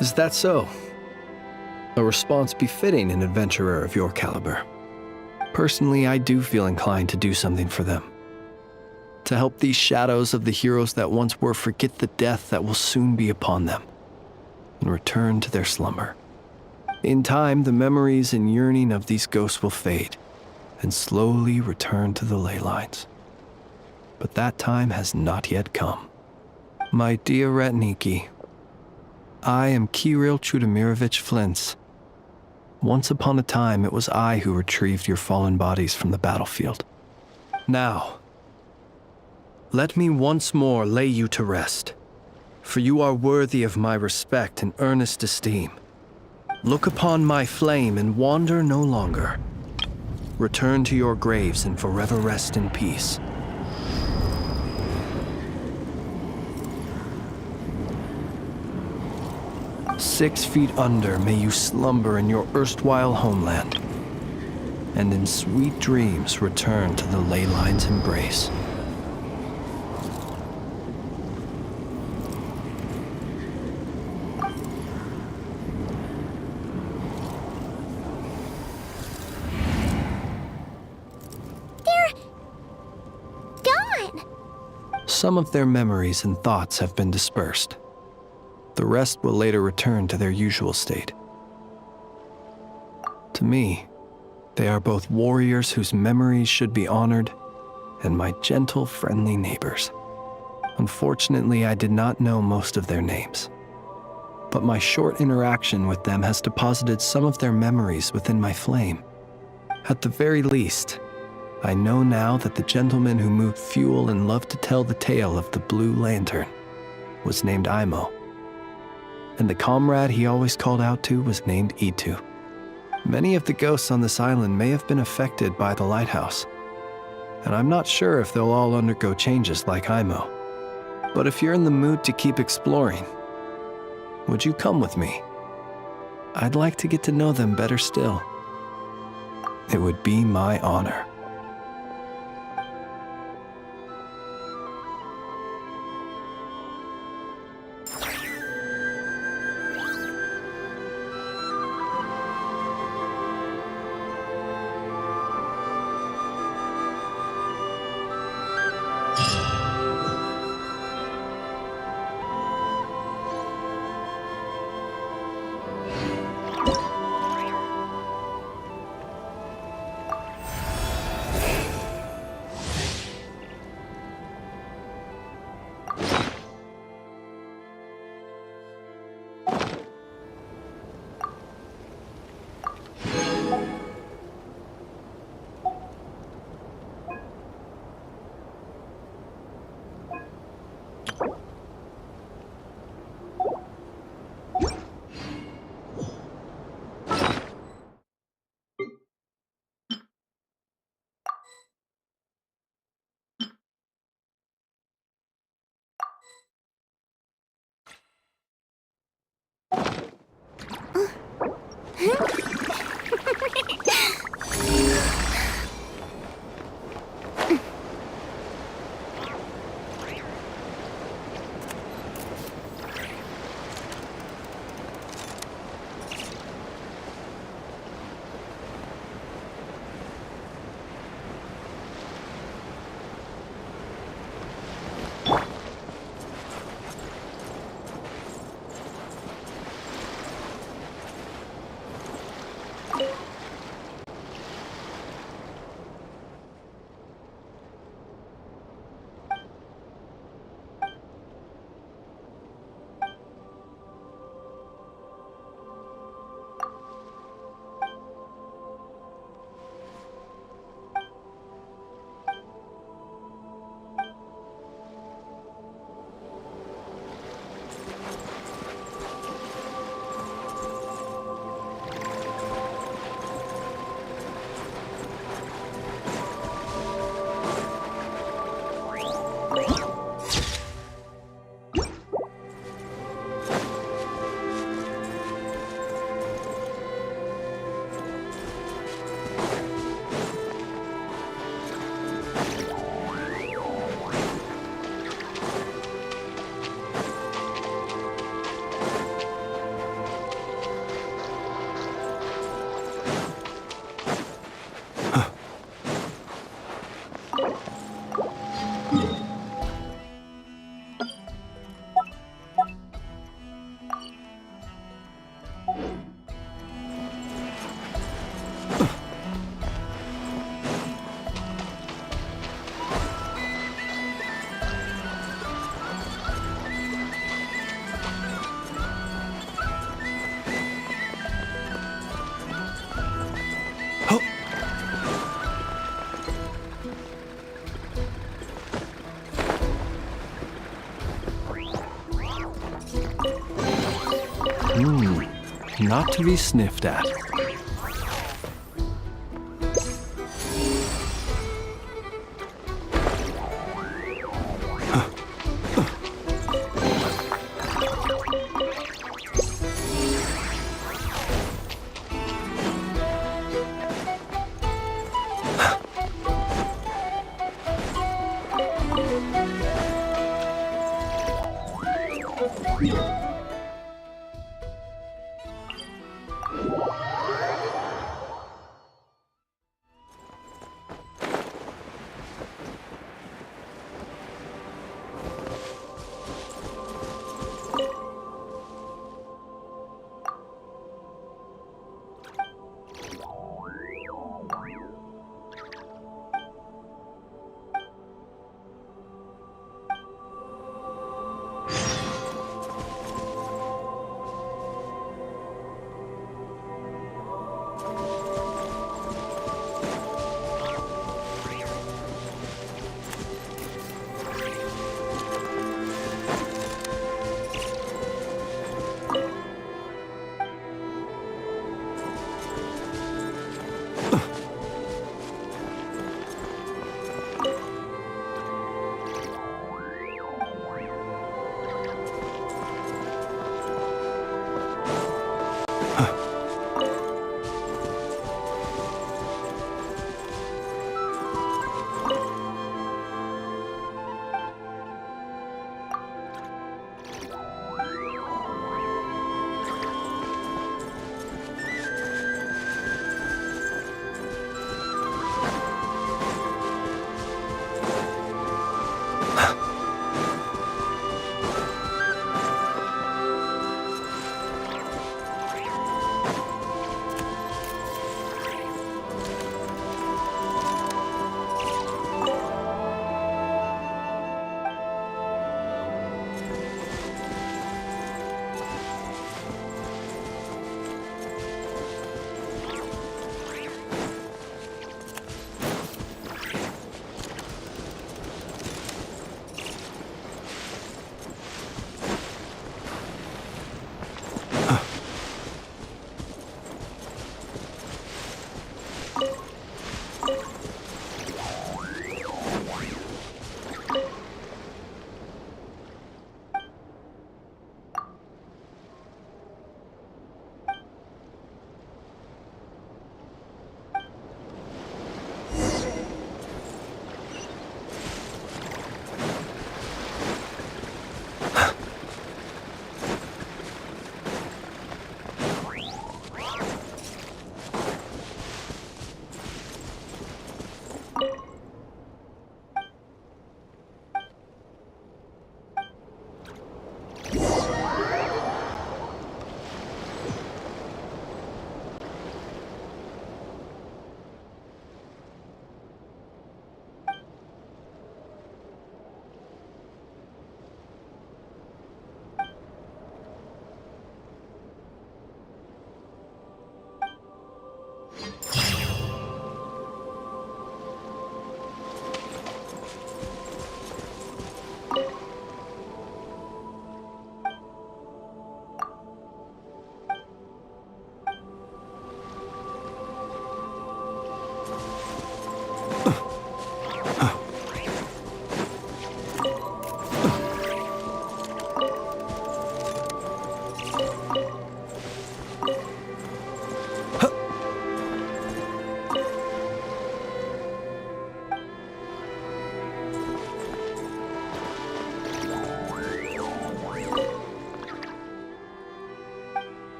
E: Is that so? A response befitting an adventurer of your caliber. Personally, I do feel inclined to do something for them. To help these shadows of the heroes that once were forget the death that will soon be upon them, and return to their slumber. In time, the memories and yearning of these ghosts will fade, and slowly return to the ley lines. But that time has not yet come. My dear Ratniki, I am Kirill Chudamirovich Flintz. Once upon a time, it was I who retrieved your fallen bodies from the battlefield. Now, let me once more lay you to rest, for you are worthy of my respect and earnest esteem. Look upon my flame and wander no longer. Return to your graves and forever rest in peace. "6 feet under may you slumber in your erstwhile homeland, and in sweet dreams return to the ley line's embrace." Some of their memories and thoughts have been dispersed. The rest will later return to their usual state. To me, they are both warriors whose memories should be honored and my gentle, friendly neighbors. Unfortunately, I did not know most of their names, but my short interaction with them has deposited some of their memories within my flame. At the very least, I know now that the gentleman who moved fuel and loved to tell the tale of the Blue Lantern was named Imo, and the comrade he always called out to was named Itu. Many of the ghosts on this island may have been affected by the lighthouse, and I'm not sure if they'll all undergo changes like Imo. But if you're in the mood to keep exploring, would you come with me? I'd like to get to know them better still. It would be my honor. Not to be sniffed at.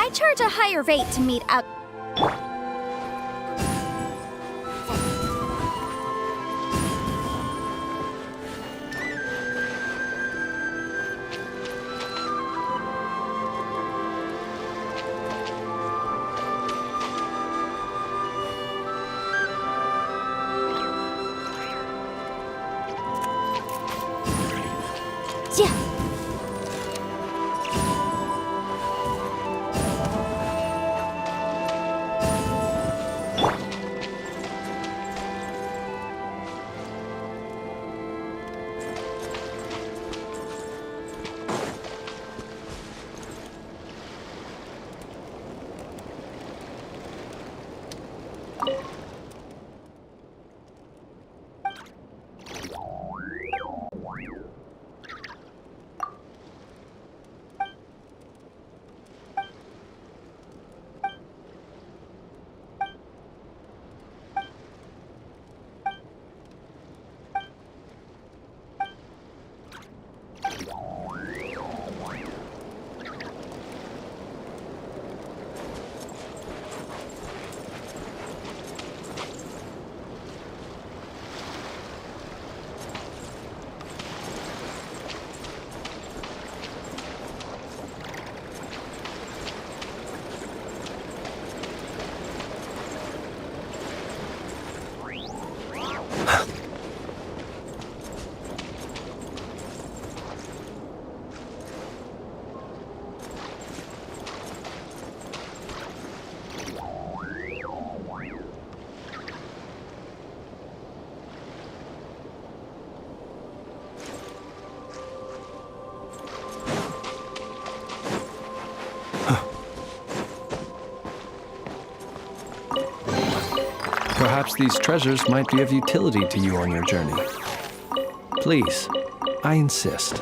F: I charge a higher rate to meet up.
E: Perhaps these treasures might be of utility to you on your journey. Please, I insist.